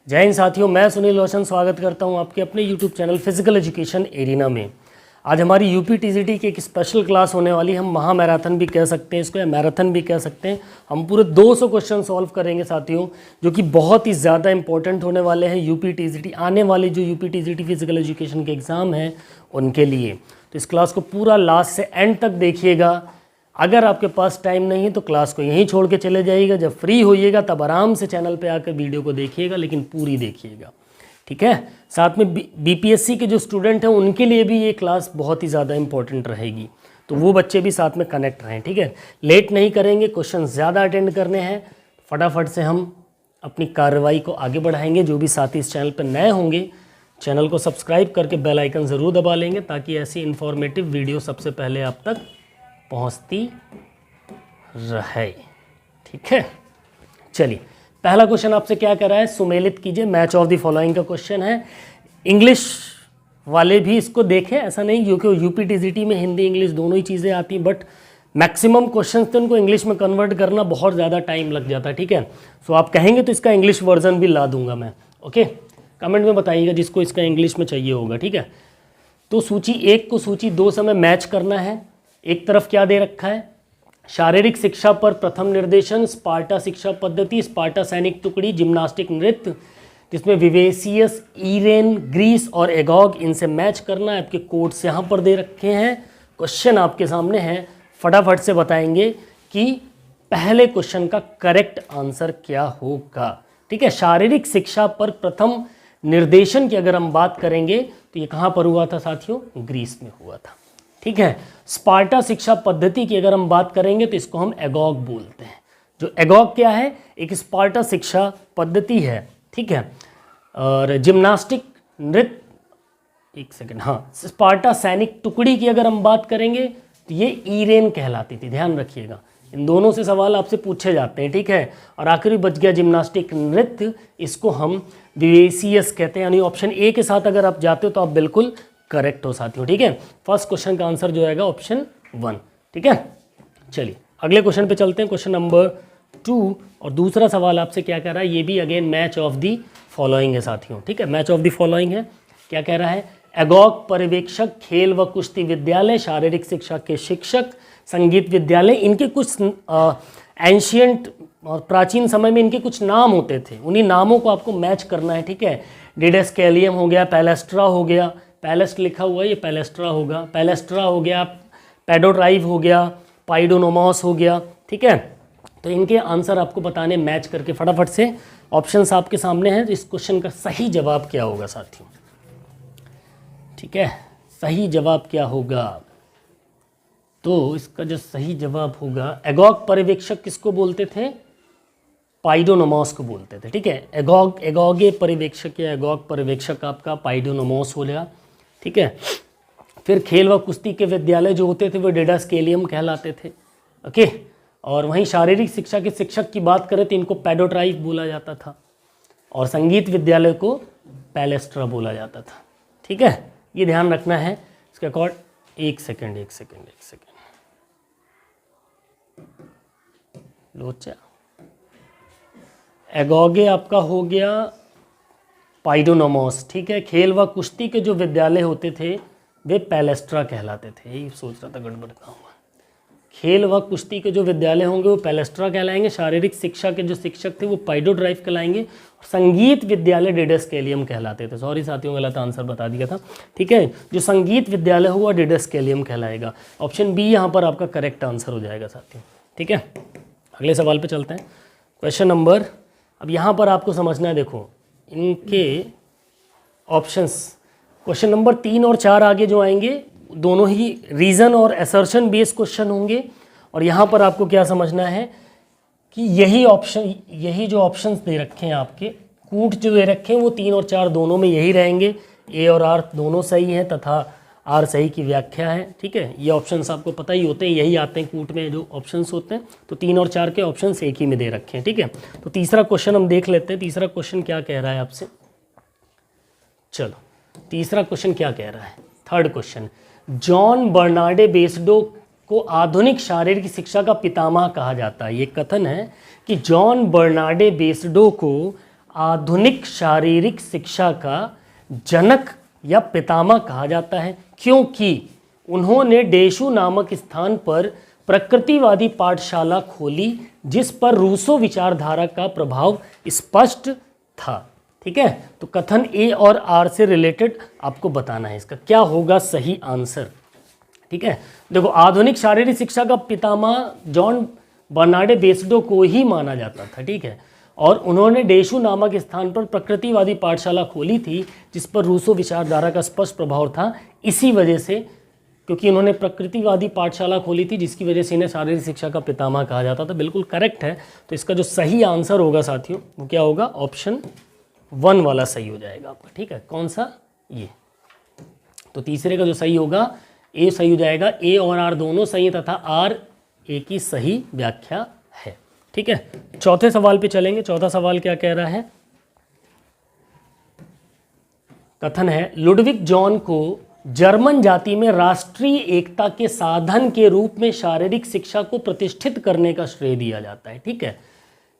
जय हिंद साथियों, मैं सुनील रोशन स्वागत करता हूं आपके अपने YouTube channel physical education arena में। आज हमारी यूपी टीजीटी की एक स्पेशल क्लास होने वाली है। हम महा मैराथन भी कह सकते हैं इसको, या मैराथन भी कह सकते हैं। हम पूरे 200 क्वेश्चन सॉल्व करेंगे साथियों, जो कि बहुत ही ज़्यादा इंपॉर्टेंट होने वाले हैं यूपी टीजीटी, आने वाले जो यूपी टीजीटी फिजिकल एजुकेशन के एग्ज़ाम हैं उनके लिए। तो इस क्लास को पूरा लास्ट से एंड तक देखिएगा। अगर आपके पास टाइम नहीं है तो क्लास को यहीं छोड़ के चले जाइएगा। जब फ्री होइएगा तब आराम से चैनल पे आकर वीडियो को देखिएगा, लेकिन पूरी देखिएगा, ठीक है। साथ में बीपीएससी के जो स्टूडेंट हैं उनके लिए भी ये क्लास बहुत ही ज़्यादा इंपॉर्टेंट रहेगी, तो वो बच्चे भी साथ में कनेक्ट रहें, ठीक है। लेट नहीं करेंगे, क्वेश्चन ज़्यादा अटेंड करने हैं। फटाफट से हम अपनी कार्रवाई को आगे बढ़ाएंगे। जो भी साथी इस चैनल पर नए होंगे, चैनल को सब्सक्राइब करके बेल आइकन ज़रूर दबा लेंगे, ताकि ऐसी इन्फॉर्मेटिव वीडियो सबसे पहले आप तक पहुंचती रहे, ठीक है। चलिए, पहला क्वेश्चन आपसे क्या कर रहा है, सुमेलित कीजिए। मैच ऑफ द फॉलोइंग का क्वेश्चन है। इंग्लिश वाले भी इसको देखें, ऐसा नहीं क्योंकि यूपी टीजीटी में हिंदी इंग्लिश दोनों ही चीज़ें आती हैं, बट मैक्सिमम क्वेश्चन तो इनको इंग्लिश में कन्वर्ट करना बहुत ज़्यादा टाइम लग जाता है, ठीक है। सो आप कहेंगे तो इसका इंग्लिश वर्जन भी ला दूंगा मैं, ओके। कमेंट में बताइएगा जिसको इसका इंग्लिश में चाहिए होगा, ठीक है। तो सूची 1 को सूची 2 से हमें मैच करना है। एक तरफ क्या दे रखा है, शारीरिक शिक्षा पर प्रथम निर्देशन, स्पार्टा शिक्षा पद्धति, स्पार्टा सैनिक टुकड़ी, जिम्नास्टिक नृत्य, जिसमें विवेसियस, ईरेन, ग्रीस और एगॉग, इनसे मैच करना है। आपके कोड्स यहाँ पर दे रखे हैं। क्वेश्चन आपके सामने है, फटाफट से बताएंगे कि पहले क्वेश्चन का करेक्ट आंसर क्या होगा, ठीक है। शारीरिक शिक्षा पर प्रथम निर्देशन की अगर हम बात करेंगे तो ये कहाँ पर हुआ था साथियों, ग्रीस में हुआ था, ठीक है। स्पार्टा शिक्षा पद्धति की अगर हम बात करेंगे तो इसको हम एगॉग बोलते हैं। जो एगॉग क्या है, एक स्पार्टा शिक्षा पद्धति है, ठीक है। और जिम्नास्टिक नृत्य, एक सेकंड, हाँ, स्पार्टा सैनिक टुकड़ी की अगर हम बात करेंगे तो ये ईरेन कहलाती थी, ध्यान रखिएगा। इन दोनों से सवाल आपसे पूछे जाते हैं, ठीक है। और आखिरी बच गया जिम्नास्टिक नृत्य, इसको हम विवेसियस कहते हैं। यानी ऑप्शन ए के साथ अगर आप जाते हो तो आप बिल्कुल करेक्ट हो साथियों, ठीक है। फर्स्ट क्वेश्चन का आंसर जो आएगा ऑप्शन 1, ठीक है। चलिए अगले क्वेश्चन पे चलते हैं, क्वेश्चन नंबर 2। और दूसरा सवाल आपसे क्या कह रहा है, ये भी again match of the following है साथियों, ठीक है। मैच ऑफ दी फॉलोइंग है, क्या कह रहा है, एगॉग पर्यवेक्षक, खेल व कुश्ती विद्यालय, शारीरिक शिक्षा के शिक्षक, संगीत विद्यालय। इनके कुछ एंशियंट और प्राचीन समय में इनके कुछ नाम होते थे, उन्हीं नामों को आपको मैच करना है, ठीक है। डिडेस्केलियम हो गया, पैलेस्ट्रा हो गया, पैलेस्ट लिखा हुआ है, ये पैलेस्ट्रा होगा, पैलेस्ट्रा हो गया, पेडोट्राइव हो गया, पाइडोनोमॉस हो गया, ठीक है। तो इनके आंसर आपको बताने, मैच करके फटाफट से। ऑप्शंस आपके सामने हैं। तो इस क्वेश्चन का सही जवाब क्या होगा साथियों, ठीक है। सही जवाब क्या होगा, तो इसका जो सही जवाब होगा, एगॉग पर्यवेक्षक किसको बोलते थे, पाइडोनोमॉस को बोलते थे, ठीक है। एगॉगे पर्यवेक्षक या एगॉग पर्यवेक्षक आपका पाइडोनोमॉस हो गया, ठीक है। फिर खेल व कुश्ती के विद्यालय जो होते थे वो डिडास्केलियम कहलाते थे, ओके। और वहीं शारीरिक शिक्षा के शिक्षक की बात करें तो इनको पेडोट्राइव बोला जाता था, और संगीत विद्यालय को पैलेस्ट्रा बोला जाता था, ठीक है। ये ध्यान रखना है इसके अकॉर्ड। एक सेकेंड लोचा, एगॉगे आपका हो गया पाइडोनोमॉस, ठीक है। खेल व कुश्ती के जो विद्यालय होते थे वे पैलेस्ट्रा कहलाते थे। यही सोच रहा था गड़बड़ का हुआ। खेल व कुश्ती के जो विद्यालय होंगे वो पैलेस्ट्रा कहलाएंगे, शारीरिक शिक्षा के जो शिक्षक थे वो पाइडोट्राइव कहलाएंगे, और संगीत विद्यालय डिडेस्केलियम कहलाते थे। सॉरी साथियों, गलत आंसर बता दिया था, ठीक है। जो संगीत विद्यालय हुआ डिडेस्केलियम कहलाएगा। ऑप्शन बी यहाँ पर आपका करेक्ट आंसर हो जाएगा साथियों, ठीक है। अगले सवाल पर चलते हैं, क्वेश्चन नंबर। अब यहाँ पर आपको समझना है, देखो इनके ऑप्शंस, क्वेश्चन नंबर 3 और 4 आगे जो आएंगे दोनों ही रीज़न और असर्शन बेस्ड क्वेश्चन होंगे। और यहाँ पर आपको क्या समझना है कि यही जो ऑप्शंस दे रखे हैं आपके, कूट जो दे रखे हैं वो 3 और 4 दोनों में यही रहेंगे। ए और आर दोनों सही हैं तथा आर सही की व्याख्या है, ठीक है। ये ऑप्शंस आपको पता ही होते हैं, यही आते हैं कूट में जो ऑप्शंस होते हैं। तो 3 और 4 के ऑप्शंस एक ही में दे रखे हैं, ठीक है। तो तीसरा क्वेश्चन हम देख लेते हैं। तीसरा क्वेश्चन क्या कह रहा है आपसे, चलो तीसरा क्वेश्चन क्या कह रहा है। थर्ड क्वेश्चन, जॉन बर्नार्डे बेसडो को आधुनिक शारीरिक शिक्षा का पितामह कहा जाता है। ये कथन है कि जॉन बर्नार्डे बेसडो को आधुनिक शारीरिक शिक्षा का जनक या पितामह कहा जाता है, क्योंकि उन्होंने डेशु नामक स्थान पर प्रकृतिवादी पाठशाला खोली जिस पर रूसो विचारधारा का प्रभाव स्पष्ट था। ठीक है, तो कथन ए और आर से रिलेटेड आपको बताना है, इसका क्या होगा सही आंसर। ठीक है, देखो आधुनिक शारीरिक शिक्षा का पितामह जॉन बर्नार्डे बेसडो को ही माना जाता था। ठीक है, और उन्होंने डेशु नामक स्थान पर प्रकृतिवादी पाठशाला खोली थी जिस पर रूसो विचारधारा का स्पष्ट प्रभाव था। इसी वजह से, क्योंकि उन्होंने प्रकृतिवादी पाठशाला खोली थी जिसकी वजह से इन्हें शारीरिक शिक्षा का पितामह कहा जाता था। बिल्कुल करेक्ट है। तो इसका जो सही आंसर होगा साथियों वो क्या होगा, ऑप्शन 1 वाला सही हो जाएगा आपका। ठीक है, कौन सा, ये। तो तीसरे का जो सही होगा ए सही हो जाएगा। ए और आर दोनों सही है तथा आर ए की सही व्याख्या है। ठीक है, चौथे सवाल पे चलेंगे। चौथा सवाल क्या कह रहा है, कथन है लुडविग जॉन को जर्मन जाति में राष्ट्रीय एकता के साधन के रूप में शारीरिक शिक्षा को प्रतिष्ठित करने का श्रेय दिया जाता है। ठीक है,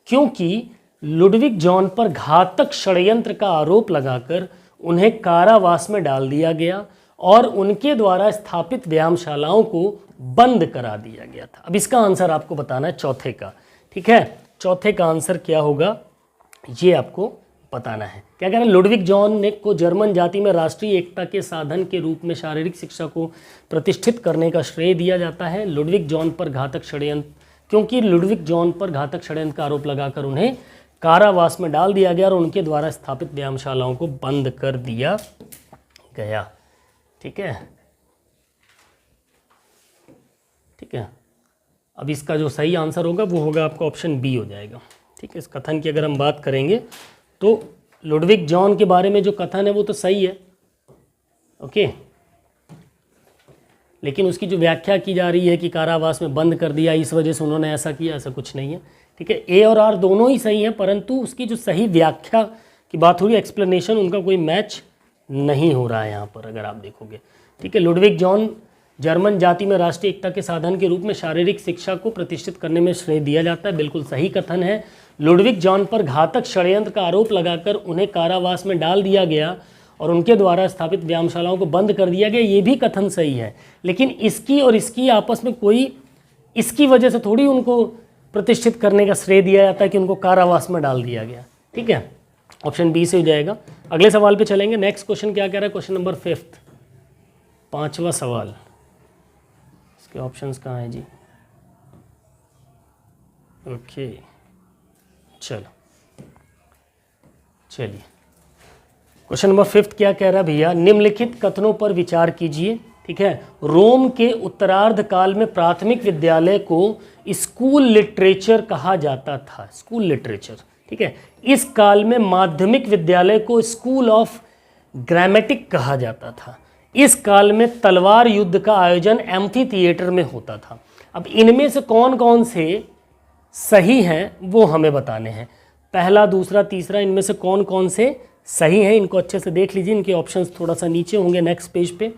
क्योंकि लुडविग जॉन पर घातक षड्यंत्र का आरोप लगाकर उन्हें कारावास में डाल दिया गया और उनके द्वारा स्थापित व्यायामशालाओं को बंद करा दिया गया था। अब इसका आंसर आपको बताना है चौथे का। ठीक है, चौथे का आंसर क्या होगा ये आपको बताना है। क्या कह रहे हैं, लुडविग जॉन ने को जर्मन जाति में राष्ट्रीय एकता के साधन के रूप में शारीरिक शिक्षा को प्रतिष्ठित करने का श्रेय दिया जाता है। लुडविग जॉन पर घातक षड्यंत्र, क्योंकि लुडविग जॉन पर घातक षड्यंत्र का आरोप लगाकर उन्हें कारावास में डाल दिया गया और उनके द्वारा स्थापित व्यायामशालाओं को बंद कर दिया गया। ठीक है, ठीक है। अब इसका जो सही आंसर होगा वो होगा आपका ऑप्शन बी हो जाएगा। ठीक है, इस कथन की अगर हम बात करेंगे तो लुडविग जॉन के बारे में जो कथन है वो तो सही है, ओके, लेकिन उसकी जो व्याख्या की जा रही है कि कारावास में बंद कर दिया इस वजह से उन्होंने ऐसा किया, ऐसा कुछ नहीं है। ठीक है, ए और आर दोनों ही सही हैं, परंतु उसकी जो सही व्याख्या की बात हो रही है, एक्सप्लेनेशन, उनका कोई मैच नहीं हो रहा है यहाँ पर अगर आप देखोगे। ठीक है, लुडविग जॉन जर्मन जाति में राष्ट्रीय एकता के साधन के रूप में शारीरिक शिक्षा को प्रतिष्ठित करने में श्रेय दिया जाता है, बिल्कुल सही कथन है। लुडविग जॉन पर घातक षड्यंत्र का आरोप लगाकर उन्हें कारावास में डाल दिया गया और उनके द्वारा स्थापित व्यायामशालाओं को बंद कर दिया गया, ये भी कथन सही है, लेकिन इसकी और इसकी आपस में कोई, इसकी वजह से थोड़ी उनको प्रतिष्ठित करने का श्रेय दिया जाता है कि उनको कारावास में डाल दिया गया। ठीक है, ऑप्शन बी से हो जाएगा। अगले सवाल पे चलेंगे। नेक्स्ट क्वेश्चन क्या कह रहा है, क्वेश्चन नंबर 5, पांचवा सवाल। इसके ऑप्शंस कहाँ हैं जी, ओके, चलिए क्वेश्चन नंबर 5 क्या कह रहा है भैया, निम्नलिखित कथनों पर विचार कीजिए। ठीक है, रोम के उत्तरार्ध काल में प्राथमिक विद्यालय को स्कूल लिटरेचर कहा जाता था, स्कूल लिटरेचर। ठीक है, इस काल में माध्यमिक विद्यालय को स्कूल ऑफ ग्रामेटिक कहा जाता था। इस काल में तलवार युद्ध का आयोजन एम्फी थिएटर में होता था। अब इनमें से कौन कौन से सही हैं वो हमें बताने हैं, पहला, दूसरा, तीसरा, इनमें से कौन कौन से सही हैं, इनको अच्छे से देख लीजिए। इनके ऑप्शंस थोड़ा सा नीचे होंगे नेक्स्ट पेज पे।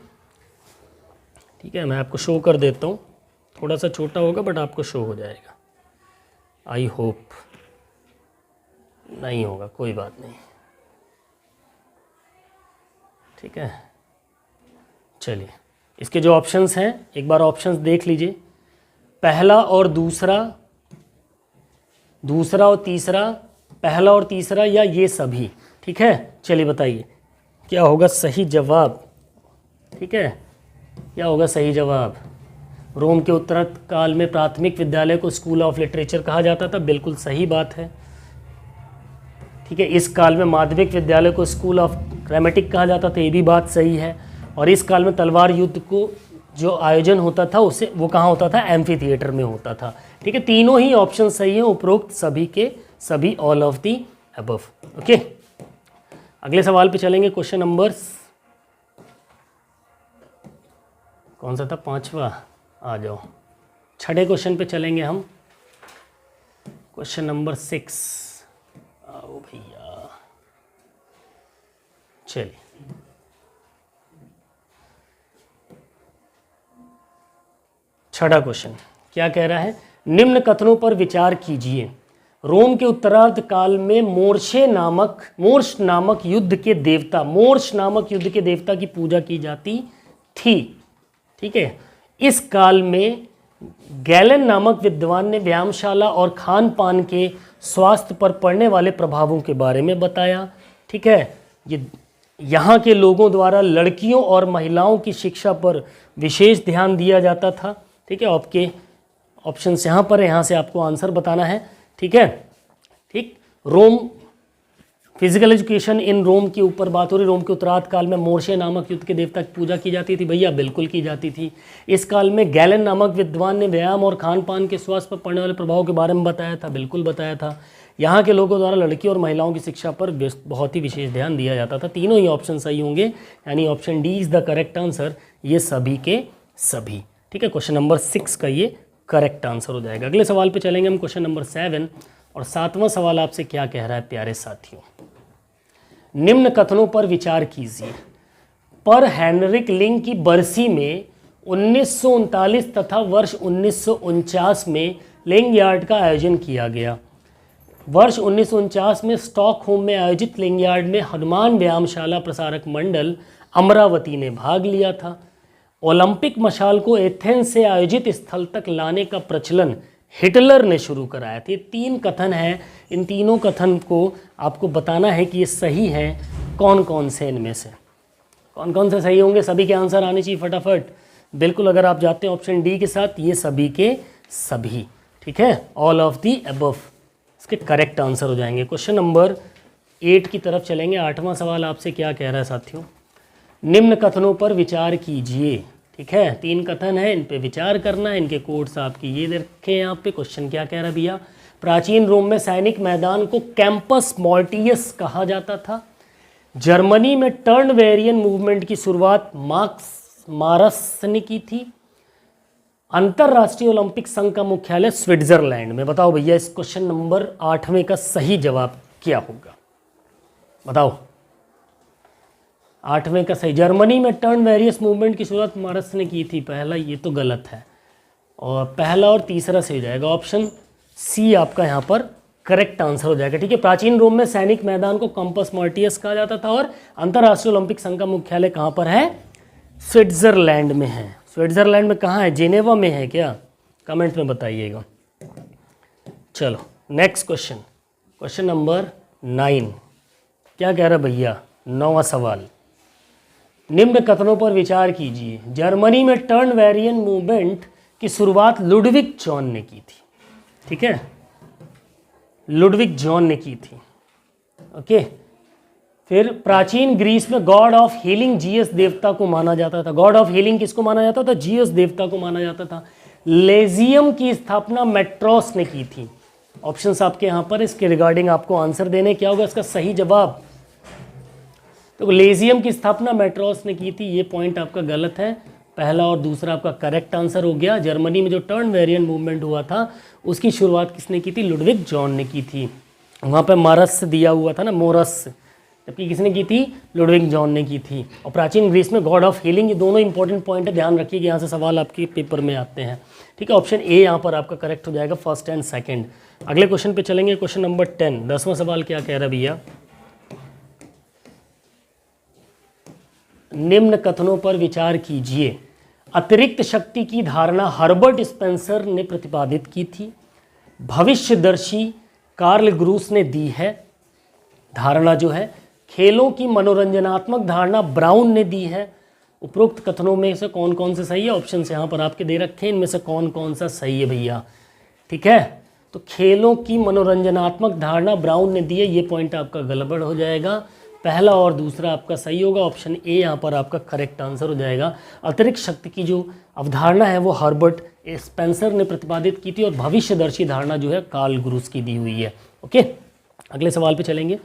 ठीक है, मैं आपको शो कर देता हूँ, थोड़ा सा छोटा होगा बट आपको शो हो जाएगा। आई होप नहीं होगा, कोई बात नहीं। ठीक है, चलिए इसके जो ऑप्शंस हैं एक बार ऑप्शंस देख लीजिए। पहला और दूसरा, दूसरा और तीसरा, पहला और तीसरा, या ये सभी। ठीक है, चलिए बताइए क्या होगा सही जवाब। ठीक है, क्या होगा सही जवाब। रोम के उत्तरार्ध काल में प्राथमिक विद्यालय को स्कूल ऑफ लिटरेचर कहा जाता था, बिल्कुल सही बात है। ठीक है, इस काल में माध्यमिक विद्यालय को स्कूल ऑफ ग्रामेटिक कहा जाता था, ये भी बात सही है। और इस काल में तलवार युद्ध को जो आयोजन होता था उसे वो कहाँ होता था, एम्फी थिएटर में होता था। ठीक है, तीनों ही ऑप्शन सही हैं, उपरोक्त सभी के सभी, all of the above. Okay, अगले सवाल पे चलेंगे। क्वेश्चन नंबर कौन सा था, पांचवा, आ जाओ। छठे क्वेश्चन पे चलेंगे हम, क्वेश्चन नंबर 6। आओ भैया, चलिए छठा क्वेश्चन क्या कह रहा है, निम्न कथनों पर विचार कीजिए। रोम के उत्तरार्ध काल में मोर्श नामक युद्ध के देवता की पूजा की जाती थी। ठीक है। इस काल में गैलन नामक विद्वान ने व्यायामशाला और खान पान के स्वास्थ्य पर पड़ने वाले प्रभावों के बारे में बताया। ठीक है। ये यहाँ के लोगों द्वारा लड़कियों और महिलाओं की शिक्षा पर विशेष ध्यान दिया जाता था। ठीक है। आपके ऑप्शंस यहाँ पर है, यहाँ से आपको आंसर बताना है। ठीक है। ठीक। रोम, फिजिकल एजुकेशन इन रोम के ऊपर बात हो रही। रोम के उत्तरार्ध काल में मोर्शे नामक युद्ध के देवता की पूजा की जाती थी। भैया बिल्कुल की जाती थी। इस काल में गैलन नामक विद्वान ने व्यायाम और खान पान के स्वास्थ्य पर पड़ने वाले प्रभाव के बारे में बताया था। बिल्कुल बताया था। यहाँ के लोगों द्वारा लड़की और महिलाओं की शिक्षा पर बहुत ही विशेष ध्यान दिया जाता था। तीनों ही ऑप्शन सही होंगे, यानी option D is the correct answer, ये सभी के सभी। ठीक है। क्वेश्चन नंबर 6 का ये करेक्ट आंसर हो जाएगा। अगले सवाल पे चलेंगे हम, क्वेश्चन नंबर 7। और 7वां सवाल आपसे क्या कह रहा है प्यारे साथियों, निम्न कथनों पर विचार कीजिए। पर हेनरिक लिंग की बरसी में 1939 तथा वर्ष 1949 में लिंग यार्ड का आयोजन किया गया। वर्ष 1949 में स्टॉकहोम में आयोजित लिंग यार्ड में हनुमान व्यायामशाला प्रसारक मंडल अमरावती ने भाग लिया था। ओलंपिक मशाल को एथेंस से आयोजित स्थल तक लाने का प्रचलन हिटलर ने शुरू कराया था। 3 कथन है, इन तीनों कथन को आपको बताना है कि ये सही है कौन कौन से, इनमें से कौन कौन से सही होंगे। सभी के आंसर आने चाहिए फटाफट। बिल्कुल, अगर आप जाते हैं ऑप्शन डी के साथ, ये सभी के सभी। ठीक है, ऑल ऑफ दी अबव इसके करेक्ट आंसर हो जाएंगे। क्वेश्चन नंबर 8 की तरफ चलेंगे। 8वां सवाल आपसे क्या कह रहा है साथियों, निम्न कथनों पर विचार कीजिए। ठीक है, 3 कथन है, इन पे विचार करना है। इनके कोड्स आपके ये रखे हैं यहाँ पे। क्वेश्चन क्या कह रहा है भैया, प्राचीन रोम में सैनिक मैदान को कैंपस मॉर्टियस कहा जाता था। जर्मनी में टर्नवेरियन मूवमेंट की शुरुआत मारस ने की थी। अंतरराष्ट्रीय ओलंपिक संघ का मुख्यालय स्विट्जरलैंड में। बताओ भैया इस क्वेश्चन नंबर 8वें का सही जवाब क्या होगा, बताओ। 8वें का सही, जर्मनी में टर्न वेरियस मूवमेंट की शुरुआत मारस ने की थी। पहला ये तो गलत है, और पहला और तीसरा सही हो जाएगा। ऑप्शन सी आपका यहाँ पर करेक्ट आंसर हो जाएगा। ठीक है, प्राचीन रोम में सैनिक मैदान को कैंपस मॉर्टियस कहा जाता था, और अंतर्राष्ट्रीय ओलंपिक संघ का मुख्यालय कहाँ पर है, स्विट्जरलैंड में है। स्विट्जरलैंड में कहाँ है, जेनेवा में है क्या, कमेंट में बताइएगा। चलो नेक्स्ट क्वेश्चन, क्वेश्चन नंबर 9 क्या कह रहा है भैया, 9वां सवाल, निम्न कथनों पर विचार कीजिए। जर्मनी में टर्न वेरियन मूवमेंट की शुरुआत लुडविग जॉन ने की थी। ठीक है, लुडविग जॉन ने की थी। ओके, फिर प्राचीन ग्रीस में गॉड ऑफ हीलिंग जीएस देवता को माना जाता था। गॉड ऑफ हीलिंग किसको माना जाता था, जीएस देवता को माना जाता था। लेजियम की स्थापना मेट्रोस ने की थी। ऑप्शंस आपके यहाँ पर, इसके रिगार्डिंग आपको आंसर देने, क्या होगा इसका सही जवाब। तो लेजियम की स्थापना मेट्रोस ने की थी, ये पॉइंट आपका गलत है। पहला और दूसरा आपका करेक्ट आंसर हो गया। जर्मनी में जो टर्न वेरिएंट मूवमेंट हुआ था उसकी शुरुआत किसने की थी, लुडविग जॉन ने की थी। वहाँ पे मारस दिया हुआ था ना, मोरस, जबकि किसने की थी, लुडविग जॉन ने की थी। और प्राचीन ग्रीस में गॉड ऑफ हीलिंग, ये दोनों इंपॉर्टेंट पॉइंट है, ध्यान रखिए कि यहाँ से सवाल आपके पेपर में आते हैं। ठीक है, ऑप्शन ए यहाँ पर आपका करेक्ट हो जाएगा, फर्स्ट एंड सेकेंड। अगले क्वेश्चन पे चलेंगे, क्वेश्चन नंबर 10, 10वां सवाल क्या कह रहा है भैया, निम्न कथनों पर विचार कीजिए। अतिरिक्त शक्ति की धारणा हर्बर्ट स्पेंसर ने प्रतिपादित की थी। भविष्यदर्शी कार्ल ग्रूस ने दी है धारणा जो है। खेलों की मनोरंजनात्मक धारणा ब्राउन ने दी है। उपरोक्त कथनों में से कौन कौन से सही है, ऑप्शन यहाँ पर आपके दे रखे हैं, इनमें से कौन कौन सा सही है भैया। ठीक है, तो खेलों की मनोरंजनात्मक धारणा ब्राउन ने दी है, ये पॉइंट आपका गड़बड़ हो जाएगा। पहला और दूसरा आपका सही होगा, ऑप्शन ए यहाँ पर आपका करेक्ट आंसर हो जाएगा। अतिरिक्त शक्ति की जो अवधारणा है वो हर्बर्ट स्पेंसर ने प्रतिपादित की थी, और भविष्यदर्शी धारणा जो है कार्ल ग्रूस की दी हुई है। ओके, अगले सवाल पे चलेंगे,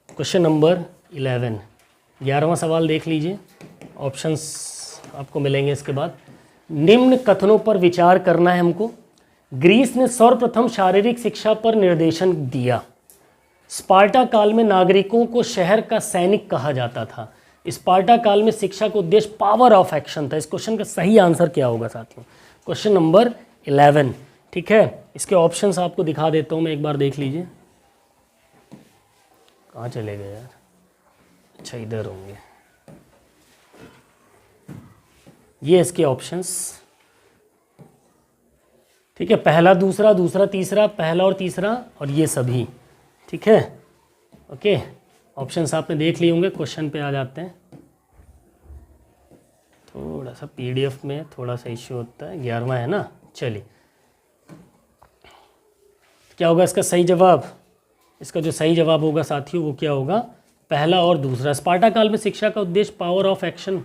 क्वेश्चन नंबर 11, 11वां सवाल देख लीजिए, ऑप्शंस आपको मिलेंगे इसके बाद। निम्न कथनों पर विचार करना है हमको। ग्रीस ने सर्वप्रथम शारीरिक शिक्षा पर निर्देशन दिया। स्पार्टा काल में नागरिकों को शहर का सैनिक कहा जाता था। स्पार्टा काल में शिक्षा का उद्देश्य पावर ऑफ एक्शन था। इस क्वेश्चन का सही आंसर क्या होगा साथियों, क्वेश्चन नंबर 11, ठीक है, इसके ऑप्शंस आपको दिखा देता हूँ मैं, एक बार देख लीजिए। कहाँ चले गए यार, अच्छा इधर होंगे, ये इसके ऑप्शंस। ठीक है, पहला दूसरा, दूसरा तीसरा, पहला और तीसरा, और ये सभी। ठीक है, ओके, ऑप्शंस आपने देख लिए होंगे। क्वेश्चन पे आ जाते हैं। थोड़ा सा पीडीएफ में थोड़ा सा इश्यू होता है, 11वां है ना। चलिए, क्या होगा इसका सही जवाब? इसका जो सही जवाब होगा साथियों वो क्या होगा? पहला और दूसरा। स्पार्टा काल में शिक्षा का उद्देश्य power of action,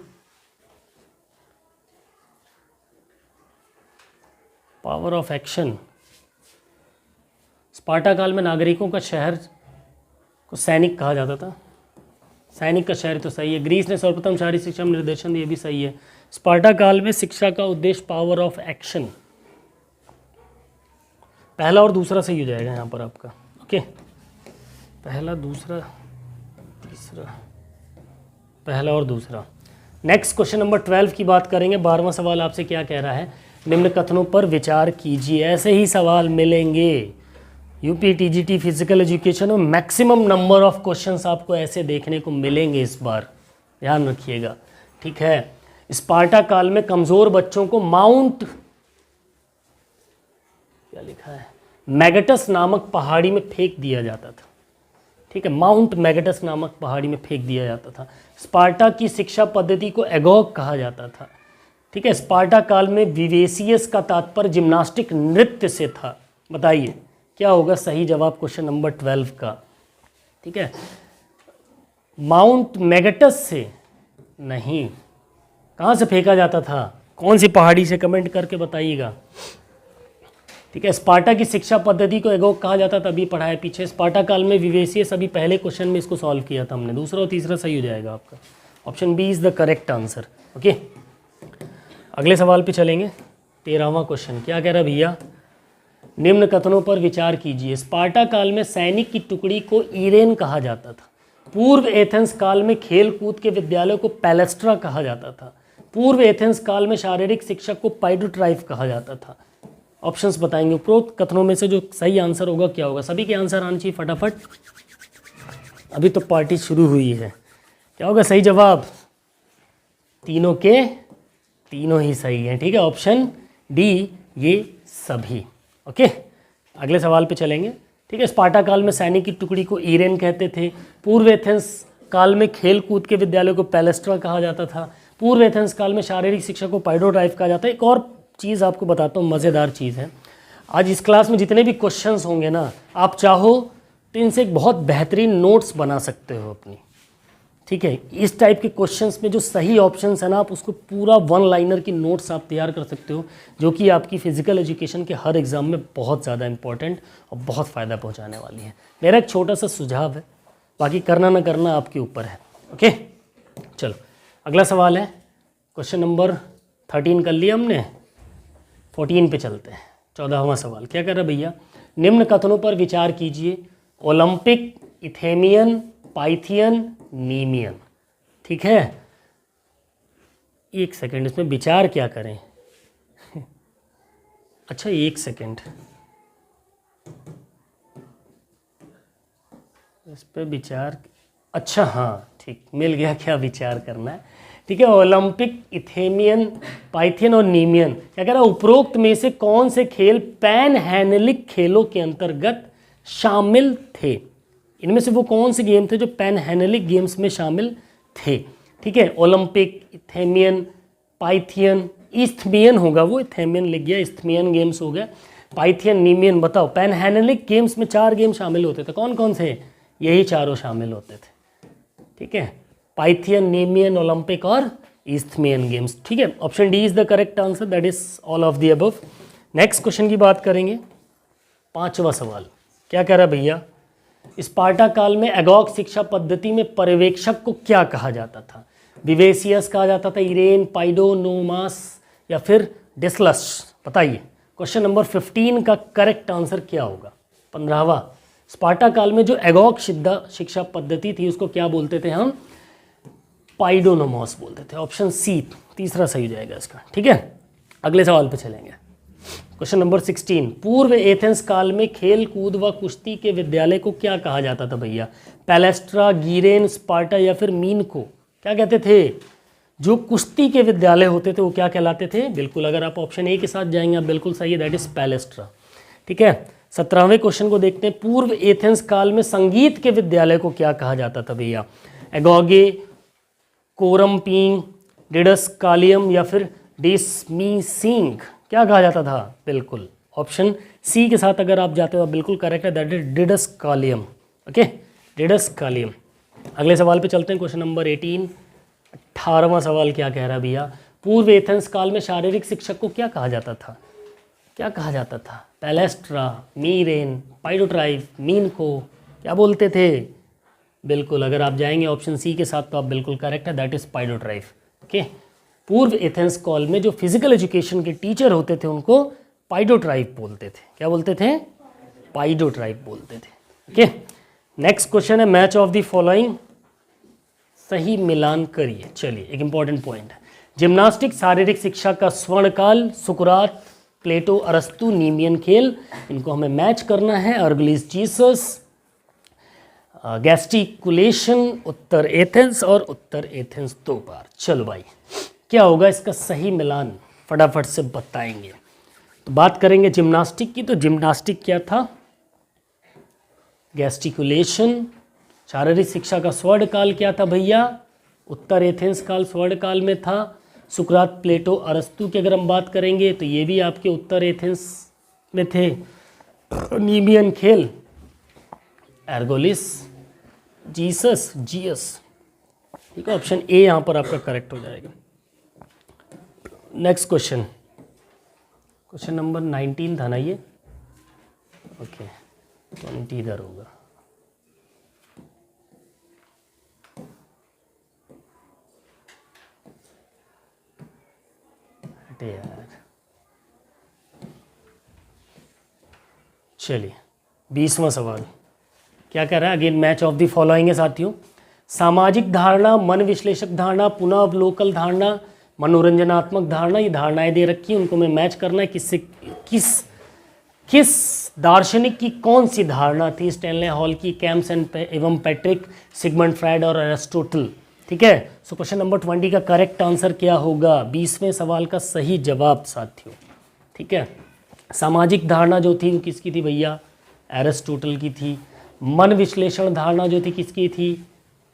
power of action. Sparta काल में नागरिकों का शहर को सैनिक कहा जाता था। सैनिक का शहर तो सही है। ग्रीस ने सर्वप्रथम शारीरिक शिक्षा में निर्देशन दिया, भी सही है। स्पार्टा काल में शिक्षा का उद्देश्य पावर ऑफ एक्शन, पहला और दूसरा सही हो जाएगा यहाँ पर आपका। ओके, पहला दूसरा तीसरा, पहला और दूसरा। नेक्स्ट क्वेश्चन नंबर 12 की बात करेंगे। 12वां सवाल आपसे क्या कह रहा है? निम्न कथनों पर विचार कीजिए। ऐसे ही सवाल मिलेंगे यूपी टीजीटी फिजिकल एजुकेशन में। मैक्सिमम नंबर ऑफ क्वेश्चंस आपको ऐसे देखने को मिलेंगे इस बार, ध्यान रखिएगा। ठीक है, स्पार्टा काल में कमजोर बच्चों को माउंट, क्या लिखा है, मैगटस नामक पहाड़ी में फेंक दिया जाता था। ठीक है, माउंट मैगटस नामक पहाड़ी में फेंक दिया जाता था। स्पार्टा की शिक्षा पद्धति को एगोग कहा जाता था। ठीक है, स्पार्टा काल में विवेसियस का तात्पर्य जिम्नास्टिक नृत्य से था। बताइए क्या होगा सही जवाब क्वेश्चन नंबर 12 का? ठीक है, माउंट मैगटस से नहीं, कहाँ से फेंका जाता था? कौन सी पहाड़ी से? कमेंट करके बताइएगा। ठीक है, स्पार्टा की शिक्षा पद्धति को एगोग कहा जाता था, अभी पढ़ा है पीछे। स्पार्टा काल में विवेसियस, अभी पहले क्वेश्चन में इसको सॉल्व किया था हमने। दूसरा और तीसरा सही हो जाएगा आपका। Option B is the correct answer. Okay, अगले सवाल पे चलेंगे। 13वां क्वेश्चन क्या कह रहा है भैया? निम्न कथनों पर विचार कीजिए। स्पार्टा काल में सैनिक की टुकड़ी को इरेन कहा जाता था। पूर्व एथेंस काल में खेल कूद के विद्यालय को पैलेस्ट्रा कहा जाता था। पूर्व एथेंस काल में शारीरिक शिक्षक को पाइडोट्राइफ कहा जाता था। ऑप्शंस बताएंगे। उपरोक्त कथनों में से जो सही आंसर होगा क्या होगा? सभी के आंसर आने चाहिए फटाफट, अभी तो पार्टी शुरू हुई है। क्या होगा सही जवाब? तीनों के तीनों ही सही हैं। ठीक है, ऑप्शन डी ये सभी। ओके, अगले सवाल पे चलेंगे। ठीक है, स्पार्टा काल में सैनिक की टुकड़ी को इरेन कहते थे। पूर्व एथेंस काल में खेल कूद के विद्यालय को पैलेस्ट्रा कहा जाता था। पूर्व एथेंस काल में शारीरिक शिक्षा को पाइडोट्राइफ कहा जाता है। एक और चीज़ आपको बताता हूँ, मज़ेदार चीज़ है। आज इस क्लास में जितने भी क्वेश्चंस होंगे ना, आप चाहो तो इनसे एक बहुत बेहतरीन नोट्स बना सकते हो अपनी। ठीक है, इस टाइप के क्वेश्चंस में जो सही ऑप्शंस है ना, आप उसको पूरा 1 लाइनर की नोट्स आप तैयार कर सकते हो, जो कि आपकी फिजिकल एजुकेशन के हर एग्ज़ाम में बहुत ज़्यादा इंपॉर्टेंट और बहुत फ़ायदा पहुंचाने वाली है। मेरा एक छोटा सा सुझाव है, बाकी करना ना करना आपके ऊपर है। ओके, चलो अगला सवाल है। क्वेश्चन नंबर 13 कर लिया हमने, 14 पे चलते हैं। 14वां सवाल क्या कर रहा है भैया? निम्न कथनों पर विचार कीजिए। Olympic, Isthmian, Pythian, Nemean. ठीक है, एक सेकंड, इसमें विचार क्या करें? अच्छा एक सेकंड, इस पे विचार, अच्छा हाँ ठीक, मिल गया क्या विचार करना है। ठीक है, ओलंपिक, इथेमियन, पाइथियन और नीमियन। क्या कह रहा है? उपरोक्त में से कौन से खेल पैन हैनेलिक खेलों के अंतर्गत शामिल थे? इनमें से वो कौन से गेम थे जो पैन हैनेलिक गेम्स में शामिल थे? ठीक है, ओलंपिक, इथेमियन, पाइथियन, इस्थमियन होगा वो, इथेमियन लिख गया, इस्थमियन गेम्स हो गया, पाइथियन, नीमियन। बताओ, पैन हैनेलिक गेम्स में 4 गेम शामिल होते थे, कौन कौन से? यही चारों शामिल होते थे। ठीक है, पाइथियन, नीमियन, ओलंपिक और इस्थमियन गेम्स। ठीक है, option D is the correct answer, that is all of the above. Next question की बात करेंगे। 5वां सवाल क्या कह रहा है भैया? स्पार्टा काल में एगोग शिक्षा पद्धति में पर्यवेक्षक को क्या कहा जाता था? विवेसियस कहा जाता था, इरेन, पाइडोनोमास या फिर डिस्लस? बताइए, क्वेश्चन नंबर 15 का करेक्ट आंसर क्या होगा? 15वां, स्पार्टा काल में जो एगोग शिक्षा पद्धति थी उसको क्या बोलते थे हम? पाइडोनोमास बोलते थे। ऑप्शन सी तीसरा सही हो जाएगा इसका। ठीक है, अगले सवाल पे चलेंगे। क्वेश्चन नंबर 16, पूर्व एथेंस काल में खेल कूद व कुश्ती के विद्यालय को क्या कहा जाता था भैया? पैलेस्ट्रा, गिरेन, स्पार्टा या फिर मीन को क्या कहते थे? जो कुश्ती के विद्यालय होते थे वो क्या कहलाते थे? बिल्कुल, अगर आप ऑप्शन ए के साथ जाएंगे आप बिल्कुल सही है, दैट इज पैलेस्ट्रा। ठीक है, 17वें क्वेश्चन को देखते हैं। पूर्व एथेंस काल में संगीत के विद्यालय को क्या कहा जाता था भैया? एगोगे, कोरमपींग, डिडस्कालियम या फिर डिसमीसिंग क्या कहा जाता था? बिल्कुल ऑप्शन सी के साथ अगर आप जाते हो आप बिल्कुल करेक्ट है, दैट इज डिडस्कालियम। ओके, डिडस्कालियम। अगले सवाल पे चलते हैं, क्वेश्चन नंबर 18, 18वां सवाल क्या कह रहा है भैया? पूर्व एथेंस काल में शारीरिक शिक्षक को क्या कहा जाता था? क्या कहा जाता था? पैलेस्ट्रा, मीरेन, पाइडोट्राइफ, मीन को क्या बोलते थे? बिल्कुल, अगर आप जाएंगे ऑप्शन सी के साथ तो आप बिल्कुल करेक्ट है, दैट इज पाइडोट्राइफ। ओके, पूर्व एथेंस काल में जो फिजिकल एजुकेशन के टीचर होते थे उनको पाइडोट्राइफ बोलते थे। क्या बोलते थे? पाइडोट्राइफ बोलते थे। ओके, नेक्स्ट क्वेश्चन है मैच ऑफ द फॉलोइंग, सही मिलान करिए। चलिए, एक इंपॉर्टेंट पॉइंट है, जिम्नास्टिक शारीरिक शिक्षा का स्वर्णकाल, सुकरात, प्लेटो, अरस्तु, नीमियन खेल, इनको हमें मैच करना है। अर्गलिस जीसस, गैस्टिकुलेशन, उत्तर एथेंस और उत्तर एथेंस 2 बार। चलो भाई, क्या होगा इसका सही मिलान? फटाफट से बताएंगे। तो बात करेंगे जिम्नास्टिक की, तो जिम्नास्टिक क्या था? गैस्टिकुलेशन। शारीरिक शिक्षा का स्वर्ण काल क्या था भैया? उत्तर एथेंस काल स्वर्ण काल में था। सुकरात, प्लेटो, अरस्तु की अगर हम बात करेंगे तो ये भी आपके उत्तर एथेंस में थे। नीमियन खेल, एर्गोलिस जीसस, जीएस। ठीक है, ऑप्शन ए यहाँ पर आपका करेक्ट हो जाएगा। नेक्स्ट क्वेश्चन, क्वेश्चन नंबर 19 था ना ये? ओके, 20 इधर होगा। हटे यार, चलिए 20वां सवाल क्या कह रहा है? Again match of the following है साथियों। सामाजिक धारणा, मन विश्लेषक धारणा, पुनः अवलोकन धारणा, मनोरंजनात्मक धारणा, ये धारणाएं दे रखी है, उनको मैं मैच करना है। किससे किस दार्शनिक की कौन सी धारणा थी? स्टैनले हॉल की, कैम्स एवं पैट्रिक, सिगमंड फ्रायड और एरिस्टोटल। ठीक है, सो क्वेश्चन नंबर 20 का करेक्ट आंसर क्या होगा? 20वें सवाल का सही जवाब साथियों। ठीक है, सामाजिक धारणा जो थी वो किसकी थी भैया? एरिस्टोटल की थी। मन विश्लेषण धारणा जो थी किसकी थी?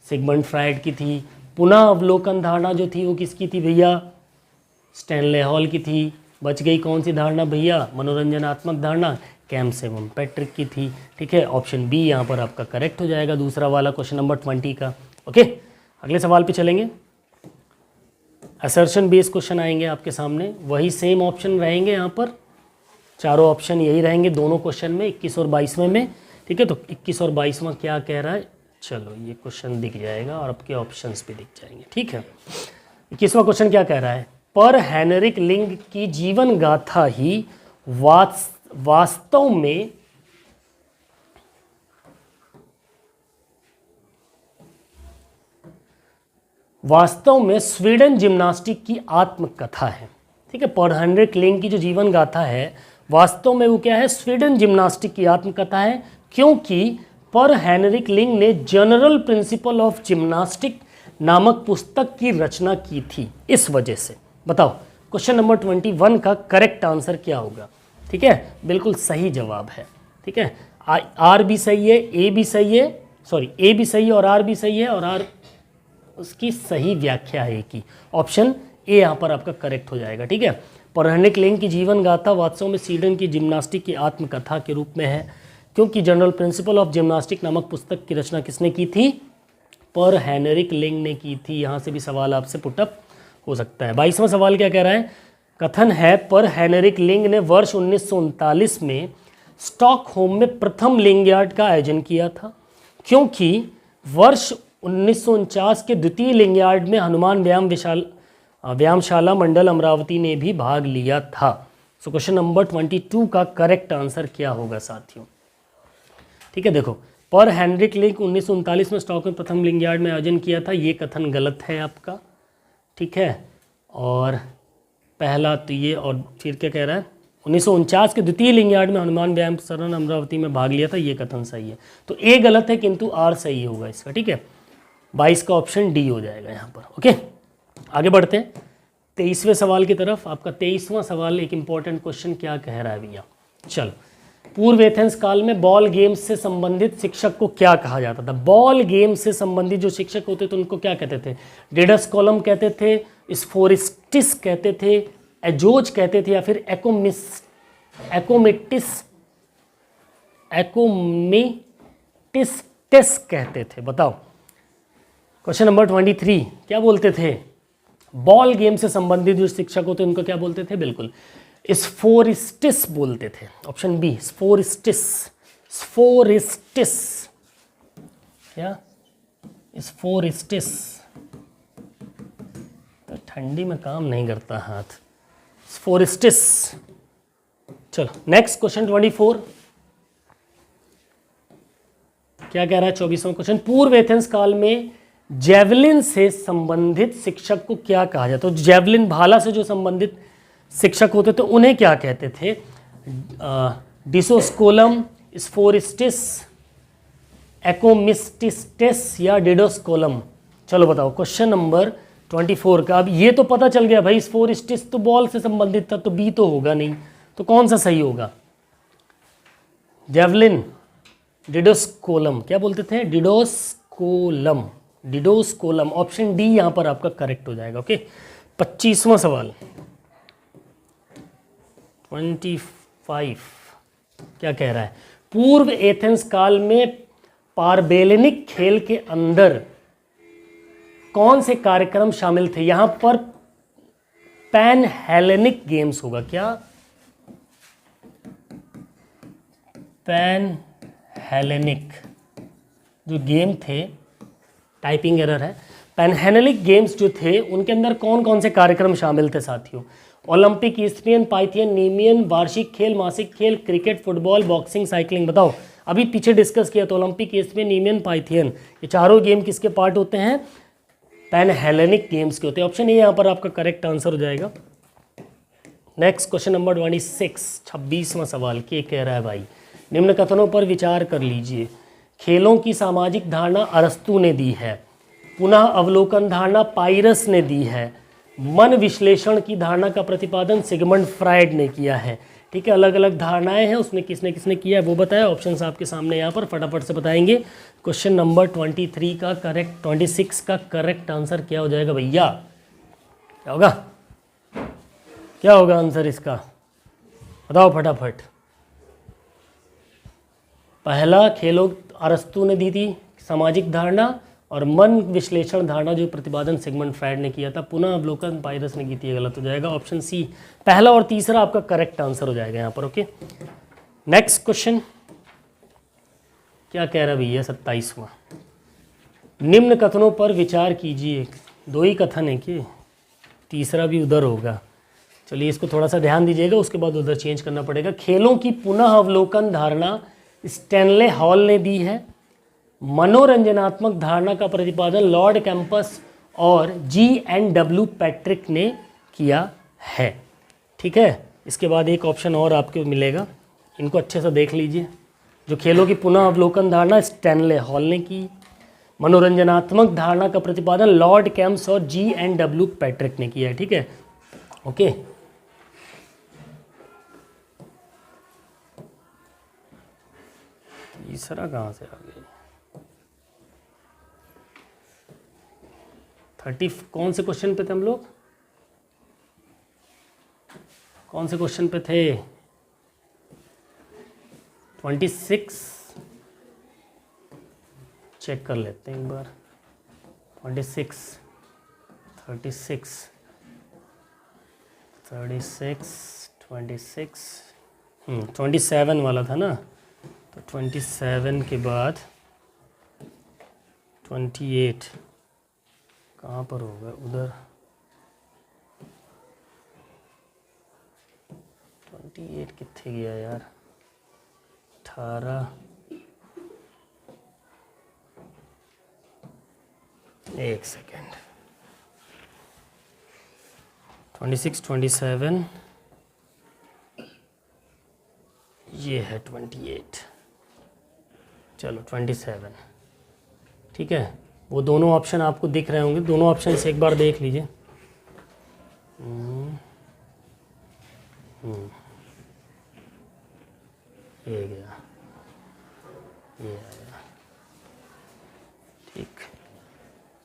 सिगमंड फ्रायड की थी। पुनः अवलोकन धारणा जो थी वो किसकी थी भैया? स्टैनले हॉल की थी। बच गई कौन सी धारणा भैया? मनोरंजनात्मक धारणा, कैम्स एवं पैट्रिक की थी। ठीक है, ऑप्शन बी यहाँ पर आपका करेक्ट हो जाएगा, दूसरा वाला क्वेश्चन नंबर 20 का। ओके, अगले सवाल पे चलेंगे। असर्शन बेस्ड क्वेश्चन आएंगे आपके सामने, वही सेम ऑप्शन रहेंगे यहाँ पर, चारों ऑप्शन यही रहेंगे दोनों क्वेश्चन में, 21 और 22वें में। ठीक है, तो 21 और 22वां क्या कह रहा है? चलो ये क्वेश्चन दिख जाएगा और आपके ऑप्शंस भी दिख जाएंगे। ठीक है, 21वां क्वेश्चन क्या कह रहा है? पर हेनरिक लिंग की जीवन गाथा ही वास्तव में स्वीडन जिम्नास्टिक की आत्मकथा है। ठीक है, पर हेनरिक लिंग की जो जीवन गाथा है वास्तव में वो क्या है? स्वीडन जिम्नास्टिक की आत्मकथा है, क्योंकि पर हेनरिक लिंग ने जनरल प्रिंसिपल ऑफ जिम्नास्टिक नामक पुस्तक की रचना की थी, इस वजह से। बताओ क्वेश्चन नंबर 21 का करेक्ट आंसर क्या होगा? ठीक है, बिल्कुल सही जवाब है। ठीक है, आर भी सही है, ए भी सही है, सॉरी ए भी सही है और आर भी सही है, और आर उसकी सही व्याख्या है कि ऑप्शन ए यहाँ पर आपका करेक्ट हो जाएगा। ठीक है, पर हेनरिक लिंग की जीवन गाथा वास्तव में स्वीडन की जिम्नास्टिक की आत्मकथा के रूप में है, क्योंकि जनरल प्रिंसिपल ऑफ जिम्नास्टिक नामक पुस्तक की रचना किसने की थी? पर हेनरिक लिंग ने की थी। यहाँ से भी सवाल आपसे पुटअप हो सकता है। 22वां सवाल क्या कह रहा है? कथन है पर हेनरिक लिंग ने वर्ष 1939 में स्टॉकहोम में प्रथम लिंगयार्ड का आयोजन किया था, क्योंकि वर्ष 1949 के द्वितीय लिंगयार्ड में हनुमान व्यायामशाला मंडल अमरावती ने भी भाग लिया था। सो क्वेश्चन नंबर 22 का करेक्ट आंसर क्या होगा साथियों? ठीक है, देखो पर हेनरिक लिंग 1939 में स्टॉकहोम प्रथम लिंगयार्ड में आयोजन किया था, ये कथन गलत है आपका। ठीक है, और पहला तो ये, और फिर क्या कह रहा है? 1949 के द्वितीय लिंगायड में हनुमान व्यायाम शरण अमरावती में भाग लिया था, ये कथन सही है। तो ए गलत है किंतु आर सही होगा इसका, ठीक है। 22 का ऑप्शन डी हो जाएगा यहाँ पर। ओके, आगे बढ़ते हैं 23वें सवाल की तरफ। आपका 23वां सवाल एक इंपॉर्टेंट क्वेश्चन क्या कह रहा है भैया, चलो। पूर्व एथेंस काल में बॉल गेम्स से संबंधित शिक्षक को क्या कहा जाता था? बॉल गेम से संबंधित जो शिक्षक होते थे उनको क्या कहते थे? डिडस्कोलम कहते थे, स्फोरिस्टिस कहते थे, एजोज कहते थे, या फिर एकोमिटिस कहते थे? बताओ। क्वेश्चन नंबर 23, क्या बोलते थे? बॉल गेम से संबंधित जो शिक्षक होते उनको क्या बोलते थे? बिल्कुल स्फोरिस्टिस बोलते थे। Option B स्फोरिस्टिस। स्फोरिस्टिस क्या? स्फोरिस्टिस। तो ठंडी में काम नहीं करता हाथ। स्फोरिस्टिस। चलो नेक्स्ट क्वेश्चन 24, क्या कह रहा है 24वां क्वेश्चन? पूर्व एथेंस काल में जेवलिन से संबंधित शिक्षक को क्या कहा जाता? तो जेवलिन भाला से जो संबंधित शिक्षक होते थे उन्हें क्या कहते थे? डिसोस्कोलम, स्फोरिस्टिस, एकोमिस्टिस्टिस या डिडोस्कोलम? चलो बताओ। क्वेश्चन नंबर 24 का। अब ये तो पता चल गया भाई, स्फोरिस्टिस तो बॉल से संबंधित था, तो बी तो होगा नहीं, तो कौन सा सही होगा? जेवलिन, डिडोस्कोलम, क्या बोलते थे? डिडोस्कोलम, डिडोस्कोलम। ऑप्शन डी यहां पर आपका करेक्ट हो जाएगा। ओके, 25वां सवाल 25 क्या कह रहा है? पूर्व एथेंस काल में पारबेलेनिक खेल के अंदर कौन से कार्यक्रम शामिल थे? यहां पर पैन हेलेनिक गेम्स होगा। क्या? पैन हेलेनिक जो गेम थे, टाइपिंग एरर है। पैन हेलेनिक गेम्स जो थे उनके अंदर कौन कौन से कार्यक्रम शामिल थे साथियों? ओलंपिक, ईस्ट्रियन, पाइथियन, नीमियन, वार्षिक खेल, मासिक खेल, क्रिकेट, फुटबॉल, बॉक्सिंग, साइकिलिंग? बताओ। अभी पीछे डिस्कस किया तो ओलंपिक, ईस्ट्रियन, नीमियन, पाइथियन, ये चारों गेम किसके पार्ट होते हैं? पैन हेलेनिक गेम्स के होते हैं। ऑप्शन ए यहाँ पर आपका करेक्ट आंसर हो जाएगा। नेक्स्ट क्वेश्चन नंबर 26, 26वां सवाल क्या कह रहा है भाई? निम्न कथनों पर विचार कर लीजिए। खेलों की सामाजिक धारणा अरस्तु ने दी है, पुनः अवलोकन धारणा पाइरस ने दी है, मन विश्लेषण की धारणा का प्रतिपादन सिगमंड फ्रायड ने किया है। ठीक है, अलग अलग धारणाएं हैं, उसमें किसने किसने किया है वो बताया। ऑप्शंस आपके सामने यहाँ पर फटाफट से बताएंगे। क्वेश्चन नंबर 23 का करेक्ट, 26 का करेक्ट आंसर क्या हो जाएगा भैया? क्या होगा? क्या होगा आंसर इसका? बताओ फटाफट। पहला खेलों अरस्तु ने दी थी सामाजिक धारणा, और मन विश्लेषण धारणा जो प्रतिपादन सिगमंड फ्रायड ने किया था, पुनः अवलोकन पाइरस ने की थी। गलत हो जाएगा। ऑप्शन सी पहला और तीसरा आपका करेक्ट आंसर हो जाएगा यहाँ पर। ओके, नेक्स्ट क्वेश्चन क्या कह रहा है भैया? 27वां। निम्न कथनों पर विचार कीजिए। दो ही कथन है कि तीसरा भी उधर होगा? चलिए इसको थोड़ा सा ध्यान दीजिएगा, उसके बाद उधर चेंज करना पड़ेगा। खेलों की पुनः अवलोकन धारणा स्टैनले हॉल ने दी है, मनोरंजनात्मक धारणा का प्रतिपादन लॉर्ड कैंपस और G.N.W. पैट्रिक ने किया है। ठीक है, इसके बाद एक ऑप्शन और आपको मिलेगा, इनको अच्छे से देख लीजिए। जो खेलों की पुनः अवलोकन धारणा स्टैनले हॉल ने की, मनोरंजनात्मक धारणा का प्रतिपादन लॉर्ड कैंपस और G.N.W. पैट्रिक ने किया है। ठीक है, ओके। तीसरा कहाँ से आ गया? 30 कौन से क्वेश्चन पे थे हम लोग? कौन से क्वेश्चन पे थे? 26 चेक कर लेते हैं एक बार। 26 36 36 26 27 वाला था ना, तो 27 के बाद 28 कहाँ पर होगा? उधर 28 कितने गया यार? 18 एक सेकेंड। 26 27 ये है 28, चलो 27, ठीक है। वो दोनों ऑप्शन आपको दिख रहे होंगे, दोनों ऑप्शन से एक बार देख लीजिए। ये गया, ये आया,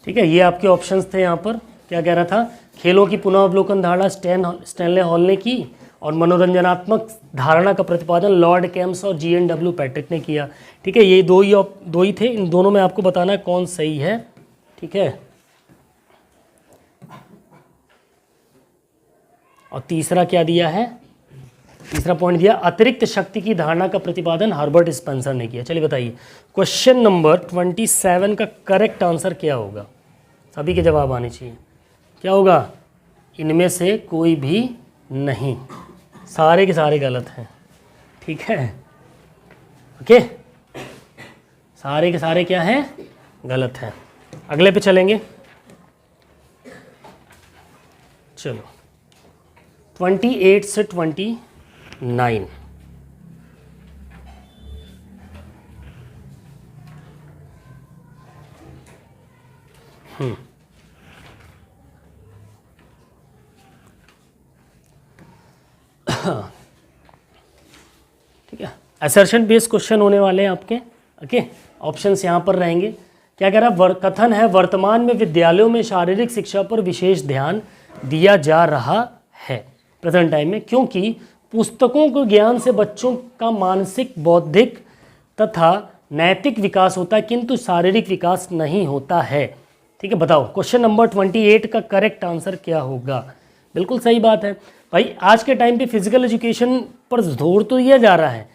ठीक है। ये आपके ऑप्शंस थे। यहाँ पर क्या कह रहा था, खेलों की पुनः अवलोकन धारणा स्टैनले हॉल ने की और मनोरंजनात्मक धारणा का प्रतिपादन लॉर्ड केम्स और GNW पैट्रिक ने किया, ठीक है। ये दो ही थे, इन दोनों में आपको बताना है कौन सही है, ठीक है। और तीसरा क्या दिया है, तीसरा पॉइंट दिया अतिरिक्त शक्ति की धारणा का प्रतिपादन हर्बर्ट स्पेंसर ने किया। चलिए बताइए क्वेश्चन नंबर 27 का करेक्ट आंसर क्या होगा, सभी के जवाब आने चाहिए। क्या होगा, इनमें से कोई भी नहीं, सारे के सारे गलत हैं, ठीक है। ओके, सारे के सारे क्या हैं, गलत हैं। अगले पे चलेंगे, चलो 28 से 29। ठीक है, असर्शन बेस्ड क्वेश्चन होने वाले हैं आपके। ओके, ऑप्शंस यहाँ पर रहेंगे। क्या कह रहा है, कथन है वर्तमान में विद्यालयों में शारीरिक शिक्षा पर विशेष ध्यान दिया जा रहा है प्रेजेंट टाइम में, क्योंकि पुस्तकों के ज्ञान से बच्चों का मानसिक, बौद्धिक तथा नैतिक विकास होता है, किंतु शारीरिक विकास नहीं होता है। ठीक है, बताओ क्वेश्चन नंबर 28 का करेक्ट आंसर क्या होगा। बिल्कुल सही बात है भाई, आज के टाइम पे फिजिकल एजुकेशन पर जोर तो दिया जा रहा है,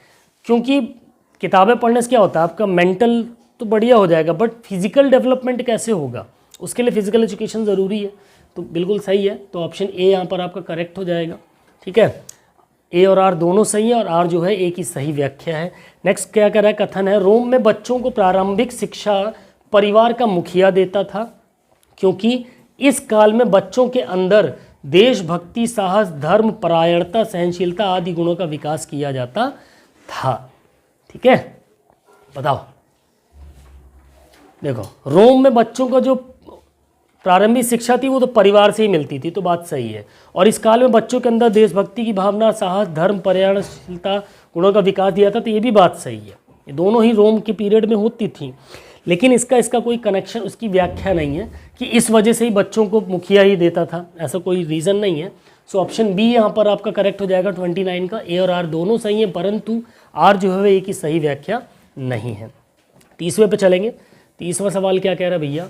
क्योंकि किताबें पढ़ने से क्या होता है, आपका मेंटल तो बढ़िया हो जाएगा, बट फिजिकल डेवलपमेंट कैसे होगा, उसके लिए फिजिकल एजुकेशन ज़रूरी है। तो बिल्कुल सही है, तो ऑप्शन ए यहाँ पर आपका करेक्ट हो जाएगा। ठीक है, ए और आर दोनों सही है, और आर जो है ए की सही व्याख्या है। नेक्स्ट क्या कर रहा है, कथन है रोम में बच्चों को प्रारंभिक शिक्षा परिवार का मुखिया देता था, क्योंकि इस काल में बच्चों के अंदर देशभक्ति, साहस, धर्म, परायणता, सहनशीलता आदि गुणों का विकास किया जाता था। ठीक है, बताओ, देखो रोम में बच्चों का जो प्रारंभिक शिक्षा थी वो तो परिवार से ही मिलती थी, तो बात सही है। और इस काल में बच्चों के अंदर देशभक्ति की भावना, साहस, धर्म, पर्यावरणशीलता गुणों का विकास दिया था, तो ये भी बात सही है। ये दोनों ही रोम के पीरियड में होती थी, लेकिन इसका कोई कनेक्शन, उसकी व्याख्या नहीं है कि इस वजह से ही बच्चों को मुखिया ही देता था, ऐसा कोई रीज़न नहीं है। सो ऑप्शन बी यहाँ पर आपका करेक्ट हो जाएगा 29 का। ए और आर दोनों सही हैं, परंतु आर जो है ए की सही व्याख्या नहीं है। 30वें पे चलेंगे। 30वां सवाल क्या कह रहा है भैया,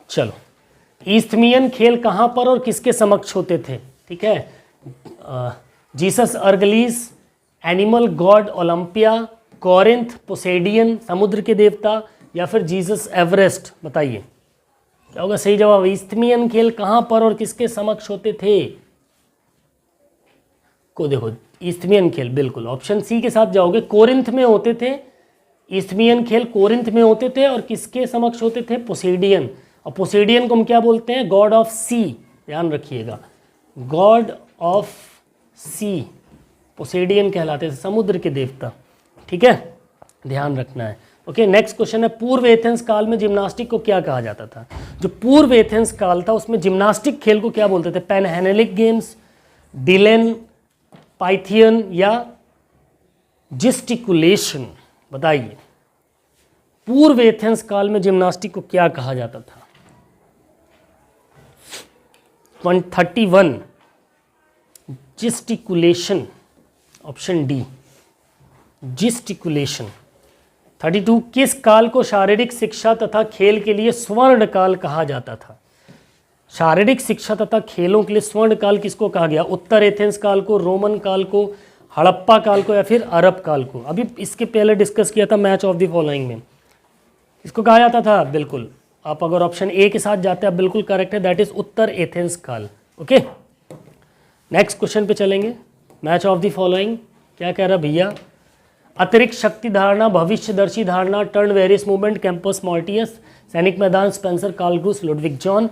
चलो, ईस्थमियन खेल कहाँ पर और किसके समक्ष होते थे। ठीक है, Jesus Argolis, animal god Olympia, Corinth, Poseidon समुद्र के देवता, या फिर जीसस एवरेस्ट। बताइए क्या होगा सही जवाब। ईस्थमियन खेल कहाँ पर और किसके समक्ष होते थे, को देखो ईस्थमियन खेल बिल्कुल ऑप्शन सी के साथ जाओगे, कोरिंथ में होते थे। ईस्थमियन खेल कोरिंथ में होते थे, और किसके समक्ष होते थे, पोसेडियन। और पोसेडियन को हम क्या बोलते हैं, गॉड ऑफ सी, ध्यान रखिएगा, गॉड ऑफ सी पोसेडियन कहलाते थे, समुद्र के देवता। ठीक है, ध्यान रखना है। ओके, नेक्स्ट क्वेश्चन है, पूर्व एथेंस काल में जिम्नास्टिक को क्या कहा जाता था। जो पूर्व एथेंस काल था उसमें जिम्नास्टिक खेल को क्या बोलते थे, पेनहेलेनिक गेम्स, डिलेन, पाइथियन या जिस्टिकुलेशन। बताइए पूर्व एथेंस काल में जिम्नास्टिक को क्या कहा जाता था। 31 जिस्टिकुलेशन, ऑप्शन डी जिस्टिकुलेशन। 32 किस काल को शारीरिक शिक्षा तथा खेल के लिए स्वर्ण काल कहा जाता था। शारीरिक शिक्षा तथा खेलों के लिए स्वर्ण काल किसको कहा गया, उत्तर एथेंस काल को, रोमन काल को, हड़प्पा काल को, या फिर अरब काल को। अभी इसके पहले डिस्कस किया था मैच ऑफ द फॉलोइंग में, इसको कहा जाता था। बिल्कुल, आप अगर ऑप्शन ए के साथ जाते हैं बिल्कुल करेक्ट है, दैट इज उत्तर एथेंस काल। ओके, नेक्स्ट क्वेश्चन पे चलेंगे। मैच ऑफ द फॉलोइंग क्या कह रहा भैया, अतिरिक्त शक्ति धारणा, भविष्यदर्शी धारणा, टर्न वेरियस मूवमेंट, कैंपस मॉर्टियस, सैनिक मैदान, Spencer, Karl Groos, Ludwig Jahn.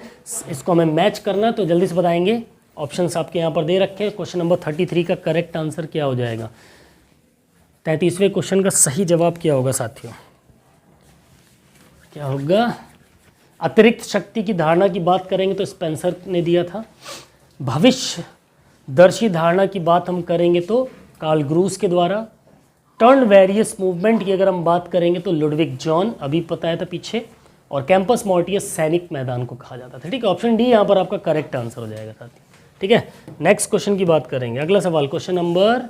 इसको हमें मैच करना, तो जल्दी से बताएंगे। ऑप्शंस आपके यहाँ पर दे रखे हैं। क्वेश्चन नंबर 33 का करेक्ट आंसर क्या हो जाएगा। 33वें क्वेश्चन का सही जवाब क्या होगा साथियों? क्या होगा? अतिरिक्त शक्ति की धारणा की बात करेंगे तो स्पेंसर ने दिया था। भविष्यदर्शी धारणा की बात हम करेंगे तो कार्ल ग्रूस के द्वारा। टर्न वेरियस मूवमेंट की अगर हम बात करेंगे तो लुडविग जॉन, अभी बताया था पीछे। और कैंपस मॉर्टियस सैनिक मैदान को कहा जाता था। ठीक है, ऑप्शन डी यहाँ पर आपका करेक्ट आंसर हो जाएगा साथियों। ठीक है, नेक्स्ट क्वेश्चन की बात करेंगे। अगला सवाल question number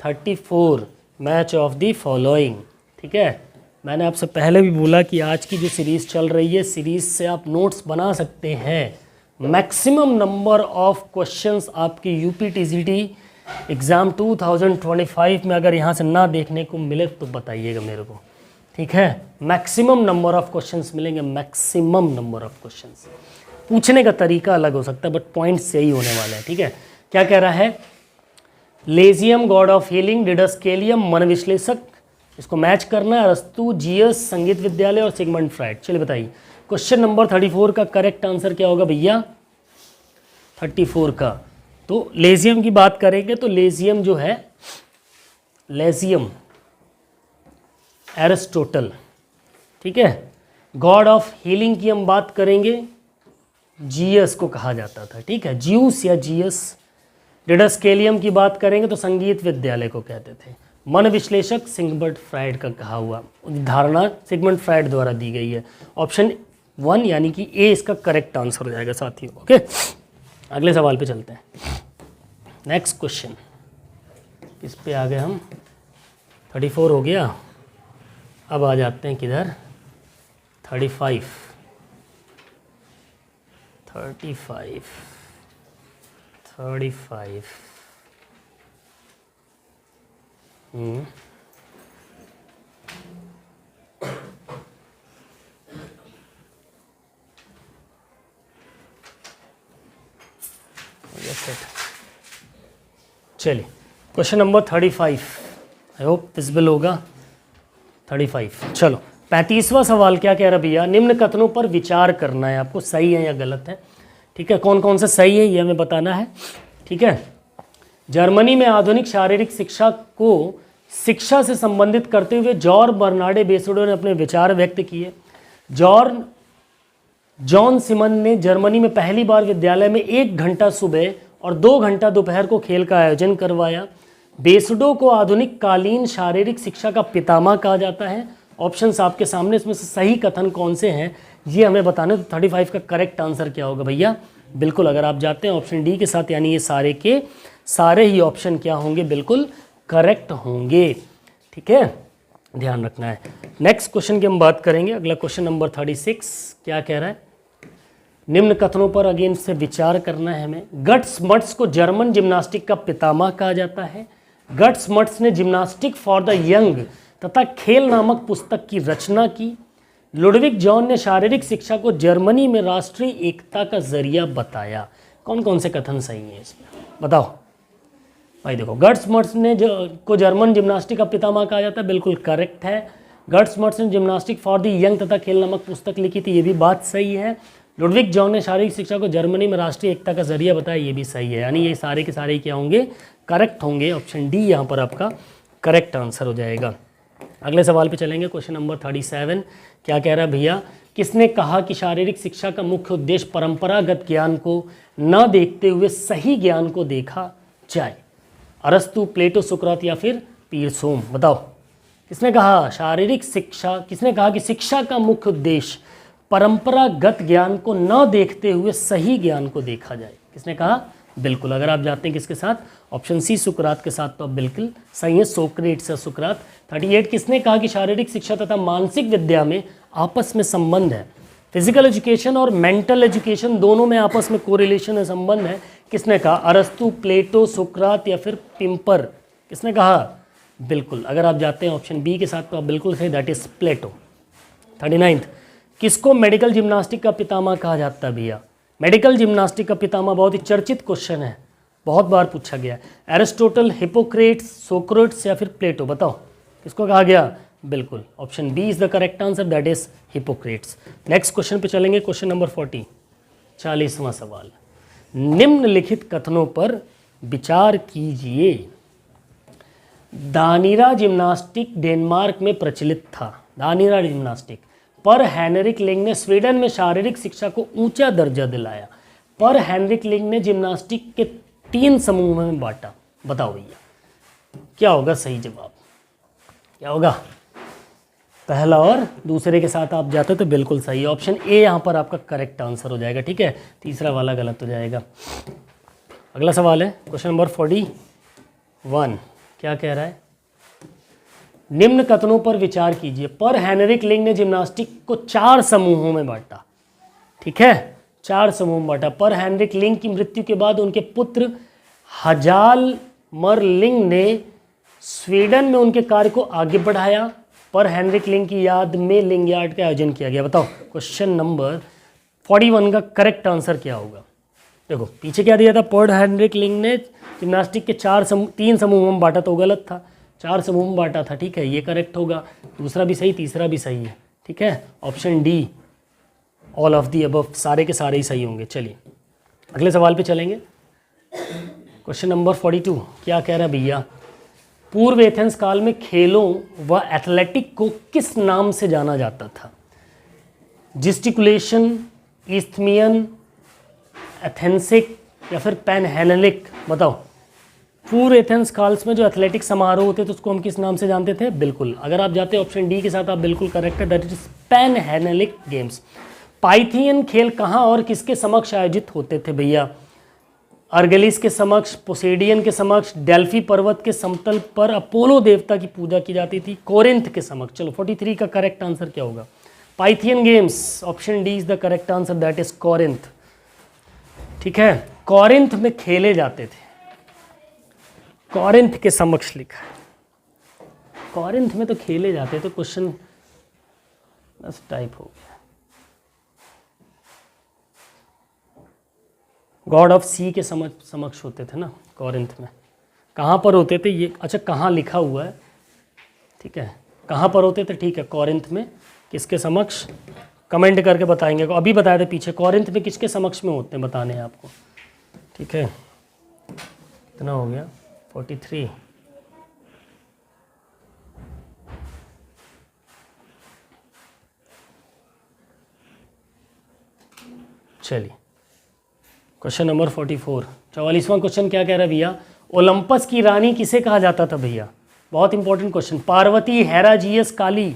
34, match of the following. ठीक है, मैंने आपसे पहले भी बोला कि आज की जो सीरीज़ चल रही है, सीरीज़ से आप नोट्स बना सकते हैं। मैक्सिमम नंबर ऑफ क्वेश्चंस आपके यूपी टीजीटी एग्ज़ाम 2025 में अगर यहाँ से ना देखने को मिले तो बताइएगा मेरे को। ठीक है, मैक्सिमम नंबर ऑफ क्वेश्चंस मिलेंगे, मैक्सिमम नंबर ऑफ क्वेश्चंस। पूछने का तरीका अलग हो सकता है बट पॉइंट्स सही होने वाले हैं। ठीक है, क्या कह रहा है? लेजियम गॉड ऑफ हीलिंग, डिडस्केलियम मन विश्लेषक, इसको मैच करना है। अरस्तु, जीएस संगीत विद्यालय और सिगमंड फ्राइड। चलिए बताइए क्वेश्चन नंबर 34 का करेक्ट आंसर क्या होगा भैया? 34 का तो लेजियम की बात करेंगे तो लेजियम जो है, लेजियम एरिस्टोटल। ठीक है, गॉड ऑफ हीलिंग की हम बात करेंगे, जीएस को कहा जाता था। ठीक है, ज्यूस या जीएस। डिडस्केलियम की बात करेंगे तो संगीत विद्यालय को कहते थे। मन विश्लेषक सिगमंड फ्राइड का कहा हुआ धारणा सिगमंड फ्राइड द्वारा दी गई है। ऑप्शन 1 यानी कि ए इसका करेक्ट आंसर हो जाएगा साथियों। ओके, अगले सवाल पे चलते हैं। नेक्स्ट क्वेश्चन, किस पे आ गए हम? 34 हो गया। अब आ जाते हैं किधर? 35। 35 चलिए question number 35, I hope visible होगा। 35 चलो 35वां सवाल क्या कह रहा भैया? निम्न कथनों पर विचार करना है आपको, सही है या गलत है। ठीक है, कौन कौन से सही है ये हमें बताना है। ठीक है, जर्मनी में आधुनिक शारीरिक शिक्षा को शिक्षा से संबंधित करते हुए जॉर्ज बर्नार्डे बेसुडो ने अपने विचार व्यक्त किए। जॉन सिमन ने जर्मनी में पहली बार विद्यालय में 1 घंटा सुबह और 2 घंटा दोपहर को खेल का आयोजन करवाया। बेसुडो को आधुनिक कालीन शारीरिक शिक्षा का पितामह कहा जाता है। ऑप्शंस आपके सामने, इसमें से सही कथन कौन से हैं ये हमें बताने। तो 35 का करेक्ट आंसर क्या होगा भैया? बिल्कुल, अगर आप जाते हैं ऑप्शन डी के साथ, यानी ये सारे के सारे ही ऑप्शन क्या होंगे? बिल्कुल करेक्ट होंगे। ठीक है, ध्यान रखना है। नेक्स्ट क्वेश्चन की हम बात करेंगे। अगला क्वेश्चन नंबर 36 क्या कह रहा है? निम्न कथनों पर अगेन से विचार करना है हमें। गट्स मट्स को जर्मन जिम्नास्टिक का पितामह कहा जाता है। गट्स मट्स ने जिम्नास्टिक फॉर द यंग तथा खेल नामक पुस्तक की रचना की। लुडविग जॉन ने शारीरिक शिक्षा को जर्मनी में राष्ट्रीय एकता का जरिया बताया। कौन कौन से कथन सही हैं इसमें बताओ भाई? देखो, गट्स मट्स ने को जर्मन जिम्नास्टिक का पितामह कहा जाता है, बिल्कुल करेक्ट है। गट्स मट्स ने जिम्नास्टिक फॉर द यंग तथा खेल नामक पुस्तक लिखी थी, ये भी बात सही है। लुडविग जॉन ने शारीरिक शिक्षा को जर्मनी में राष्ट्रीय एकता का जरिया बताया, ये भी सही है। यानी ये सारे के सारे क्या होंगे? करेक्ट होंगे। ऑप्शन डी यहाँ पर आपका करेक्ट आंसर हो जाएगा। अगले सवाल पे चलेंगे। क्वेश्चन नंबर 37 क्या कह रहा है भैया? किसने कहा कि शारीरिक शिक्षा का मुख्य उद्देश्य परंपरागत ज्ञान को न देखते हुए सही ज्ञान को देखा जाए? अरस्तु, प्लेटो, सुकरात या फिर पीरसोम? बताओ किसने कहा शारीरिक शिक्षा, किसने कहा कि शिक्षा का मुख्य उद्देश्य परंपरागत ज्ञान को न देखते हुए सही ज्ञान को देखा जाए? किसने कहा? बिल्कुल, अगर आप जाते हैं किसके साथ? ऑप्शन सी सुकरात के साथ, तो आप बिल्कुल सही है, सोक्रेट्स या सुकरात। 38 किसने कहा कि शारीरिक शिक्षा तथा मानसिक विद्या में आपस में संबंध है? फिजिकल एजुकेशन और मेंटल एजुकेशन दोनों में आपस में कोरिलेशन है, संबंध है। किसने कहा? अरस्तु, प्लेटो, सुकरात या फिर पिंपर? किसने कहा? बिल्कुल, अगर आप जाते हैं ऑप्शन बी के साथ तो आप बिल्कुल सही, दैट इज प्लेटो। 39 किसको मेडिकल जिम्नास्टिक का पितामह कहा जाता है भैया? मेडिकल जिम्नास्टिक का पितामह बहुत ही चर्चित क्वेश्चन है, बहुत बार पूछा गया है। एरिस्टोटल, हिपोक्रेट्स, सोक्रेट्स या फिर प्लेटो? बताओ किसको कहा गया? बिल्कुल, option B is the correct answer, that is Hippocrates. Next question पे चलेंगे। क्वेश्चन नंबर 40, 40वां सवाल। निम्नलिखित कथनों पर विचार कीजिए। दानिरा जिम्नास्टिक डेनमार्क में प्रचलित था। दानिरा जिम्नास्टिक। पर हेनरिक लिंग ने स्वीडन में शारीरिक शिक्षा को ऊंचा दर्जा दिलाया। पर हेनरिक लिंग ने जिम्नास्टिक के 3 समूहों में बांटा। बताओ भैया क्या होगा सही जवाब, क्या होगा? पहला और दूसरे के साथ आप जाते तो बिल्कुल सही। ऑप्शन ए यहाँ पर आपका करेक्ट आंसर हो जाएगा। ठीक है, तीसरा वाला गलत हो जाएगा। अगला सवाल है क्वेश्चन नंबर 41। क्या कह रहा है? निम्न कथनों पर विचार कीजिए। पर हेनरिक लिंग ने जिम्नास्टिक को 4 समूहों में बांटा। ठीक है, 4 समूह में बांटा। पर हेनरिक लिंग की मृत्यु के बाद उनके पुत्र हजालमर लिंग ने स्वीडन में उनके कार्य को आगे बढ़ाया। पर हेनरिक लिंग की याद में लिंग यार्ड का आयोजन किया गया। बताओ क्वेश्चन नंबर 41 का करेक्ट आंसर क्या होगा? देखो पीछे क्या दिया था, पर हेनरिक लिंग ने जिम्नास्टिक के 3 समूहों में बांटा तो गलत था, 4 समूह में बांटा था। ठीक है, ये करेक्ट होगा। दूसरा भी सही, तीसरा भी सही है। ठीक है, option D all of the above, सारे के सारे ही सही होंगे। चलिए अगले सवाल पे चलेंगे। क्वेश्चन नंबर 42 क्या कह रहा है भैया? पूर्व एथेंस काल में खेलों व एथलेटिक को किस नाम से जाना जाता था? जिस्टिकुलेशन, ईस्थमियन, एथेंसिक या फिर पैनहेलेनिक? बताओ। पूर्व एथेंस काल में जो एथलेटिक समारोह होते थे उसको हम किस नाम से जानते थे? बिल्कुल, अगर आप जाते हैं ऑप्शन डी के साथ आप बिल्कुल करेक्ट है, दैट इज पैनहेलेनिक गेम्स। पाइथियन खेल कहाँ और किसके समक्ष आयोजित होते थे भैया? अर्गेलिस के समक्ष, पोसेडियन के समक्ष, डेल्फी पर्वत के समतल पर अपोलो देवता की पूजा की जाती थी, कोरिंथ के समक्ष। चलो 43 का करेक्ट आंसर क्या होगा? Pythian games, option D is the correct answer, that is Corinth. ठीक है, कोरिंथ में खेले जाते थे, कोरिंथ के समक्ष लिखा है, कोरिंथ में तो खेले जाते। तो क्वेश्चन बस टाइप हो गया। गॉड ऑफ सी के समक्ष होते थे ना कोरिंथ में। कहाँ पर होते थे ये? अच्छा कहाँ लिखा हुआ है? ठीक है, कहाँ पर होते थे? ठीक है, कोरिंथ में। किसके समक्ष? कमेंट करके बताएंगे। अभी बताया था पीछे, कोरिंथ में किसके समक्ष में होते हैं बताने हैं आपको। ठीक है, कितना हो गया? 43। चलिए क्वेश्चन नंबर 44, 44वां क्वेश्चन क्या कह रहा है भैया? ओलंपस की रानी किसे कहा जाता था भैया? बहुत important question. Parvati, Hera, Zeus, Kali.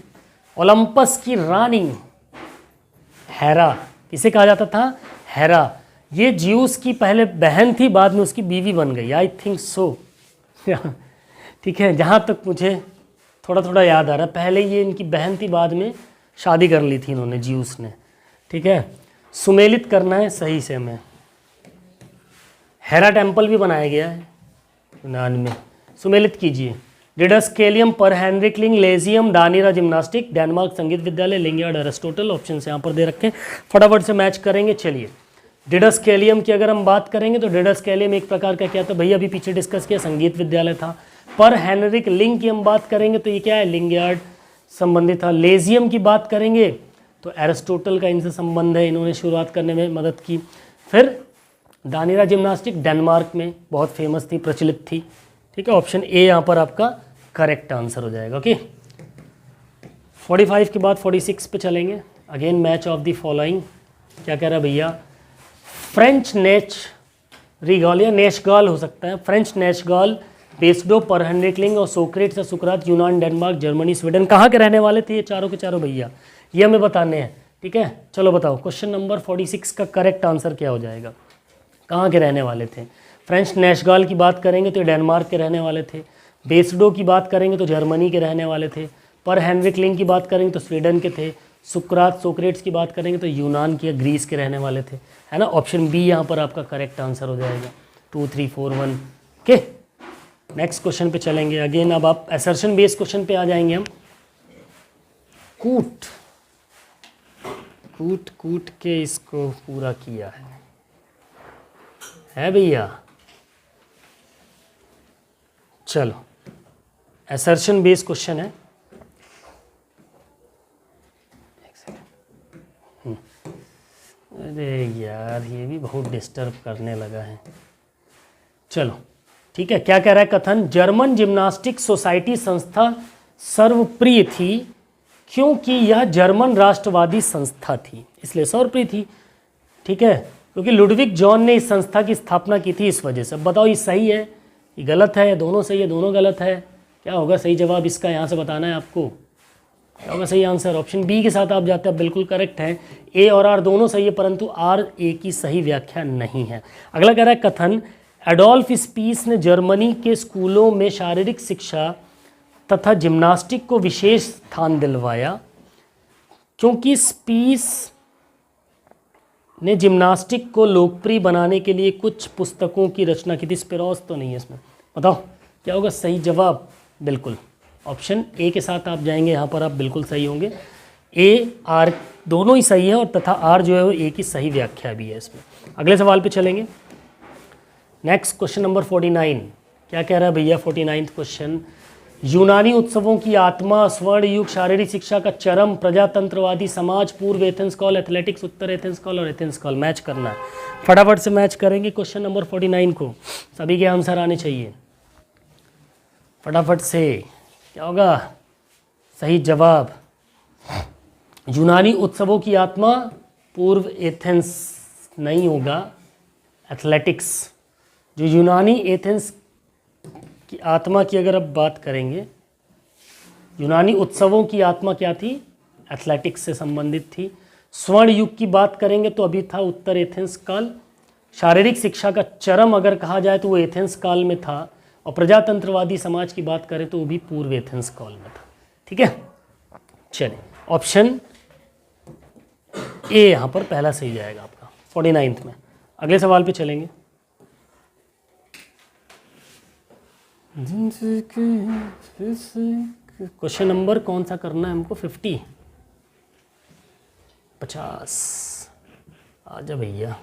Olympus की रानी हेरा किसे कहा जाता था? हेरा। ये ज्यूस की पहले बहन थी, बाद में उसकी बीवी बन गई, आई थिंक सो। ठीक है, जहाँ तक मुझे थोड़ा थोड़ा याद आ रहा है, पहले ये इनकी बहन थी, बाद में शादी कर ली थी इन्होंने, ज्यूस ने। ठीक है, सुमेलित करना है सही से हमें। हेरा टेम्पल भी बनाया गया है यूनान में, सुमेलित कीजिए। डिडस्केलियम, पर हेनरिक लिंग, लेजियम, दानिरा जिम्नास्टिक, डेनमार्क संगीत विद्यालय, लिंगयार्ड, एरिस्टोटल। ऑप्शन यहाँ पर दे रखे हैं, फटाफट से मैच करेंगे। चलिए डिडस्केलियम की अगर हम बात करेंगे तो डिडस्केलियम एक प्रकार का क्या था भैया? अभी पीछे डिस्कस किया, संगीत विद्यालय था। पर हेनरिक लिंग की हम बात करेंगे तो ये क्या है? लिंगयार्ड संबंधित था। लेजियम की बात करेंगे तो एरिस्टोटल का इनसे संबंध है, इन्होंने शुरुआत करने में मदद की। फिर दानिरा जिम्नास्टिक डेनमार्क में बहुत फेमस थी, प्रचलित थी। ठीक है, ऑप्शन ए यहाँ पर आपका करेक्ट आंसर हो जाएगा। ओके, 45 के बाद 46 पे चलेंगे। Again match of the following. क्या कह रहा है भैया? फ्रेंच नेच रिगॉल या नेशगॉल हो सकता है। फ्रेंच नेशगॉल, बेस्डो, पर हेनरिक लिंग और सोक्रेट्स या सुकरात यूनान, डेनमार्क, जर्मनी, स्वीडन। कहाँ के रहने वाले थे ये चारों के चारों भैया? ये हमें बताने हैं। ठीक है, चलो बताओ क्वेश्चन नंबर 46 का करेक्ट आंसर क्या हो जाएगा? कहाँ के रहने वाले थे? फ्रेंच नेशगॉल की बात करेंगे तो डेनमार्क के रहने वाले थे। बेस्डो की बात करेंगे तो जर्मनी के रहने वाले थे। पर हेनरिक लिंग की बात करेंगे तो स्वीडन के थे। सुकरात, सोक्रेट्स की बात करेंगे तो यूनान के या ग्रीस के रहने वाले थे, है ना। ऑप्शन बी यहाँ पर आपका करेक्ट आंसर हो जाएगा। 2, 3, 4, 1। ओके, नेक्स्ट क्वेश्चन पे चलेंगे। अगेन अब आप असर्शन बेस्ड क्वेश्चन पे आ जाएंगे हम। कूट कूट कूट के इसको पूरा किया है भैया। चलो असर्शन बेस्ड क्वेश्चन है। अरे यार ये भी बहुत डिस्टर्ब करने लगा है। चलो ठीक है, क्या कह रहा है कथन, जर्मन जिम्नास्टिक सोसाइटी संस्था सर्वप्रिय थी क्योंकि यह जर्मन राष्ट्रवादी संस्था थी, इसलिए सर्वप्रिय थी। ठीक है, क्योंकि लुडविग जॉन ने इस संस्था की स्थापना की थी इस वजह से। अब बताओ ये सही है, ये गलत है, दोनों सही है, दोनों गलत है, क्या होगा सही जवाब इसका, यहाँ से बताना है आपको। क्या होगा सही आंसर, ऑप्शन बी के साथ आप जाते हैं, बिल्कुल करेक्ट है। ए और आर दोनों सही है, परंतु आर ए की सही व्याख्या नहीं है। अगला कह रहा है कथन, एडोल्फ स्पीस ने जर्मनी के स्कूलों में शारीरिक शिक्षा तथा जिम्नास्टिक को विशेष स्थान दिलवाया क्योंकि स्पीस ने जिम्नास्टिक को लोकप्रिय बनाने के लिए कुछ पुस्तकों की रचना की थी। स्पिरोज तो नहीं है इसमें, बताओ क्या होगा सही जवाब, बिल्कुल ऑप्शन ए के साथ आप जाएंगे, यहाँ पर आप बिल्कुल सही होंगे। ए आर दोनों ही सही है और तथा आर जो है वो ए की सही व्याख्या भी है इसमें। अगले सवाल पे चलेंगे। नेक्स्ट क्वेश्चन नंबर 49, क्या कह रहा है भैया 49th क्वेश्चन, यूनानी उत्सवों की आत्मा, स्वर्ण युग, शारीरिक शिक्षा का चरम, प्रजातंत्रवादी समाज, पूर्व एथेंस कॉल, एथलेटिक्स, उत्तर एथेंस कॉल और एथेंस कॉल। मैच करना है, फटाफट से मैच करेंगे क्वेश्चन नंबर 49 को, सभी के आंसर आने चाहिए फटाफट से। क्या होगा सही जवाब, यूनानी उत्सवों की आत्मा पूर्व एथेंस नहीं होगा, एथलेटिक्स। जो यूनानी एथेंस की आत्मा की अगर अब बात करेंगे, यूनानी उत्सवों की आत्मा क्या थी, एथलेटिक्स से संबंधित थी। स्वर्ण युग की बात करेंगे तो अभी था उत्तर एथेंस काल। शारीरिक शिक्षा का चरम अगर कहा जाए तो वो एथेंस काल में था, और प्रजातंत्रवादी समाज की बात करें तो वो भी पूर्व एथेंस काल में था। ठीक है, चलिए ऑप्शन ए यहाँ पर पहला सही जाएगा आपका 49th में। अगले सवाल पे चलेंगे। क्वेश्चन नंबर कौन सा करना है हमको, 50 आजा भैया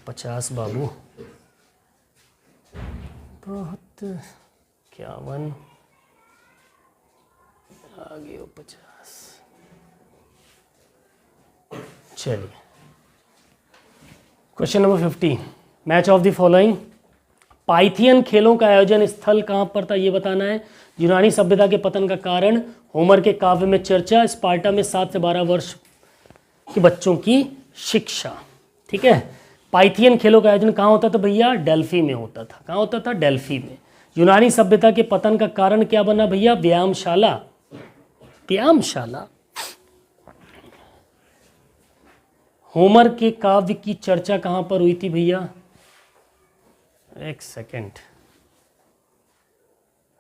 50 बाबू, बहुत 51 आगे हो 50। चलिए question number 50, match of the following. Pythian खेलों का आयोजन स्थल कहाँ पर था ये बताना है। यूनानी सभ्यता के पतन का कारण, होमर के काव्य में चर्चा, स्पार्टा में 7 से 12 वर्ष के बच्चों की शिक्षा। ठीक है, पाइथियन खेलों का आयोजन कहाँ होता था भैया, डेल्फी में होता था। कहाँ होता था, डेल्फी में। यूनानी सभ्यता के पतन का कारण क्या बना भैया, व्यायामशाला। व्यायामशाला। होमर के काव्य की चर्चा कहाँ पर हुई थी भैया, एक सेकेंड,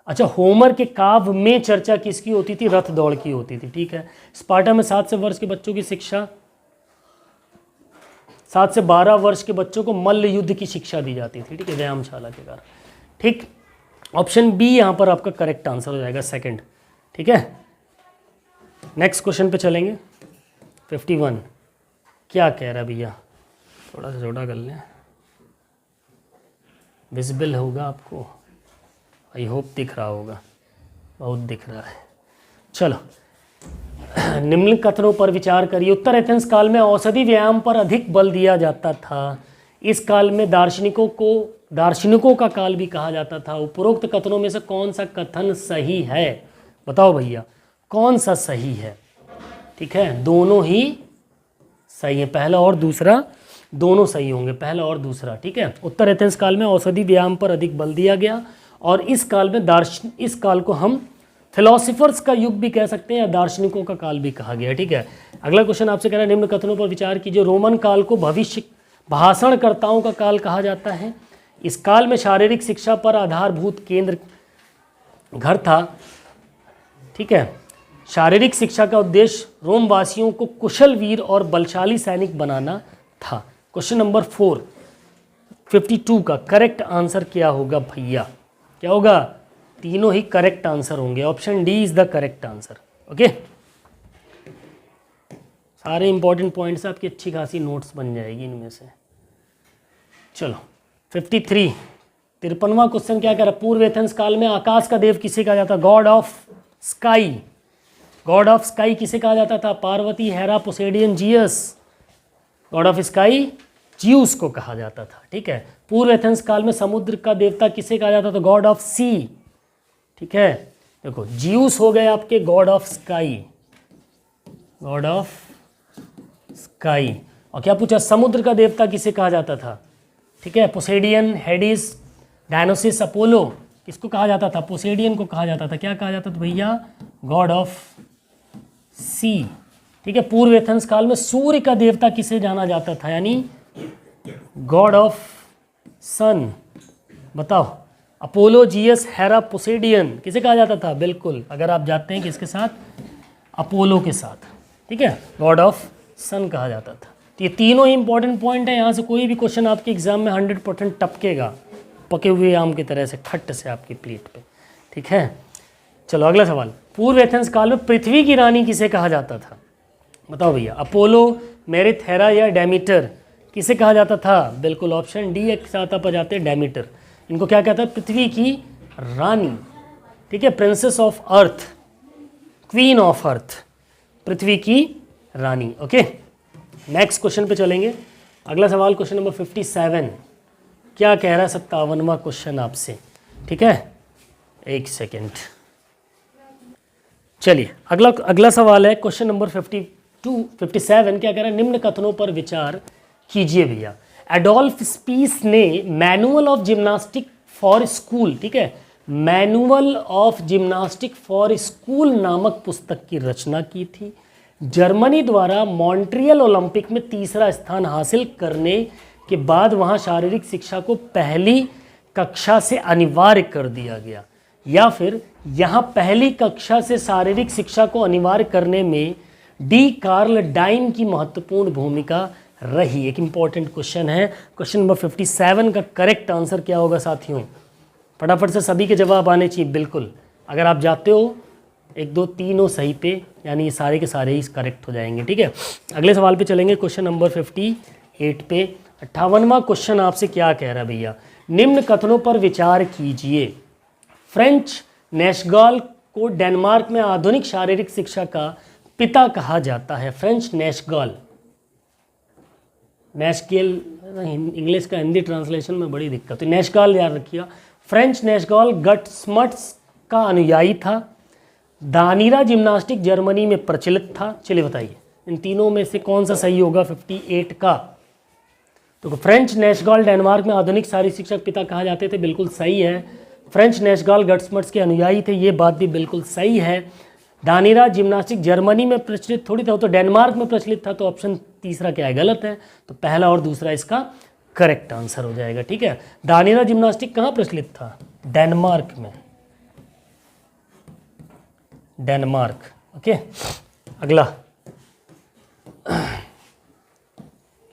अच्छा होमर के काव्य में चर्चा किसकी होती थी, रथ दौड़ की होती थी। ठीक है, स्पार्टा में 7 से वर्ष के बच्चों की शिक्षा, 7 से 12 वर्ष के बच्चों को मल्ल युद्ध की शिक्षा दी जाती थी। ठीक है, व्यायामशाला के कारण। ठीक, ऑप्शन बी यहां पर आपका करेक्ट आंसर हो जाएगा, सेकंड। ठीक है, नेक्स्ट क्वेश्चन पे चलेंगे। 51 क्या कह रहा है भैया, थोड़ा सा छोटा कर लें, विजिबल होगा आपको, आई होप दिख रहा होगा, बहुत दिख रहा है। चलो निम्न कथनों पर विचार करिए। उत्तर एथेंस काल में औषधि व्यायाम पर अधिक बल दिया जाता था। इस काल में दार्शनिकों का काल भी कहा जाता था। उपरोक्त कथनों में से कौन सा कथन सही है, बताओ भैया कौन सा सही है। ठीक है, दोनों ही सही है, पहला और दूसरा दोनों सही होंगे, पहला और दूसरा। ठीक है, उत्तर एथेंस काल में औषधि व्यायाम पर अधिक बल दिया गया, और इस काल में इस काल को हम फिलोसफर्स का युग भी कह सकते हैं या दार्शनिकों का काल भी कहा गया। ठीक है, अगला क्वेश्चन आपसे कह रहा है, निम्न कथनों पर विचार कीजिए। रोमन काल को भविष्य भाषणकर्ताओं का काल कहा जाता है। इस काल में शारीरिक शिक्षा पर आधारभूत केंद्र घर था। ठीक है, शारीरिक शिक्षा का उद्देश्य रोमवासियों को कुशल वीर और बलशाली सैनिक बनाना था। क्वेश्चन नंबर 4 52 का करेक्ट आंसर क्या होगा भैया, क्या होगा, तीनों ही करेक्ट आंसर होंगे, option D is the correct answer. Okay, सारे इंपॉर्टेंट पॉइंट्स आपकी अच्छी खासी नोट्स बन जाएगी इनमें से। चलो 53 53वां क्वेश्चन क्या कह रहा है, पूर्व एथेंस काल में आकाश का देव किसे कहा जाता, god of sky. God of sky किसे कहा जाता था, Parvati, Hera, Poseidon, Zeus. God of sky Zeus को कहा जाता था। ठीक है, पूर्व एथेंस काल में समुद्र का देवता किसे कहा जाता था? गॉड ऑफ सी। ठीक है, देखो ज्यूस हो गए आपके God of sky, god of sky. और क्या पूछा? समुद्र का देवता किसे कहा जाता था? ठीक है, पोसेडियन, हेडिस, डायनोसिस, अपोलो, किसको कहा जाता था? पोसेडियन को कहा जाता था। क्या कहा जाता था भैया? गॉड ऑफ सी। ठीक है, पूर्व एथेंस काल में सूर्य का देवता किसे जाना जाता था? यानी गॉड ऑफ सन। बताओ, अपोलो, जीएस, हेरा, पोसेडियन किसे कहा जाता था? बिल्कुल, अगर आप जाते हैं किसके साथ? अपोलो के साथ। ठीक है, गॉड ऑफ सन कहा जाता था। तो ये तीनों ही इंपॉर्टेंट पॉइंट है। यहाँ से कोई भी क्वेश्चन आपके एग्जाम में 100% टपकेगा, पके हुए आम की तरह से, खट्ट से आपकी प्लेट पे। ठीक है, चलो अगला सवाल। पूर्व एथेंस काल में पृथ्वी की रानी किसे कहा जाता था? बताओ भैया। अपोलो, मेरिथ, हेरा या डेमीटर किसे कहा जाता था? बिल्कुल ऑप्शन डी एक साथ आप आ जाते हैं, डेमीटर। इनको क्या कहता है? पृथ्वी की रानी। ठीक है, princess of earth, queen of earth, पृथ्वी की रानी। ओके, नेक्स्ट क्वेश्चन पे चलेंगे। अगला सवाल क्वेश्चन नंबर 57 क्या कह रहा है? 57वां क्वेश्चन आपसे। ठीक है, एक सेकेंड, चलिए अगला सवाल है क्वेश्चन नंबर 57 क्या कह रहा है? निम्न कथनों पर विचार कीजिए भैया। एडोल्फ स्पीस ने manual of gymnastic for school, ठीक है, manual of gymnastic for school नामक पुस्तक की रचना की थी। जर्मनी द्वारा मॉन्ट्रियल ओलंपिक में तीसरा स्थान हासिल करने के बाद वहां शारीरिक शिक्षा को पहली कक्षा से अनिवार्य कर दिया गया, या फिर यहां पहली कक्षा से शारीरिक शिक्षा को अनिवार्य करने में डी कार्ल डाइन की महत्वपूर्ण भूमिका रही। एक इंपॉर्टेंट क्वेश्चन है। क्वेश्चन नंबर 57 का करेक्ट आंसर क्या होगा साथियों? फटाफट से सभी के जवाब आने चाहिए। बिल्कुल, अगर आप जाते हो 1 2 3 हो सही पे, यानी ये सारे के सारे ही करेक्ट हो जाएंगे। ठीक है, अगले सवाल पे चलेंगे, क्वेश्चन नंबर 58 पे। 58वां क्वेश्चन आपसे क्या कह रहा है भैया? निम्न कथनों पर विचार कीजिए। फ्रेंच नेशगाल को डेनमार्क में आधुनिक शारीरिक शिक्षा का पिता कहा जाता है। फ्रेंच नेशगाल, नेशगेल इंग्लिश का हिंदी ट्रांसलेशन में बड़ी दिक्कत है, नेशगाल याद रखिए। फ्रेंच नेशगाल गट्समट्स का अनुयायी था। दानिरा जिम्नास्टिक जर्मनी में प्रचलित था। चलिए बताइए इन तीनों में से कौन सा सही होगा 58 का? तो फ्रेंच नेशगाल डेनमार्क में आधुनिक शारीरिक शिक्षक पिता कहा जाते थे, बिल्कुल सही है। फ्रेंच नेशगाल गट्समट्स के अनुयायी थे, ये बात भी बिल्कुल सही है। दानिरा जिम्नास्टिक जर्मनी में प्रचलित थोड़ी था, तो डेनमार्क में प्रचलित था, तो ऑप्शन तीसरा क्या है? गलत है। तो पहला और दूसरा इसका करेक्ट आंसर हो जाएगा। ठीक है, दानिरा जिम्नास्टिक कहाँ प्रचलित था? डेनमार्क में, डेनमार्क। ओके, अगला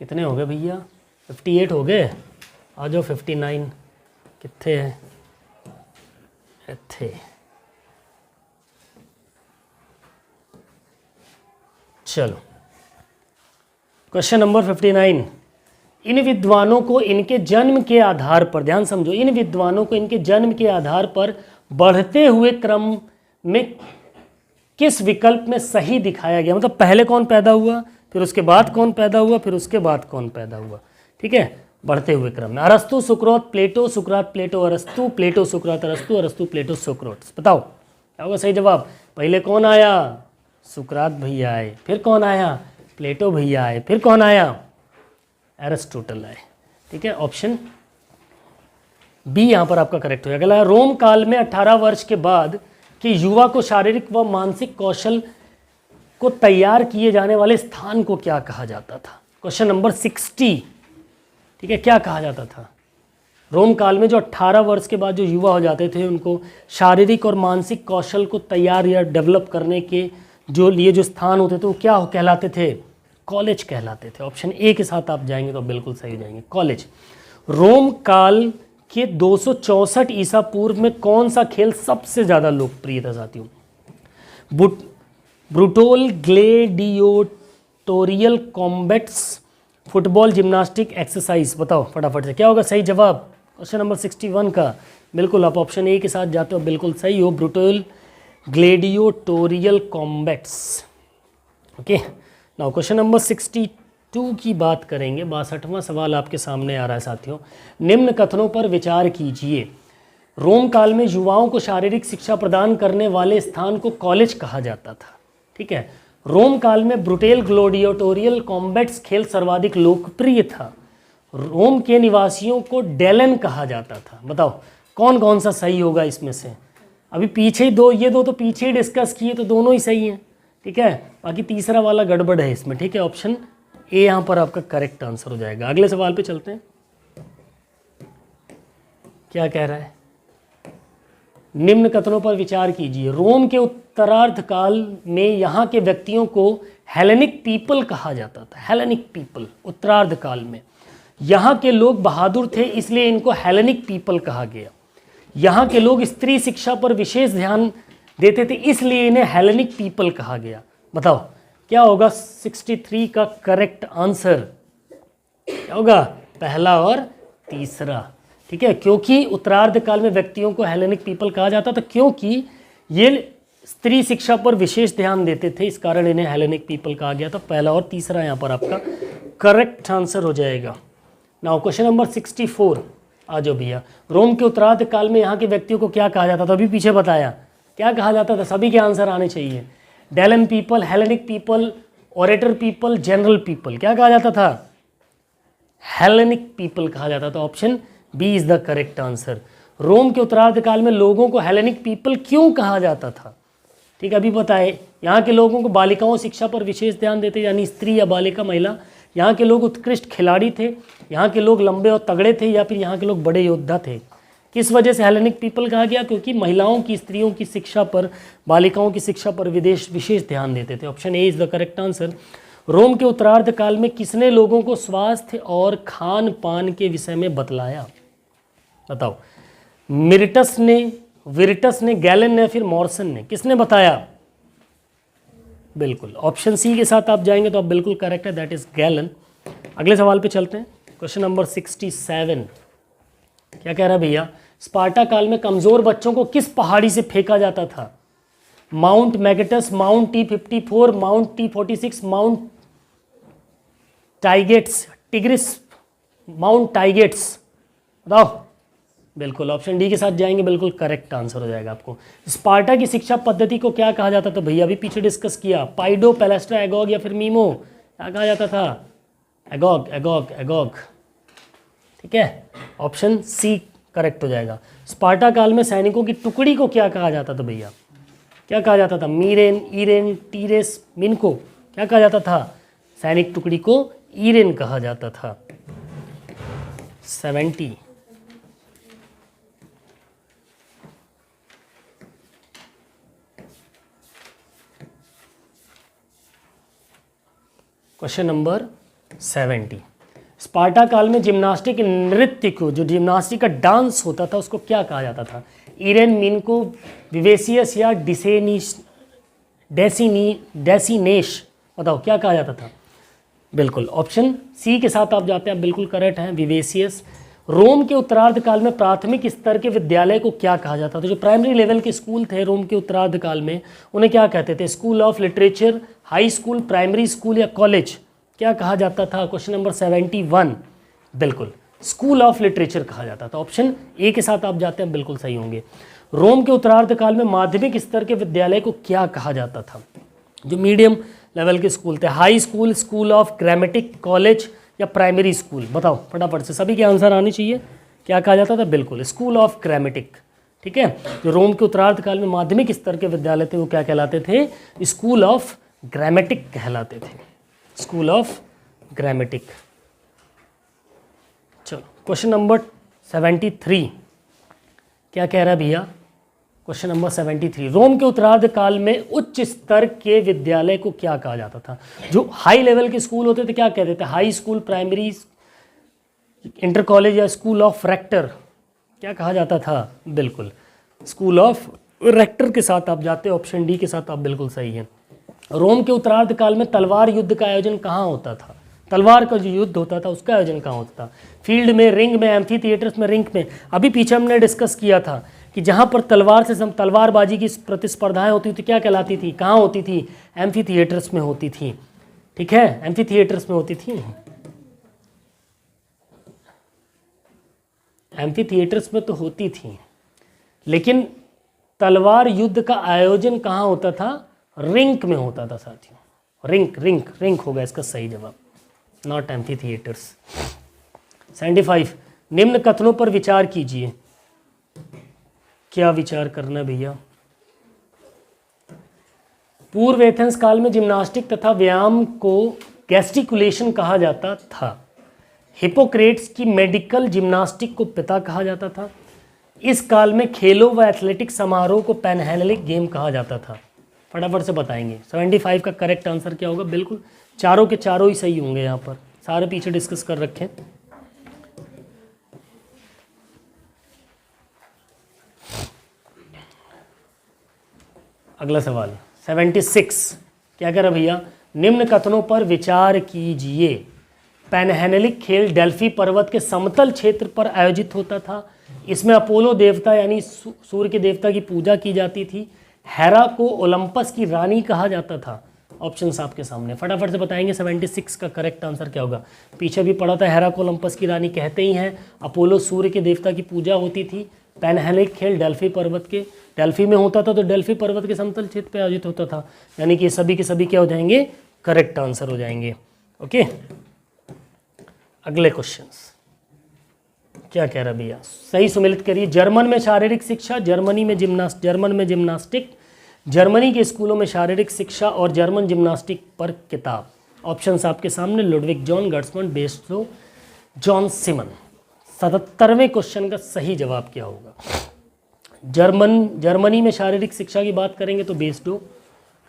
कितने हो गए भैया? 58 हो गए। आ जाओ 59 कितने हैं? थे। चलो क्वेश्चन नंबर 59। इन विद्वानों को इनके जन्म के आधार पर, ध्यान समझो, इन विद्वानों को इनके जन्म के आधार पर बढ़ते हुए क्रम में किस विकल्प में सही दिखाया गया? मतलब पहले कौन पैदा हुआ, फिर उसके बाद कौन पैदा हुआ, फिर उसके बाद कौन पैदा हुआ। ठीक है, बढ़ते हुए क्रम में। अरस्तु, सुकरात, प्लेटो, सुकरात, प्लेटो, अरस्तु, प्लेटो, सुकरात, अरस्तु, अरस्तु, प्लेटो, सोक्रेटिस। बताओ क्या होगा सही जवाब? पहले कौन आया? सुकरात भैया आए, फिर कौन आया? प्लेटो भैया आए, फिर कौन आया? एरिस्टोटल आए। ठीक है, ऑप्शन बी यहाँ पर आपका करेक्ट हो जाएगा। अगला, रोम काल में 18 वर्ष के बाद कि युवा को शारीरिक व मानसिक कौशल को तैयार किए जाने वाले स्थान को क्या कहा जाता था? Question number 60। ठीक है, क्या कहा जाता था? रोम काल में जो 18 वर्ष के बाद जो युवा हो जाते थे, उनको शारीरिक और मानसिक कौशल को तैयार या डेवलप करने के जो लिए जो स्थान होते थे वो क्या कहलाते थे? कॉलेज कहलाते थे। ऑप्शन ए के साथ आप जाएंगे तो बिल्कुल सही हो जाएंगे, कॉलेज। रोम काल के 264 ईसा पूर्व में कौन सा खेल सबसे ज़्यादा लोकप्रिय था साथियों? ब्रूटोल, gladiatorial combats, football, gymnastic, exercise. बताओ फटाफट से क्या होगा सही जवाब क्वेश्चन नंबर 61 का? बिल्कुल आप ऑप्शन ए के साथ जाते हो, बिल्कुल सही हो, brutal gladiatorial combats. Okay, now question number 62 2 की बात करेंगे। 62वां सवाल आपके सामने आ रहा है साथियों। निम्न कथनों पर विचार कीजिए। रोम काल में युवाओं को शारीरिक शिक्षा प्रदान करने वाले स्थान को कॉलेज कहा जाता था। ठीक है। रोम काल में ब्रुटेल ग्लोडिएटोरियल कॉम्बैट्स खेल सर्वाधिक लोकप्रिय था। रोम के निवासियों को डेलन कहा जाता था। बताओ कौन कौन सा सही होगा इसमें से। अभी पीछे दो, ये दो तो पीछे ही डिस्कस किए तो दोनों ही सही हैं। ठीक है, बाकी तीसरा वाला गड़बड़ है इसमें। ठीक है, ऑप्शन ए यहाँ पर आपका करेक्ट आंसर हो जाएगा। अगले सवाल पे चलते हैं। क्या कह रहा है? निम्न कथनों पर विचार कीजिए। रोम के उत्तरार्ध काल में यहाँ के व्यक्तियों को हेलेनिक पीपल कहा जाता था। हेलेनिक पीपल उत्तरार्ध काल में यहाँ के लोग बहादुर थे, इसलिए इनको हेलेनिक पीपल कहा गया। यहाँ के लोग स्त्री शिक्षा पर विशेष ध्यान देते थे, इसलिए इन्हें हेलेनिक पीपल कहा गया। बताओ क्या होगा 63 का करेक्ट आंसर? क्या होगा? पहला और तीसरा। ठीक है, क्योंकि उत्तरार्ध काल में व्यक्तियों को हेलेनिक पीपल कहा जाता था, क्योंकि ये स्त्री शिक्षा पर विशेष ध्यान देते थे, इस कारण इन्हें हेलेनिक पीपल कहा गया था। पहला और तीसरा यहाँ पर आपका करेक्ट आंसर हो जाएगा। नाउ क्वेश्चन नंबर 64 आ जाओ भैया। रोम के उत्तरार्ध काल में यहाँ के व्यक्तियों को क्या कहा जाता था? अभी पीछे बताया क्या कहा जाता था। सभी के आंसर आने चाहिए। Delian people, Hellenic people, orator people, general people. क्या कहा जाता था? हेलेनिक पीपल कहा जाता था। Option B is the correct answer. Rome के उत्तरार्ध काल में लोगों को हेलेनिक पीपल क्यों कहा जाता था? ठीक है, अभी बताए। यहाँ के लोगों को बालिकाओं शिक्षा पर विशेष ध्यान देते, यानी स्त्री या बालिका महिला। यहाँ के लोग उत्कृष्ट खिलाड़ी थे, यहाँ के लोग लंबे और तगड़े थे, या फिर यहाँ के लोग बड़े योद्धा थे। किस वजह से हेलेनिक पीपल कहा गया? क्योंकि महिलाओं की, स्त्रियों की शिक्षा पर, बालिकाओं की शिक्षा पर विशेष ध्यान देते थे। Option A is the correct answer. Rome के उत्तरार्ध काल में किसने लोगों को स्वास्थ्य और खान पान के विषय में बतलाया? बताओ। मिर्टस ने, विरटस ने, गैलन ने, फिर मॉर्सन ने? किसने बताया? बिल्कुल ऑप्शन सी के साथ आप जाएंगे तो आप बिल्कुल करेक्ट है, दैट इज गैलन। अगले सवाल पे चलते हैं। क्वेश्चन नंबर 67 क्या कह रहा है भैया? स्पार्टा काल में कमजोर बच्चों को किस पहाड़ी से फेंका जाता था? माउंट मैगेटस, Mount T54, Mount T46, Mount Taygetus, Tigris, Mount Taygetus? बताओ। बिल्कुल ऑप्शन डी के साथ जाएंगे, बिल्कुल करेक्ट आंसर हो जाएगा आपको। स्पार्टा की शिक्षा पद्धति को क्या कहा जाता था भैया? अभी पीछे डिस्कस किया। पाइडो, पैलेस्ट्रा, एगोग या फिर मीमो? क्या कहा जाता था? एगोग, एगोग, एगोग। ठीक है, ऑप्शन सी करेक्ट हो जाएगा। स्पार्टा काल में सैनिकों की टुकड़ी को क्या कहा जाता था भैया? क्या कहा जाता था? मीरेन, ईरेन, टीरेस, मिनको? क्या कहा जाता था? सैनिक टुकड़ी को ईरेन कहा जाता था। 70 क्वेश्चन नंबर 70। स्पार्टा काल में जिम्नास्टिक नृत्य को, जो जिम्नास्टिक का डांस होता था, उसको क्या कहा जाता था? ईरेन, मिनको, विवेसियस या डेसिनेश? बताओ क्या कहा जाता था? बिल्कुल ऑप्शन सी के साथ आप जाते हैं, आप बिल्कुल करेक्ट हैं, विवेसियस। रोम के उत्तरार्ध काल में प्राथमिक स्तर के विद्यालय को क्या कहा जाता था? जो प्राइमरी लेवल के स्कूल थे रोम के उत्तरार्ध काल में, उन्हें क्या कहते थे? School of literature, high school, primary school या कॉलेज? क्या कहा जाता था? क्वेश्चन नंबर 71 बिल्कुल स्कूल ऑफ लिटरेचर कहा जाता था। ऑप्शन ए के साथ आप जाते हैं, बिल्कुल सही होंगे। रोम के उत्तरार्ध काल में माध्यमिक स्तर के विद्यालय को क्या कहा जाता था? जो मीडियम लेवल के स्कूल थे, high school, school of grammatic, college या प्राइमरी स्कूल? बताओ फटाफट से, सभी के आंसर आने चाहिए। क्या कहा जाता था? बिल्कुल स्कूल ऑफ ग्रामेटिक। ठीक है, जो रोम के उत्तरार्ध काल में माध्यमिक स्तर के विद्यालय थे वो क्या कहलाते थे? स्कूल ऑफ ग्रामेटिक कहलाते थे। School of grammatic. चलो क्वेश्चन नंबर 73 क्या कह रहा है भैया? क्वेश्चन नंबर 73, रोम के उत्तरार्ध काल में उच्च स्तर के विद्यालय को क्या कहा जाता था? जो हाई लेवल के स्कूल होते थे क्या कहते थे? High school, primary, inter college या स्कूल ऑफ रेक्टर? क्या कहा जाता था? बिल्कुल स्कूल ऑफ रेक्टर के साथ आप जाते हैं। ऑप्शन डी के साथ आप बिल्कुल सही हैं। रोम के उत्तरार्ध काल में तलवार युद्ध का आयोजन कहाँ होता था? तलवार का जो युद्ध होता था उसका आयोजन कहाँ होता था? फील्ड में, रिंग में, एम्फी थिएटर्स में, रिंग में? अभी पीछे हमने डिस्कस किया था कि जहाँ पर तलवार से तलवारबाजी की प्रतिस्पर्धाएं होती थी क्या कहलाती थी? कहाँ होती थी? एम्फी थिएटर्स में होती थी। ठीक है, एम्फी थिएटर्स में होती थी, एम्फी थिएटर्स में तो होती थी, लेकिन तलवार युद्ध का आयोजन कहाँ होता था? रिंक में होता था साथियों, रिंक रिंक रिंक होगा इसका सही जवाब, नॉट एम्फी थिएटर्स। 75 निम्न कथनों पर विचार कीजिए। क्या विचार करना भैया? पूर्व एथेंस काल में जिम्नास्टिक तथा व्यायाम को गेस्टिकुलेशन कहा जाता था। हिपोक्रेट्स की मेडिकल जिम्नास्टिक को पिता कहा जाता था। इस काल में खेलों व एथलेटिक समारोह को पैनहेलेटिक गेम कहा जाता था। फटाफट से बताएंगे 75 का करेक्ट आंसर क्या होगा। बिल्कुल चारों के चारों ही सही होंगे, यहाँ पर सारे पीछे डिस्कस कर रखे। अगला सवाल 76 क्या कह रहा भैया? निम्न कथनों पर विचार कीजिए। पैनहेलेटिक खेल डेल्फी पर्वत के समतल क्षेत्र पर आयोजित होता था। इसमें अपोलो देवता यानी सूर्य के देवता की पूजा की जाती थी। हेरा को ओलंपस की रानी कहा जाता था। ऑप्शंस आपके सामने, फटाफट से बताएंगे 76 का करेक्ट आंसर क्या होगा। पीछे भी पढ़ा था, हेरा को ओलंपस की रानी कहते ही हैं। अपोलो सूर्य के देवता की पूजा होती थी। पैनहेलेटिक खेल डेल्फी पर्वत के डेल्फी में होता था, तो डेल्फी पर्वत के समतल क्षेत्र पर आयोजित होता था। यानी कि सभी के सभी क्या हो जाएंगे? करेक्ट आंसर हो जाएंगे। ओके, अगले क्वेश्चंस क्या कह रहा भैया? सही सुमिलित करिए। जर्मन में शारीरिक शिक्षा, जर्मन में जिम्नास्टिक, जर्मनी के स्कूलों में शारीरिक शिक्षा और जर्मन जिम्नास्टिक पर किताब। ऑप्शंस आपके सामने, लुडविग जॉन, गर्ट्समन, बेस्टो, जॉन सिमन। 77वें क्वेश्चन का सही जवाब क्या होगा? जर्मनी में शारीरिक शिक्षा की बात करेंगे तो बेस्टो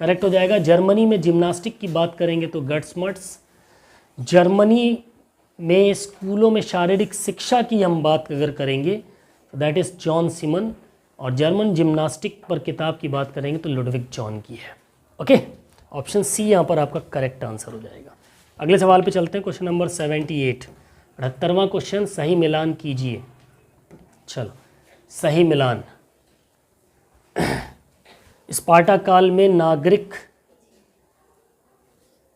करेक्ट हो जाएगा। जर्मनी में जिम्नास्टिक की बात करेंगे तो गर्ट्समट्स। जर्मनी में स्कूलों में शारीरिक शिक्षा की हम बात अगर करेंगे तो दैट इज़ जॉन सिमन। और जर्मन जिम्नास्टिक पर किताब की बात करेंगे तो लुडविग जॉन की है। ओके, ऑप्शन सी यहाँ पर आपका करेक्ट आंसर हो जाएगा। अगले सवाल पे चलते हैं, क्वेश्चन नंबर 78, 78वां क्वेश्चन। सही मिलान कीजिए। चलो, सही मिलान। स्पार्टा काल में नागरिक,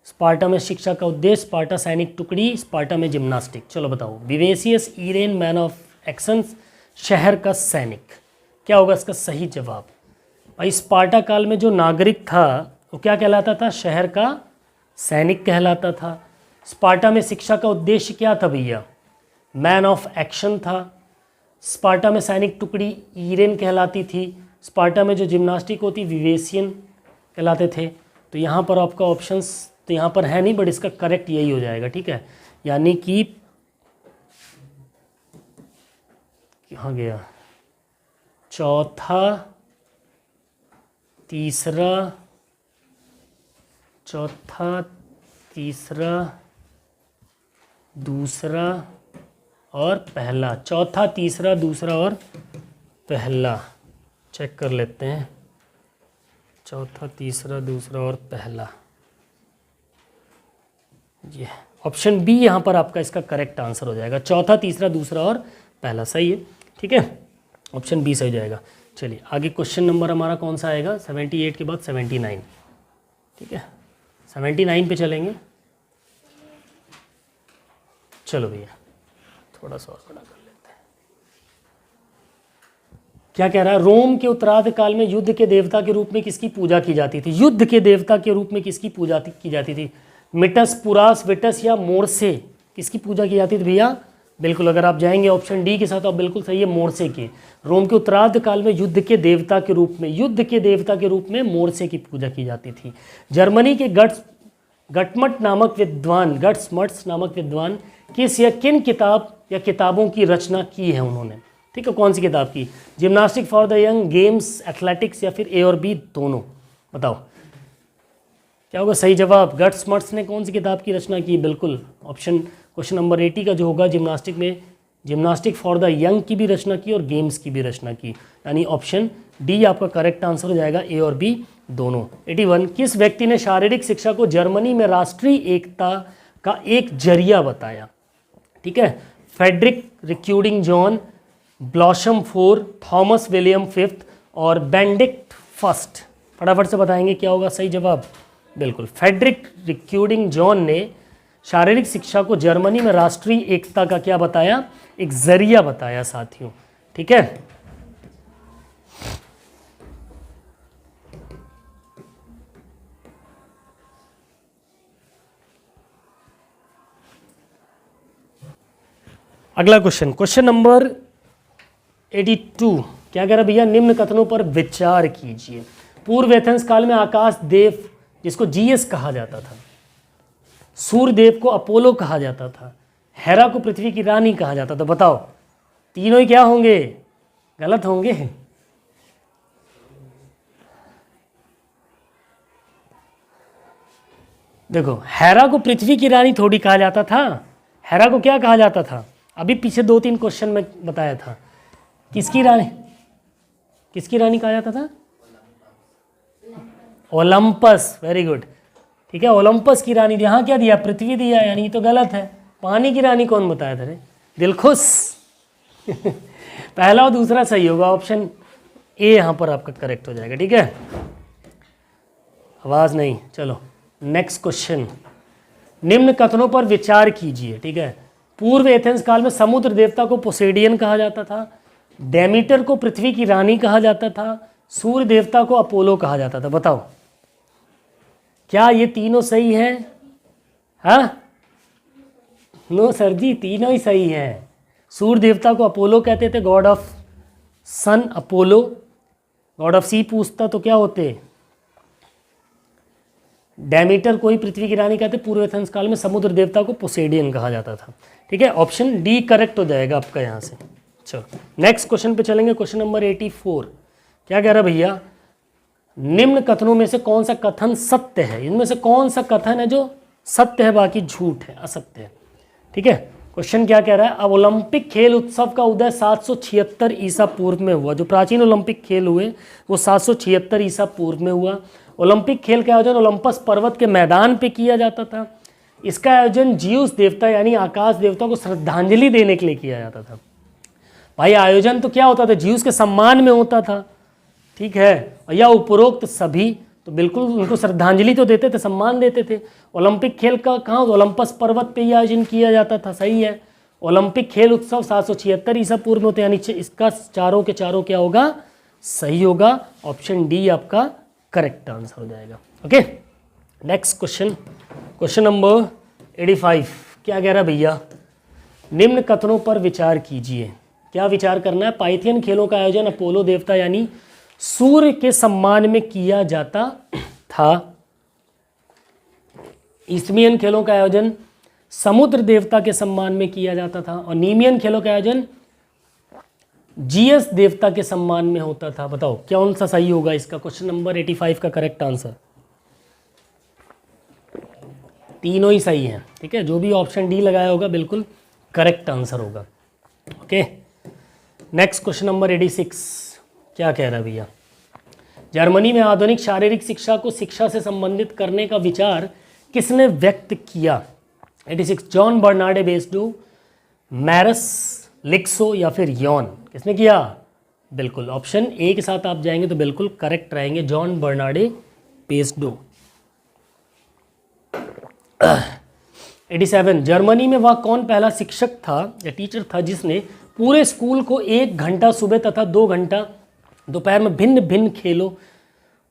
स्पार्टा में शिक्षा का उद्देश्य, स्पार्टा सैनिक टुकड़ी, स्पार्टा में जिम्नास्टिक। चलो बताओ। विवेसियस ईरेन मैन ऑफ एक्शन, शहर का सैनिक। क्या होगा इसका सही जवाब? भाई स्पार्टा काल में जो नागरिक था वो क्या कहलाता था? शहर का सैनिक कहलाता था। स्पार्टा में शिक्षा का उद्देश्य क्या था भैया? मैन ऑफ एक्शन था। स्पार्टा में सैनिक टुकड़ी ईरेन कहलाती थी। स्पार्टा में जो जिम्नास्टिक होती विवेसियन कहलाते थे। तो यहाँ पर आपका ऑप्शंस तो यहाँ पर है नहीं, बट इसका करेक्ट यही हो जाएगा। ठीक है, यानी कि कहाँ गया? चौथा, तीसरा, दूसरा और पहला। चौथा, तीसरा, दूसरा और पहला चेक कर लेते हैं। चौथा, तीसरा, दूसरा और पहला, ये ऑप्शन बी यहाँ पर आपका इसका करेक्ट आंसर हो जाएगा। चौथा, तीसरा, दूसरा और पहला सही है। ठीक है, ऑप्शन बी सही हो जाएगा। चलिए आगे क्वेश्चन नंबर हमारा कौन सा आएगा? 78 के बाद 79। ठीक है, 79 पे चलेंगे। चलो भैया थोड़ा सा और बड़ा कर लेते हैं। क्या कह रहा है? रोम के उत्तरार्ध काल में युद्ध के देवता के रूप में किसकी पूजा की जाती थी? युद्ध के देवता के रूप में किसकी पूजा की जाती थी? मिटस, पुरास, विटस या मोर्से, किसकी पूजा की जाती थी भैया? बिल्कुल, अगर आप जाएंगे ऑप्शन डी के साथ आप बिल्कुल सही है, मोर्से की। रोम के उत्तरार्ध काल में युद्ध के देवता के रूप में मोर्से की पूजा की जाती थी। जर्मनी के गटमट नामक विद्वान किस या किन किताब या किताबों की रचना की है उन्होंने? ठीक है, कौन सी किताब की? Gymnastic for the young, games, athletics या फिर ए और बी दोनों? बताओ क्या होगा सही जवाब? गट्समट्स ने कौन सी किताब की रचना की? बिल्कुल ऑप्शन क्वेश्चन नंबर 80 का जो होगा, जिम्नास्टिक में जिम्नास्टिक फॉर द यंग की भी रचना की और गेम्स की भी रचना की, यानी ऑप्शन डी आपका करेक्ट आंसर हो जाएगा, ए और बी दोनों। 81 किस व्यक्ति ने शारीरिक शिक्षा को जर्मनी में राष्ट्रीय एकता का एक जरिया बताया? ठीक है, फेडरिक रिक्यूडिंग John, Blossom four, Thomas William fifth और बेनेडिक्ट फर्स्ट। फटाफट से बताएंगे क्या होगा सही जवाब? बिल्कुल, फेडरिक रिक्यूडिंग जॉन ने शारीरिक शिक्षा को जर्मनी में राष्ट्रीय एकता का क्या बताया, एक जरिया बताया साथियों। ठीक है, अगला क्वेश्चन, क्वेश्चन नंबर 82 क्या कह रहा है भैया, निम्न कथनों पर विचार कीजिए। पूर्व एथेंस काल में आकाश देव जिसको जीएस कहा जाता था, सूर्य देव को अपोलो कहा जाता था, हेरा को पृथ्वी की रानी कहा जाता था। बताओ तीनों ही क्या होंगे, गलत होंगे। देखो हेरा को पृथ्वी की रानी थोड़ी कहा जाता था, हेरा को क्या कहा जाता था, अभी पीछे 2-3 क्वेश्चन में बताया था। किसकी रानी, किसकी रानी कहा जाता था, ओलंपस, वेरी गुड। ठीक है, ओलंपस की रानी, यहाँ क्या दिया, पृथ्वी दिया, यानी ये तो गलत है। पानी की रानी कौन बताया था रे, दिलखुश। पहला और दूसरा सही होगा, ऑप्शन ए यहाँ पर आपका करेक्ट हो जाएगा। ठीक है, आवाज नहीं, चलो नेक्स्ट क्वेश्चन, निम्न कथनों पर विचार कीजिए। ठीक है, पूर्व एथेंस काल में समुद्र देवता को पोसेडियन कहा जाता था, डेमीटर को पृथ्वी की रानी कहा जाता था, सूर्य देवता को अपोलो कहा जाता था। बताओ क्या ये तीनों सही है? हाँ, नो सर जी, तीनों ही सही है। सूर्य देवता को अपोलो कहते थे, god of sun Apollo, god of sea पूछता तो क्या होते, डेमीटर को ही पृथ्वी की रानी कहते। पूर्व एथेंस काल में समुद्र देवता को पोसेडियन कहा जाता था। ठीक है, ऑप्शन डी करेक्ट हो जाएगा आपका यहाँ से। चलो नेक्स्ट क्वेश्चन पे चलेंगे, क्वेश्चन नंबर 84 क्या कह रहा है भैया, निम्न कथनों में से कौन सा कथन सत्य है, इनमें से कौन सा कथन है जो सत्य है बाकी झूठ है, असत्य है। ठीक है, क्वेश्चन क्या कह रहा है, अब ओलंपिक खेल उत्सव का उदय 776 ईसा पूर्व में हुआ। जो प्राचीन ओलंपिक खेल हुए वो 776 ईसा पूर्व में हुआ। ओलंपिक खेल का आयोजन ओलंपस पर्वत के मैदान पे किया जाता था। इसका आयोजन जियूस देवता यानी आकाश देवता को श्रद्धांजलि देने के लिए किया जाता था। भाई आयोजन तो क्या होता था, जियूस के सम्मान में होता था। ठीक है, या उपरोक्त सभी तो बिल्कुल उनको श्रद्धांजलि तो देते थे, सम्मान देते थे। ओलंपिक खेल का कहाँ, ओलंपस पर्वत पे ही आयोजन किया जाता था, सही है। ओलंपिक खेल उत्सव 776 ईसा पूर्व में होते, यानी इसका चारों के चारों क्या होगा, सही होगा। ऑप्शन डी आपका करेक्ट आंसर हो जाएगा। Okay, next question, question number 85 क्या कह रहा है भैया, निम्न कथनों पर विचार कीजिए। क्या विचार करना है, पाइथियन खेलों का आयोजन अपोलो देवता यानी सूर्य के सम्मान में किया जाता था। इस्मियन खेलों का आयोजन समुद्र देवता के सम्मान में किया जाता था, और नीमियन खेलों का आयोजन जीएस देवता के सम्मान में होता था। बताओ कौन सा सही होगा इसका, क्वेश्चन नंबर 85 का करेक्ट आंसर। तीनों ही सही हैं। ठीक है, जो भी ऑप्शन डी लगाया होगा बिल्कुल करेक्ट आंसर होगा। ओके, नेक्स्ट क्वेश्चन नंबर 86 क्या कह रहा है भैया, जर्मनी में आधुनिक शारीरिक शिक्षा को शिक्षा से संबंधित करने का विचार किसने व्यक्त किया। 86 जॉन बर्नार्डे बेस्डो, मैरस, लिक्सो या फिर यॉन, किसने किया, बिल्कुल ऑप्शन ए के साथ आप जाएंगे तो बिल्कुल करेक्ट रहेंगे, जॉन बर्नार्डे बेस्डो। 87 जर्मनी में वह कौन पहला शिक्षक था या टीचर था जिसने पूरे स्कूल को 1 घंटा सुबह तथा 2 घंटा दोपहर में भिन्न भिन्न खेलों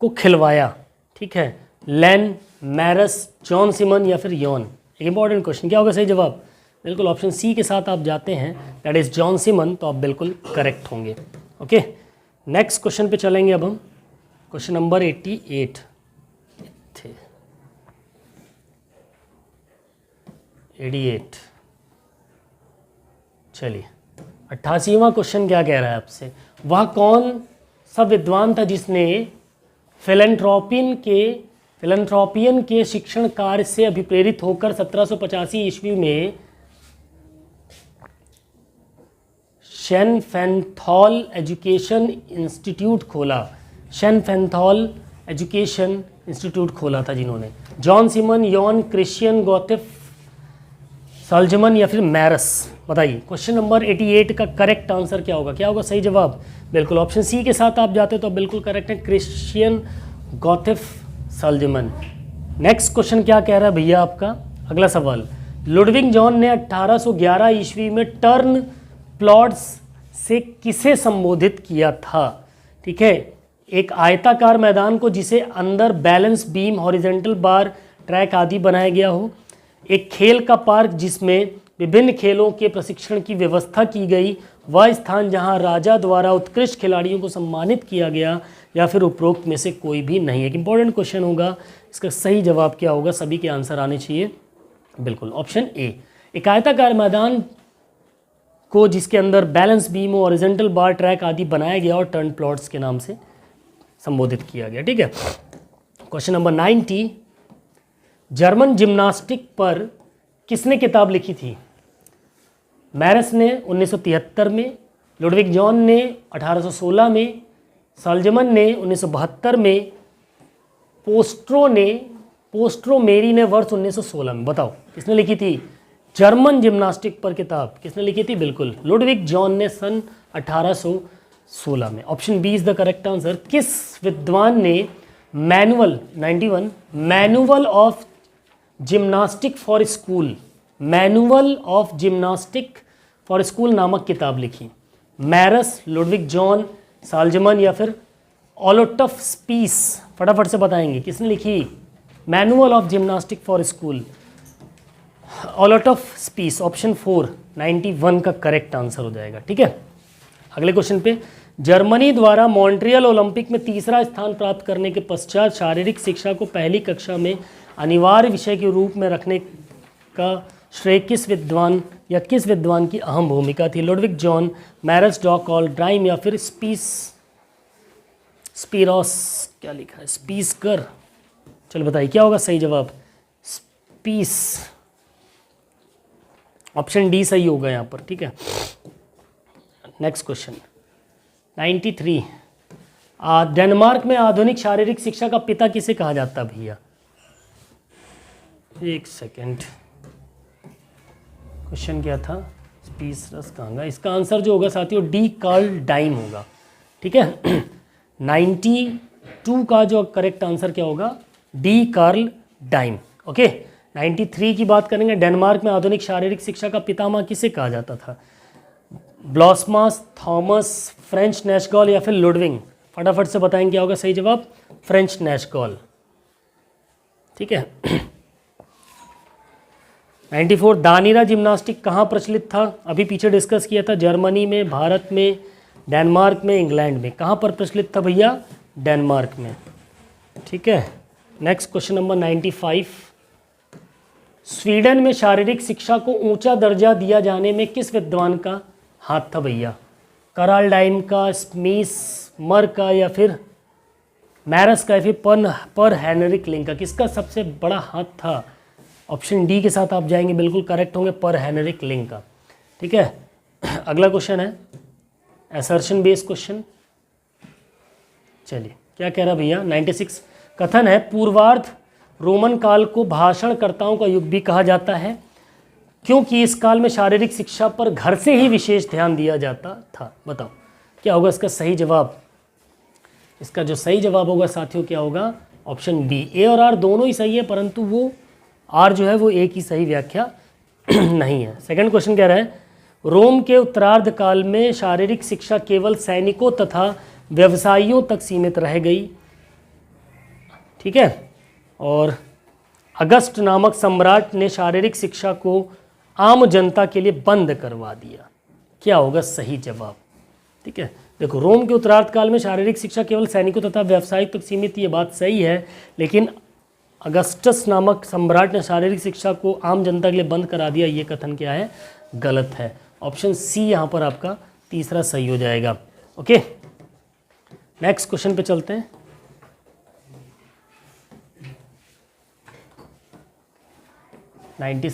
को खिलवाया। ठीक है, लेन, मैरस, जॉन सिमन या फिर यॉन। एक इंपॉर्टेंट क्वेश्चन, क्या होगा सही जवाब, बिल्कुल ऑप्शन सी के साथ आप जाते हैं, दैट इज जॉन सिमन, तो आप बिल्कुल करेक्ट होंगे। ओके, नेक्स्ट क्वेश्चन पे चलेंगे अब हम, क्वेश्चन नंबर 88 थे 88। चलिए 88वां क्वेश्चन क्या कह रहा है आपसे, वह कौन सा विद्वान था जिसने फिलैंथ्रोपियन के शिक्षण कार्य से अभिप्रेरित होकर 1785 ईस्वी में शेन फैंथॉल एजुकेशन इंस्टीट्यूट खोला। शेन फैंथॉल एजुकेशन इंस्टीट्यूट खोला था जिन्होंने, जॉन सिमन, यॉन, क्रिश्चियन, गोथेफ, साल्जमन या फिर मैरस। बताइए क्वेश्चन नंबर 88 का करेक्ट आंसर क्या होगा, क्या होगा सही जवाब, बिल्कुल ऑप्शन सी के साथ आप जाते तो बिल्कुल करेक्ट है, क्रिश्चियन, गोथेफ, साल्जमन। नेक्स्ट क्वेश्चन क्या कह रहा है भैया आपका, अगला सवाल, लुडविग जॉन ने 1811 ईस्वी में टर्न प्लॉट्स से किसे संबोधित किया था? ठीक है, एक आयताकार मैदान को जिसे अंदर बैलेंस बीम, हॉरिजेंटल बार, ट्रैक आदि बनाया गया हो, एक खेल का पार्क जिसमें विभिन्न खेलों के प्रशिक्षण की व्यवस्था की गई, वह स्थान जहां राजा द्वारा उत्कृष्ट खिलाड़ियों को सम्मानित किया गया, या फिर उपरोक्त में से कोई भी नहीं। एक इंपॉर्टेंट क्वेश्चन होगा, इसका सही जवाब क्या होगा? सभी के आंसर आने चाहिए। बिल्कुल ऑप्शन ए, एक आयताकार मैदान को जिसके अंदर बैलेंस बीम, हॉरिजॉन्टल बार, ट्रैक आदि बनाया गया और टर्न प्लॉट्स के नाम से संबोधित किया गया। ठीक है, क्वेश्चन नंबर 90, जर्मन जिम्नास्टिक पर किसने किताब लिखी थी? मैरस ने 1973 में, लुडविग जॉन ने 1816 में, साल्जमन ने 1972 में, पोस्ट्रोमेरी ने वर्ष 1916 में। बताओ किसने लिखी थी जर्मन जिम्नास्टिक पर किताब? किसने लिखी थी? बिल्कुल लुडविग जॉन ने सन 1816 में। Option B is the correct answer. किस विद्वान ने manual 91 manual of gymnastic for school, manual of gymnastic for school नामक किताब लिखी? मैरस, लुडविग जॉन, साल्जमन या फिर ओलोटफ स्पीस? फटाफट से बताएंगे किसने लिखी manual of gymnastic for school? ओलोटफ स्पीस। ऑप्शन 4 91 का करेक्ट आंसर हो जाएगा। ठीक है, अगले क्वेश्चन पे, जर्मनी द्वारा मॉन्ट्रियल ओलंपिक में तीसरा स्थान प्राप्त करने के पश्चात शारीरिक शिक्षा को पहली कक्षा में अनिवार्य विषय के रूप में रखने का श्रेय किस विद्वान या किस विद्वान की अहम भूमिका थी? लुडविग जॉन, मैरस, डॉकॉल, ड्राइम या फिर स्पीरोस? क्या लिखा है? स्पीसकर। चलो बताइए क्या होगा सही जवाब? स्पीस। ऑप्शन डी सही होगा यहाँ पर। ठीक है, नेक्स्ट क्वेश्चन 93, डेनमार्क में आधुनिक शारीरिक शिक्षा का पिता किसे कहा जाता भैया? एक सेकेंड, क्वेश्चन क्या था? स्पीस रस कहाँ गया? इसका आंसर जो होगा साथियों डी कार्ल डाइम होगा। ठीक है, 92 का जो करेक्ट आंसर क्या होगा? D Karl dime. ओके, 93 की बात करेंगे। डेनमार्क में आधुनिक शारीरिक शिक्षा का पितामह किसे कहा जाता था? ब्लॉसमास, थॉमस, फ्रेंच नैशगॉल या फिर लुडविग? फटाफट से बताएंगे क्या होगा सही जवाब? फ्रेंच नैशगॉल। ठीक है, 94, दानीरा जिम्नास्टिक कहाँ प्रचलित था? अभी पीछे डिस्कस किया था, जर्मनी में, भारत में, डेनमार्क में, इंग्लैंड में। कहाँ पर प्रचलित था भैया? डेनमार्क में। ठीक है, नेक्स्ट क्वेश्चन नंबर 95, स्वीडन में शारीरिक शिक्षा को ऊंचा दर्जा दिया जाने में किस विद्वान का हाथ था भैया? कराल डाइम का, स्मीस मर का या फिर मैरस का या फिर पर हेनरिक लिंक का? किसका सबसे बड़ा हाथ था? ऑप्शन डी के साथ आप जाएंगे, बिल्कुल करेक्ट होंगे, पर हेनरिक लिंक का। ठीक है, अगला क्वेश्चन है असर्शन बेस्ड क्वेश्चन। चलिए क्या कह रहा भैया? 96, कथन है पूर्वार्ध रोमन काल को भाषणकर्ताओं का युग भी कहा जाता है क्योंकि इस काल में शारीरिक शिक्षा पर घर से ही विशेष ध्यान दिया जाता था। बताओ क्या होगा इसका सही जवाब? इसका जो सही जवाब होगा साथियों क्या होगा? Option B. ए और आर दोनों ही सही है, परंतु वो आर जो है वो एक ही सही व्याख्या नहीं है। सेकंड क्वेश्चन कह रहा है रोम के उत्तरार्ध काल में शारीरिक शिक्षा केवल सैनिकों तथा व्यवसायियों तक सीमित रह गई। ठीक है, और अगस्ट नामक सम्राट ने शारीरिक शिक्षा को आम जनता के लिए बंद करवा दिया। क्या होगा सही जवाब? ठीक है, देखो रोम के उत्तरार्ध काल में शारीरिक शिक्षा केवल सैनिकों तथा व्यवसायिक तक सीमित, ये बात सही है, लेकिन अगस्टस नामक सम्राट ने शारीरिक शिक्षा को आम जनता के लिए बंद करा दिया, ये कथन क्या है? गलत है। ऑप्शन सी यहाँ पर आपका तीसरा सही हो जाएगा। ओके, नेक्स्ट क्वेश्चन पे चलते हैं। नाइन्टी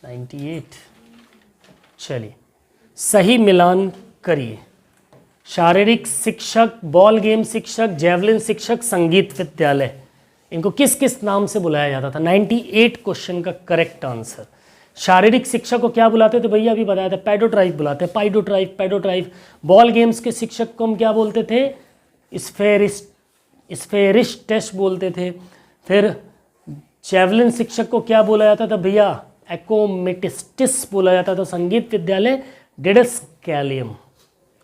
98। चलिए सही मिलान करिए। शारीरिक शिक्षक, बॉल गेम शिक्षक, जेवलिन शिक्षक, संगीत विद्यालय, इनको किस किस नाम से बुलाया जाता था? 98 क्वेश्चन का करेक्ट आंसर। शारीरिक शिक्षक को क्या बुलाते थे भैया? अभी बताया था, पैडोट्राइफ बुलाते हैं, पाइडोट्राइफ, पैडोट्राइफ। बॉल गेम्स के शिक्षक को हम क्या बोलते थे? स्फेरिस्टेस बोलते थे। फिर जेवलिन शिक्षक को क्या बोला जाता था भैया? एकोमेटिस्टिस बोला जाता था। संगीत विद्यालय डिडस्कैलियम।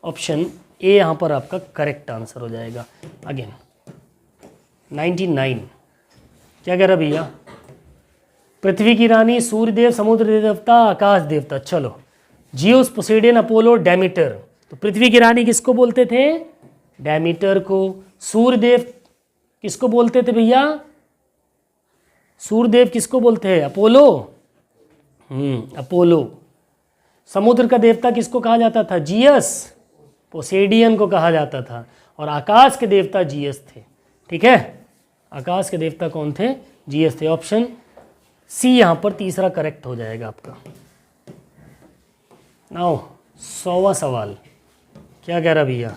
ऑप्शन ए यहाँ पर आपका करेक्ट आंसर हो जाएगा। अगेन 99 क्या कह रहा भैया? पृथ्वी की रानी, सूर्यदेव, समुद्र देवता, आकाश देवता। चलो, जियोस, पोसेडियन, अपोलो, डेमीटर। तो पृथ्वी की रानी किसको बोलते थे? डेमीटर को। सूर्यदेव किसको बोलते थे भैया? सूर्यदेव किसको बोलते हैं? अपोलो। अपोलो। समुद्र का देवता किसको कहा जाता था? जियस। पोसेडियन को कहा जाता था। और आकाश के देवता जियस थे। ठीक है, आकाश के देवता कौन थे? जियस थे। ऑप्शन सी यहाँ पर तीसरा करेक्ट हो जाएगा आपका। नाउ 100वां सवाल क्या कह रहा भैया?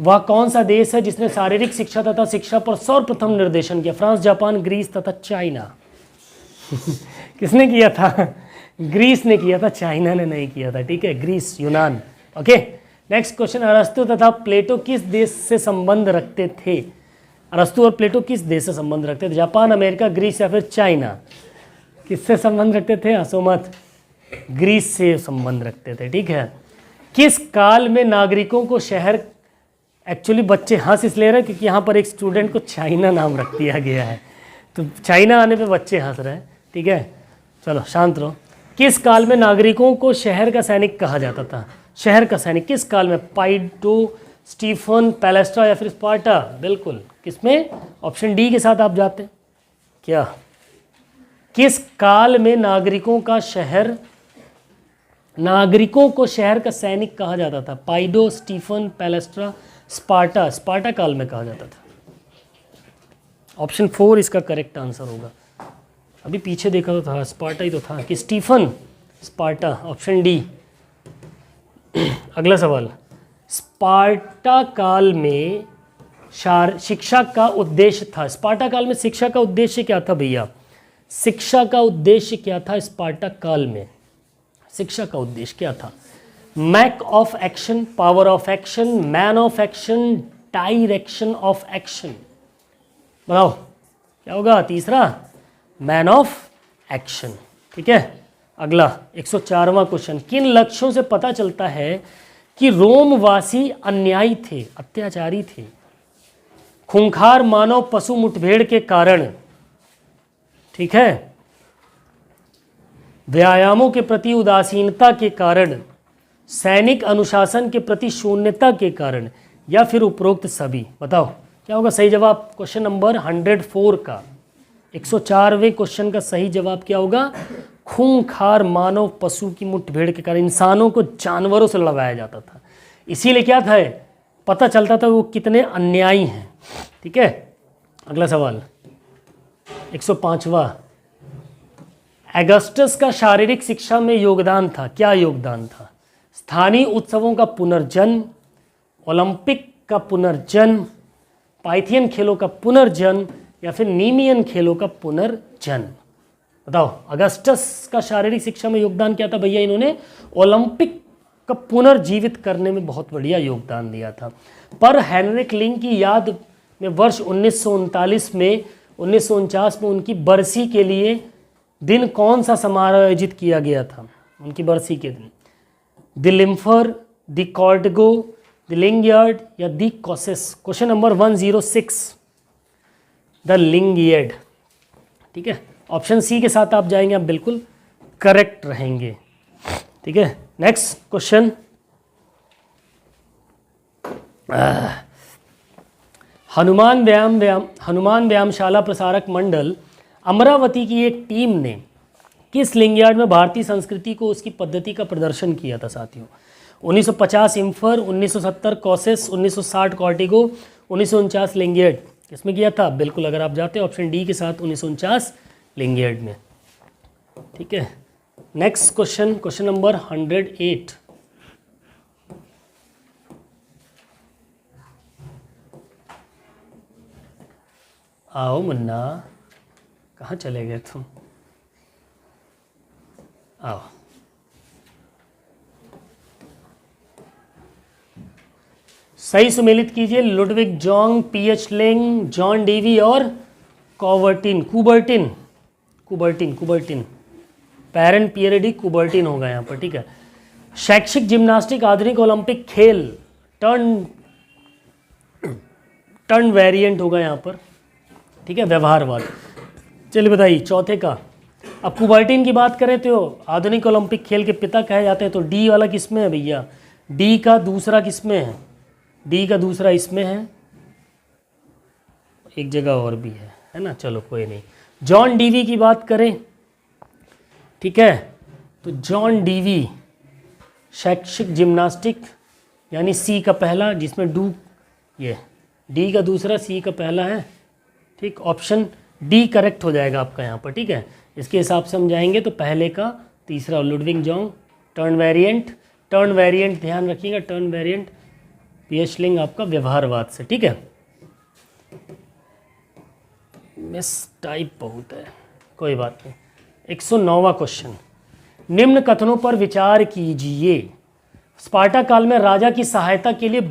वह कौन सा देश है जिसने शारीरिक शिक्षा तथा शिक्षा पर सर्वप्रथम निर्देशन किया? फ्रांस, जापान, ग्रीस तथा चाइना। किसने किया था? ग्रीस ने किया था, चाइना ने नहीं किया था। ठीक है, ग्रीस, यूनान। Okay, next question. अरस्तु तथा प्लेटो किस देश से संबंध रखते थे? अरस्तु और प्लेटो किस देश से संबंध रखते थे? जापान, अमेरिका, ग्रीस या फिर चाइना? किससे संबंध रखते थे? हंसो मत। ग्रीस से संबंध रखते थे। ठीक है। किस काल में नागरिकों को शहर, एक्चुअली बच्चे हंस इसलिए रहे क्योंकि यहाँ पर एक स्टूडेंट को चाइना नाम रख दिया गया है, तो चाइना आने पे बच्चे हंस रहे हैं। ठीक है, चलो शांत रहो। किस काल में नागरिकों को शहर का सैनिक कहा जाता था? शहर का सैनिक किस काल में? पाइडो, स्टीफन, पैलेस्ट्रा या फिर स्पार्टा? बिल्कुल, किसमें? ऑप्शन डी के साथ आप जाते। क्या किस काल में नागरिकों को शहर का सैनिक कहा जाता था? पाइडो, स्टीफन, पैलेस्ट्रा, स्पार्टा? स्पार्टा काल में कहा जाता था। ऑप्शन 4 इसका करेक्ट आंसर होगा। अभी पीछे देखा तो था, स्पार्टा ही तो था कि स्टीफन? स्पार्टा। Option D. अगला सवाल। स्पार्टा काल में शिक्षा का उद्देश्य था। स्पार्टा काल में शिक्षा का उद्देश्य क्या था भैया? शिक्षा का उद्देश्य क्या था स्पार्टा काल में? शिक्षा का उद्देश्य क्या था? Mac of action, power of action, man of action, direction of action? बताओ क्या होगा? तीसरा, मैन ऑफ एक्शन। ठीक है, अगला 104वां क्वेश्चन। किन लक्ष्यों से पता चलता है कि रोमवासी अन्यायी थे, अत्याचारी थे? खूंखार मानव पशु मुठभेड़ के कारण, ठीक है, व्यायामों के प्रति उदासीनता के कारण, सैनिक अनुशासन के प्रति शून्यता के कारण, या फिर उपरोक्त सभी? बताओ क्या होगा सही जवाब? क्वेश्चन नंबर 104 का 104वें क्वेश्चन का सही जवाब क्या होगा? खूंखार मानव पशु की मुठभेड़ के कारण इंसानों को जानवरों से लड़वाया जाता था, इसीलिए क्या था, पता चलता था वो कितने अन्यायी हैं। ठीक है, अगला सवाल 105वां। अगस्टस का शारीरिक शिक्षा में योगदान था, क्या योगदान था? स्थानीय उत्सवों का पुनर्जन्म, ओलंपिक का पुनर्जन्म, पाइथियन खेलों का पुनर्जन्म, या फिर नीमियन खेलों का पुनर्जन्म? बताओ, अगस्टस का शारीरिक शिक्षा में योगदान क्या था भैया? इन्होंने ओलंपिक का पुनर्जीवित करने में बहुत बढ़िया योगदान दिया था। पर हेनरिक लिंग की याद में वर्ष 1949 में उनकी बरसी के लिए दिन कौन सा समारोह आयोजित किया गया था? उनकी बरसी के दिन द लिम्फर, द कॉर्डगो, द लिंगयार्ड या द कॉसेस? क्वेश्चन नंबर 106, द लिंगयार्ड। ठीक है, ऑप्शन सी के साथ आप जाएंगे, आप बिल्कुल करेक्ट रहेंगे। ठीक है, नेक्स्ट क्वेश्चन। हनुमान व्यायामशाला प्रसारक मंडल अमरावती की एक टीम ने किस लिंगयार्ड में भारतीय संस्कृति को उसकी पद्धति का प्रदर्शन किया था साथियों? 1950 इम्फर, 1970 कॉसेस, 1960 कॉर्टिगो, 1949 लिंगयार्ड? किसमें किया था? बिल्कुल, अगर आप जाते हैं ऑप्शन डी के साथ 1949 लिंगयार्ड में। ठीक है, नेक्स्ट क्वेश्चन, क्वेश्चन नंबर 108। आओ मुन्ना, कहाँ चले गए तुम? आओ। सही सुमेलित कीजिए। लुडविग जोंग, पीएच लिंग, जॉन डेवी और कुबर्टिन। पैरन पियर डी कुबर्टिन होगा यहाँ पर, ठीक है। शैक्षिक जिम्नास्टिक आधुनिक ओलंपिक खेल, टर्न वेरिएंट होगा यहाँ पर, ठीक है, व्यवहारवाद। चलिए बताइए चौथे का। अब कुबर्टिन की बात करें तो आधुनिक ओलंपिक खेल के पिता कहे जाते हैं, तो डी वाला किस में है भैया? डी का दूसरा किस में है? डी का दूसरा इसमें है, एक जगह और भी है ना, चलो कोई नहीं। जॉन डीवी की बात करें, ठीक है, तो जॉन डीवी शैक्षिक जिम्नास्टिक यानी सी का पहला, जिसमें ये डी का दूसरा सी का पहला है, ठीक। ऑप्शन डी करेक्ट हो जाएगा आपका यहाँ पर, ठीक है। इसके हिसाब से हम जाएंगे तो पहले का तीसरा लुडविग जोंग। टर्न वेरिएंट ध्यान रखिएगा, टर्न वेरिएंट पीएच लिंग आपका व्यवहारवाद से, ठीक है। मिस टाइप बहुत है, कोई बात नहीं। 109वां क्वेश्चन, निम्न कथनों पर विचार कीजिए। स्पार्टा काल में राजा की सहायता के लिए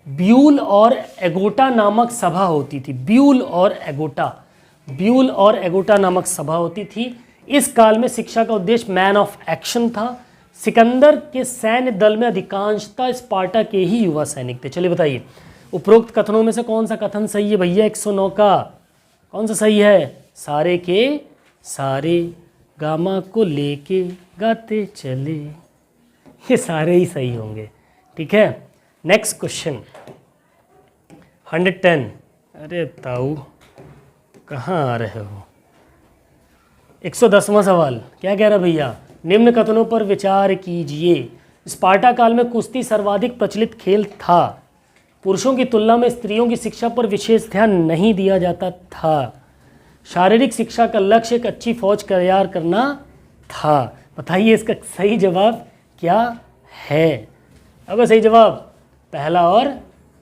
ब्यूल और एगोटा नामक सभा होती थी। ब्यूल और एगोटा नामक सभा होती थी। इस काल में शिक्षा का उद्देश्य मैन ऑफ एक्शन था। सिकंदर के सैन्य दल में अधिकांशतः स्पार्टा के ही युवा सैनिक थे। चलिए बताइए उपरोक्त कथनों में से कौन सा कथन सही है भैया? 109 का कौन सा सही है? सारे के सारे गामा को लेके गाते चले, ये सारे ही सही होंगे, ठीक है। Next question 110। अरे ताऊ कहाँ आ रहे हो? 110वां सवाल क्या कह रहा भैया? निम्न कथनों पर विचार कीजिए। स्पार्टा काल में कुश्ती सर्वाधिक प्रचलित खेल था। पुरुषों की तुलना में स्त्रियों की शिक्षा पर विशेष ध्यान नहीं दिया जाता था। शारीरिक शिक्षा का लक्ष्य एक अच्छी फौज तैयार करना था। बताइए इसका सही जवाब क्या है? अब सही जवाब पहला और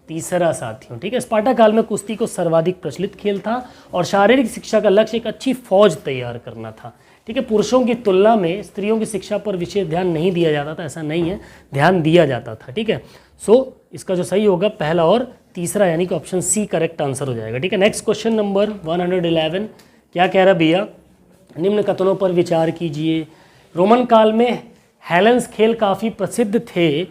तीसरा साथियों, ठीक है। स्पार्टा काल में कुश्ती को सर्वाधिक प्रचलित खेल था और शारीरिक शिक्षा का लक्ष्य एक अच्छी फौज तैयार करना था, ठीक है। पुरुषों की तुलना में स्त्रियों की शिक्षा पर विशेष ध्यान नहीं दिया जाता था, ऐसा नहीं है, ध्यान दिया जाता था, ठीक है। सो इसका जो सही होगा पहला और तीसरा, यानी कि ऑप्शन सी करेक्ट आंसर हो जाएगा, ठीक है। नेक्स्ट क्वेश्चन नंबर 111 क्या कह रहा भैया? निम्न कथनों पर विचार कीजिए। रोमन काल में हेलेंस खेल काफ़ी प्रसिद्ध थे,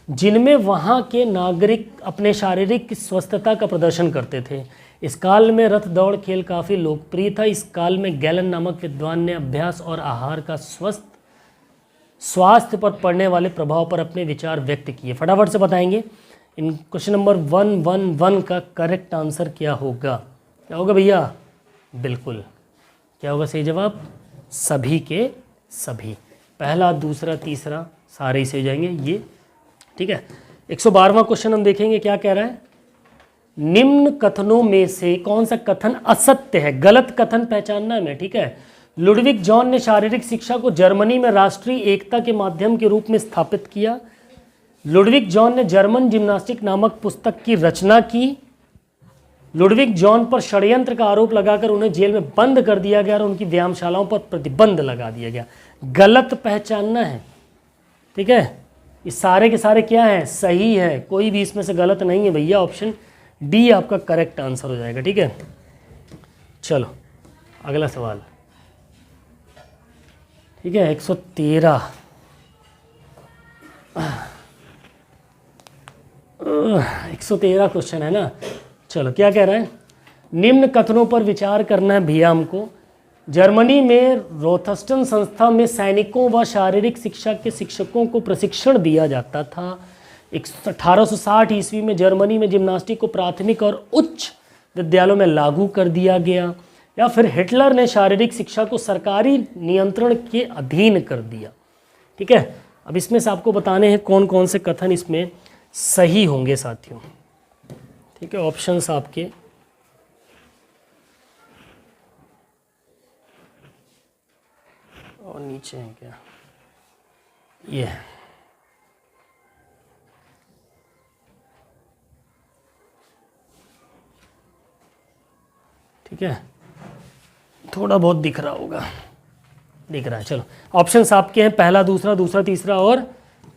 जिनमें वहाँ के नागरिक अपने शारीरिक स्वस्थता का प्रदर्शन करते थे। इस काल में रथ दौड़ खेल काफ़ी लोकप्रिय था। इस काल में गैलन नामक विद्वान ने अभ्यास और आहार का स्वास्थ्य पर पड़ने वाले प्रभाव पर अपने विचार व्यक्त किए। फटाफट से बताएंगे इन क्वेश्चन नंबर 111 का करेक्ट आंसर क्या होगा? क्या होगा भैया? बिल्कुल क्या होगा सही जवाब? सभी के सभी, पहला दूसरा तीसरा सारे ही सही जाएंगे ये, ठीक है। 112वां क्वेश्चन हम देखेंगे क्या कह रहा है। निम्न कथनों में से कौन सा कथन असत्य है? गलत कथन पहचानना है, ठीक है। लुडविग जॉन ने शारीरिक शिक्षा को जर्मनी में राष्ट्रीय एकता के माध्यम के रूप में स्थापित किया। लुडविग जॉन ने जर्मन जिम्नास्टिक नामक पुस्तक की रचना की। लुडविग जॉन पर षड्यंत्र का आरोप लगाकर उन्हें जेल में बंद कर दिया गया और उनकी व्यायामशालाओं पर प्रतिबंध लगा दिया गया। गलत पहचानना है, ठीक है। ये सारे के सारे क्या हैं? सही है, कोई भी इसमें से गलत नहीं है भैया। ऑप्शन डी आपका करेक्ट आंसर हो जाएगा, ठीक है। चलो अगला सवाल, ठीक है। 113 क्वेश्चन है ना। चलो क्या कह रहा है? निम्न कथनों पर विचार करना है भैया हमको। जर्मनी में रोथस्टन संस्था में सैनिकों व शारीरिक शिक्षा के शिक्षकों को प्रशिक्षण दिया जाता था। 1860 ईस्वी में जर्मनी में जिम्नास्टिक को प्राथमिक और उच्च विद्यालयों में लागू कर दिया गया। या फिर हिटलर ने शारीरिक शिक्षा को सरकारी नियंत्रण के अधीन कर दिया, ठीक है। अब इसमें से आपको बताने हैं कौन कौन से कथन इसमें सही होंगे साथियों, ठीक है। ऑप्शंस आपके और नीचे हैं क्या? ये ठीक है, थोड़ा बहुत दिख रहा होगा, दिख रहा है। चलो ऑप्शंस आपके हैं, पहला दूसरा, दूसरा तीसरा और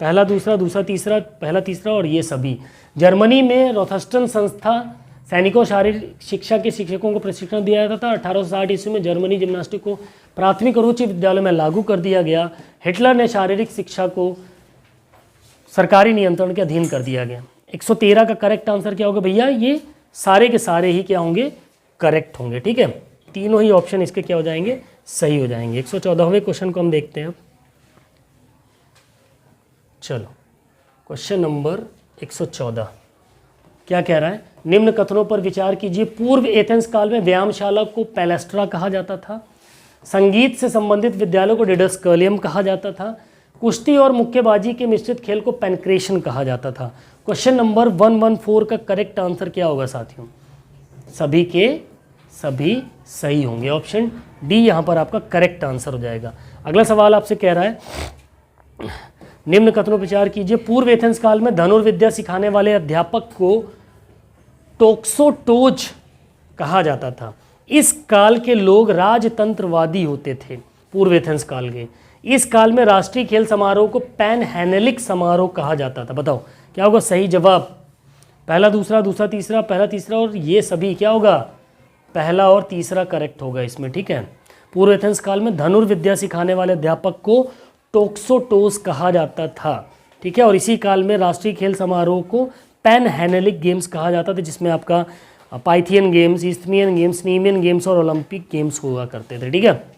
पहला दूसरा, दूसरा तीसरा, पहला तीसरा और ये सभी। जर्मनी में रोथस्टन संस्था सैनिकों शारीरिक शिक्षा के शिक्षकों को प्रशिक्षण दिया जाता था। 1860 ईस्वी में जर्मनी जिम्नास्टिक को प्राथमिक और उच्च विद्यालयों में लागू कर दिया गया। हिटलर ने शारीरिक शिक्षा को सरकारी नियंत्रण के अधीन कर दिया गया। 113 का करेक्ट आंसर क्या होगा भैया? ये सारे के सारे ही क्या होंगे? करेक्ट होंगे। ठीक है, तीनों ही ऑप्शन इसके क्या हो जाएंगे? सही हो जाएंगे। 114वें क्वेश्चन को हम देखते हैं अब। चलो क्वेश्चन नंबर 114 क्या कह रहा है? निम्न कथनों पर विचार कीजिए। पूर्व एथेंस काल में व्यायामशाला को पैलेस्ट्रा कहा जाता था। संगीत से संबंधित विद्यालयों को डिडस्कलियम कहा जाता था। कुश्ती और मुक्केबाजी के मिश्रित खेल को पेनक्रेशन कहा जाता था। क्वेश्चन नंबर 114 का करेक्ट आंसर क्या होगा साथियों? सभी के सभी सही होंगे। ऑप्शन डी यहाँ पर आपका करेक्ट आंसर हो जाएगा। अगला सवाल आपसे कह रहा है, निम्न कथनों पर विचार कीजिए। पूर्व एथेंस काल में धनुर्विद्या सिखाने वाले अध्यापक को टोक्सोटोज कहा जाता था। इस काल के लोग राजतंत्रवादी होते थे। पूर्व एथेंस काल के इस काल में राष्ट्रीय खेल समारोह को पैनहेलेनिक समारोह कहा जाता था। बताओ क्या होगा सही जवाब? पहला दूसरा, दूसरा तीसरा, पहला तीसरा और ये सभी क्या होगा? पहला और तीसरा करेक्ट होगा इसमें। ठीक है, पूर्व एथेंस काल में धनुर्विद्या सिखाने वाले अध्यापक को टोक्सोटोस कहा जाता था। ठीक है, और इसी काल में राष्ट्रीय खेल समारोह को पैनहेलेनिक गेम्स कहा जाता था, जिसमें आपका पाइथियन गेम्स, इस्थमियन गेम्स, नीमियन गेम्स और ओलंपिक गेम्स हुआ करते थे। ठीक है,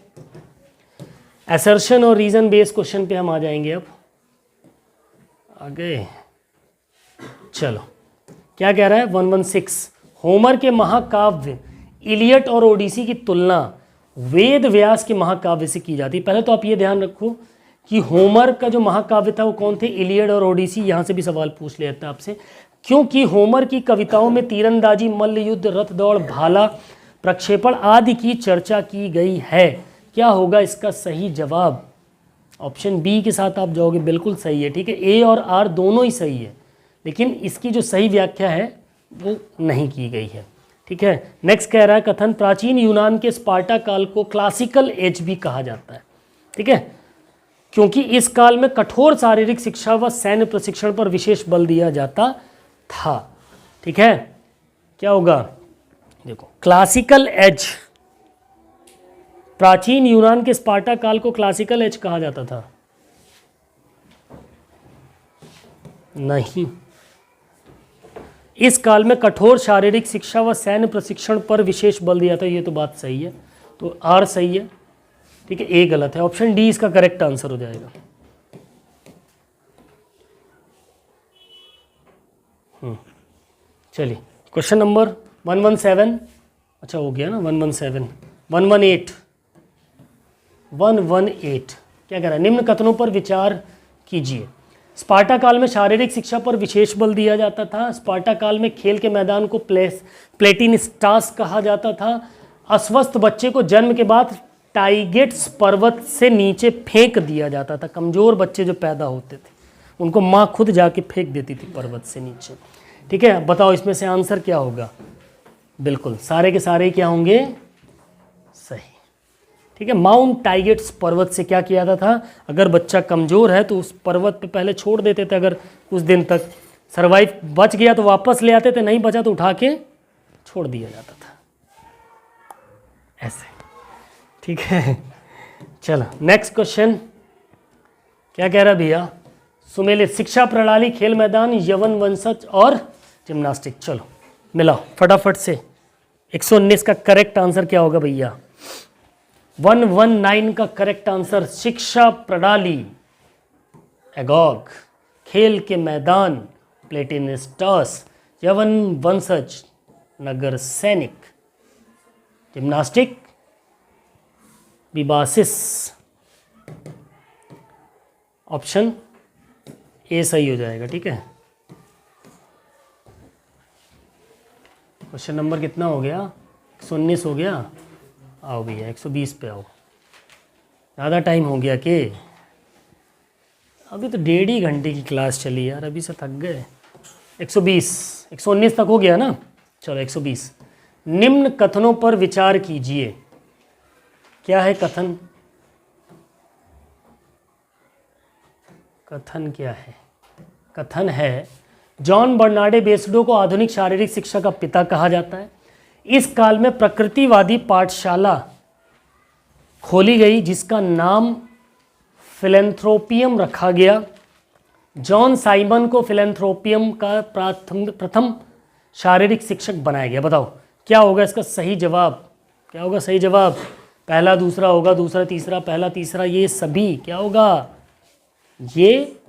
असर्शन और रीजन बेस्ड क्वेश्चन पे हम आ जाएंगे अब आगे। चलो क्या कह रहा है? 116 होमर के महाकाव्य इलियड और ओडिसी की तुलना वेद व्यास के महाकाव्य से की जाती है। पहले तो आप ये ध्यान रखो कि होमर का जो महाकाव्य था वो कौन थे? इलियड और ओडिसी। यहाँ से भी सवाल पूछ लिया था आपसे, क्योंकि होमर की कविताओं में तीरंदाजी, मल्ल युद्ध, रथ दौड़, भाला प्रक्षेपण आदि की चर्चा की गई है। क्या होगा इसका सही जवाब? ऑप्शन बी के साथ आप जाओगे, बिल्कुल सही है। ठीक है, ए और आर दोनों ही सही है, लेकिन इसकी जो सही व्याख्या है वो नहीं की गई है। ठीक है, नेक्स्ट कह रहा है कथन, प्राचीन यूनान के स्पार्टा काल को क्लासिकल एज भी कहा जाता है। ठीक है, क्योंकि इस काल में कठोर शारीरिक शिक्षा व सैन्य प्रशिक्षण पर विशेष बल दिया जाता था। ठीक है, क्या होगा? देखो क्लासिकल एज, प्राचीन यूनान के स्पार्टा काल को क्लासिकल एज कहा जाता था? नहीं, इस काल में कठोर शारीरिक शिक्षा व सैन्य प्रशिक्षण पर विशेष बल दिया था। ये तो बात सही है, तो आर सही है। ठीक है, ए गलत है। ऑप्शन डी इसका करेक्ट आंसर हो जाएगा। चलिए क्वेश्चन नंबर 117, अच्छा हो गया ना 117, 118 क्या कह रहा है? निम्न कथनों पर विचार कीजिए। स्पार्टा काल में शारीरिक शिक्षा पर विशेष बल दिया जाता था। स्पार्टा काल में खेल के मैदान को प्लेटिनस्टास कहा जाता था। अस्वस्थ बच्चे को जन्म के बाद टाइगेट्स पर्वत से नीचे फेंक दिया जाता था। कमज़ोर बच्चे जो पैदा होते थे उनको माँ खुद जाके फेंक देती थी पर्वत से नीचे। ठीक है, बताओ इसमें से आंसर क्या होगा? बिल्कुल सारे के सारे क्या होंगे? सही। ठीक है, माउंट टाइगेट्स पर्वत से क्या किया जाता था? अगर बच्चा कमज़ोर है तो उस पर्वत पे पहले छोड़ देते थे। अगर कुछ दिन तक सर्वाइव बच गया तो वापस ले आते थे, नहीं बचा तो उठा के छोड़ दिया जाता था, ऐसे। ठीक है, चलो नेक्स्ट क्वेश्चन क्या कह रहा है भैया? सुमेलित शिक्षा प्रणाली, खेल मैदान, यवन वंशज और जिम्नास्टिक। चलो मिलाओ फटाफट से। 119 का करेक्ट आंसर क्या होगा भैया? 119 का करेक्ट आंसर शिक्षा प्रणाली, एगॉग, खेल के मैदान, प्लेटिनस्टास, यवन वंशज, नगर सैनिक, जिम्नास्टिक, विबासिस। ऑप्शन ए सही हो जाएगा। ठीक है, क्वेश्चन नंबर कितना हो गया? 119 हो गया। आओ भैया 120 पे आओ। ज़्यादा टाइम हो गया कि अभी तो 1.5 घंटे की क्लास चली यार, अभी से थक गए। 120, 119 तक हो गया ना? चलो 120। निम्न कथनों पर विचार कीजिए। क्या है कथन? कथन क्या है? कथन है जॉन बर्नार्डे बेसडो को आधुनिक शारीरिक शिक्षा का पिता कहा जाता है। इस काल में प्रकृतिवादी पाठशाला खोली गई जिसका नाम फिलेंथ्रोपियम रखा गया। जॉन साइमन को फिलेंथ्रोपियम का प्रथम शारीरिक शिक्षक बनाया गया। बताओ क्या होगा इसका सही जवाब? क्या होगा सही जवाब? पहला दूसरा होगा, दूसरा तीसरा, पहला तीसरा, ये सभी क्या होगा? ये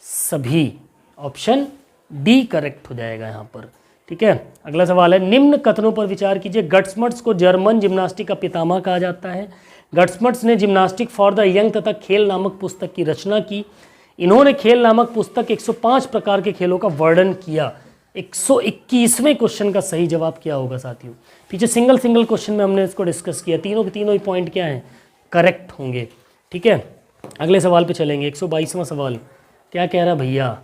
सभी। ऑप्शन डी करेक्ट हो जाएगा यहाँ पर। ठीक है, अगला सवाल है निम्न कथनों पर विचार कीजिए। गट्समट्स को जर्मन जिम्नास्टिक का पितामह कहा जाता है। गट्समट्स ने जिम्नास्टिक फॉर द यंग तथा खेल नामक पुस्तक की रचना की। इन्होंने खेल नामक पुस्तक 105 प्रकार के खेलों का वर्णन किया। 121वें क्वेश्चन का सही जवाब क्या होगा साथियों? पीछे सिंगल क्वेश्चन में हमने इसको डिस्कस किया, तीनों के तीनों ही पॉइंट क्या हैं? करेक्ट होंगे। ठीक है, अगले सवाल पे चलेंगे। 122वां सवाल क्या कह रहा भैया?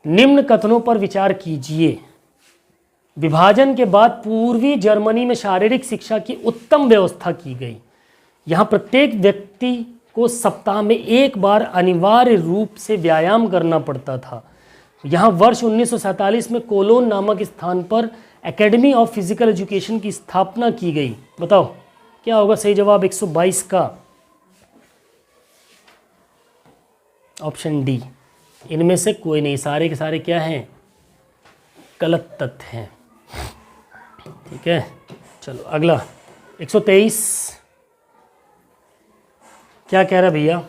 निम्न कथनों पर विचार कीजिए। विभाजन के बाद पूर्वी जर्मनी में शारीरिक शिक्षा की उत्तम व्यवस्था की गई। यहाँ प्रत्येक व्यक्ति को सप्ताह में एक बार अनिवार्य रूप से व्यायाम करना पड़ता था। यहाँ वर्ष 1947 में कोलोन नामक स्थान पर एकेडमी ऑफ फिजिकल एजुकेशन की स्थापना की गई। बताओ क्या होगा सही जवाब 122 का? Option D. इनमें से कोई नहीं, सारे के सारे क्या हैं? गलत तथ्य हैं। ठीक है, चलो अगला 123 क्या कह रहा भैया?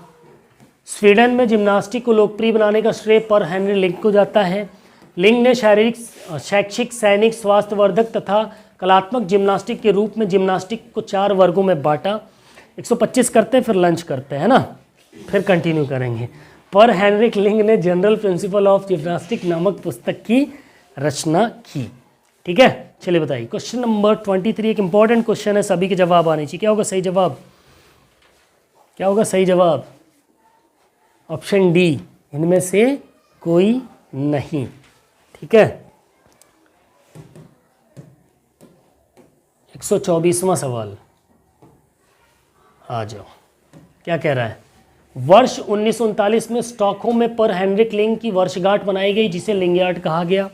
स्वीडन में जिम्नास्टिक को लोकप्रिय बनाने का श्रेय पर हेनरी लिंग को जाता है। लिंग ने शैक्षिक, सैनिक, स्वास्थ्यवर्धक तथा कलात्मक जिम्नास्टिक के रूप में जिम्नास्टिक को 4 वर्गों में बांटा। 125 करते हैं फिर लंच करते हैं ना, फिर कंटिन्यू करेंगे। पर हेनरिक लिंग ने जनरल प्रिंसिपल ऑफ जिम्नास्टिक नामक पुस्तक की रचना की। ठीक है, चलिए बताइए। क्वेश्चन नंबर 23 एक इंपॉर्टेंट क्वेश्चन है, सभी के जवाब आने चाहिए। क्या होगा सही जवाब? क्या होगा सही जवाब? ऑप्शन डी, इनमें से कोई नहीं। ठीक है, 124वां सवाल आ जाओ। क्या कह रहा है? वर्ष 1939 में स्टॉकहोम में पर हेनरिक लिंग की वर्षगांठ बनाई गई जिसे लिंगयार्ड कहा गया।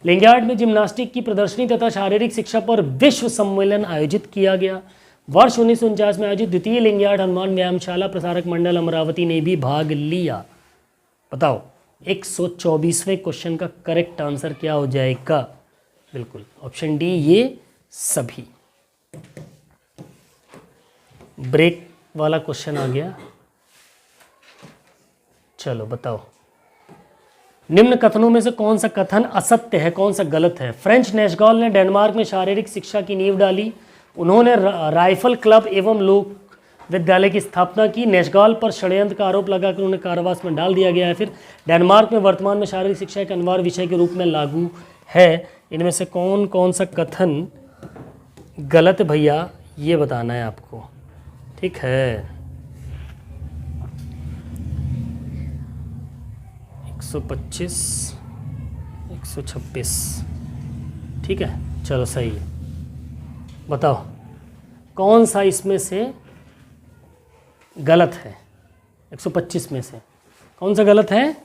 लिंगयार्ड में जिम्नास्टिक की प्रदर्शनी तथा शारीरिक शिक्षा पर विश्व सम्मेलन आयोजित किया गया। वर्ष 1949 में आयोजित द्वितीय लिंगयार्ड हनुमान व्यायामशाला प्रसारक मंडल अमरावती ने भी भाग लिया। बताओ 124वें क्वेश्चन का करेक्ट आंसर क्या हो जाएगा? बिल्कुल ऑप्शन डी, ये सभी। ब्रेक वाला क्वेश्चन आ गया। चलो बताओ निम्न कथनों में से कौन सा कथन असत्य है, कौन सा गलत है? फ्रेंच नेशगॉल ने डेनमार्क में शारीरिक शिक्षा की नींव डाली। उन्होंने राइफल क्लब एवं लोक विद्यालय की स्थापना की। नेशगॉल पर षड्यंत्र का आरोप लगाकर उन्हें कारावास में डाल दिया गया है। फिर डेनमार्क में वर्तमान में शारीरिक शिक्षा एक अनिवार्य विषय के रूप में लागू है। इनमें से कौन कौन सा कथन गलत भैया, ये बताना है आपको। ठीक है, 125, 126। ठीक है, चलो सही है। बताओ कौन सा इसमें से गलत है? 125 में से कौन सा गलत है?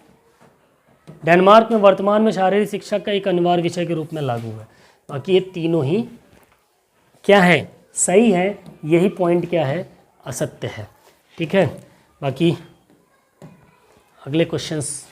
डेनमार्क में वर्तमान में शारीरिक शिक्षा का एक अनिवार्य विषय के रूप में लागू है। बाकी ये तीनों ही क्या है? सही है। यही पॉइंट क्या है? असत्य है। ठीक है, बाकी अगले क्वेश्चंस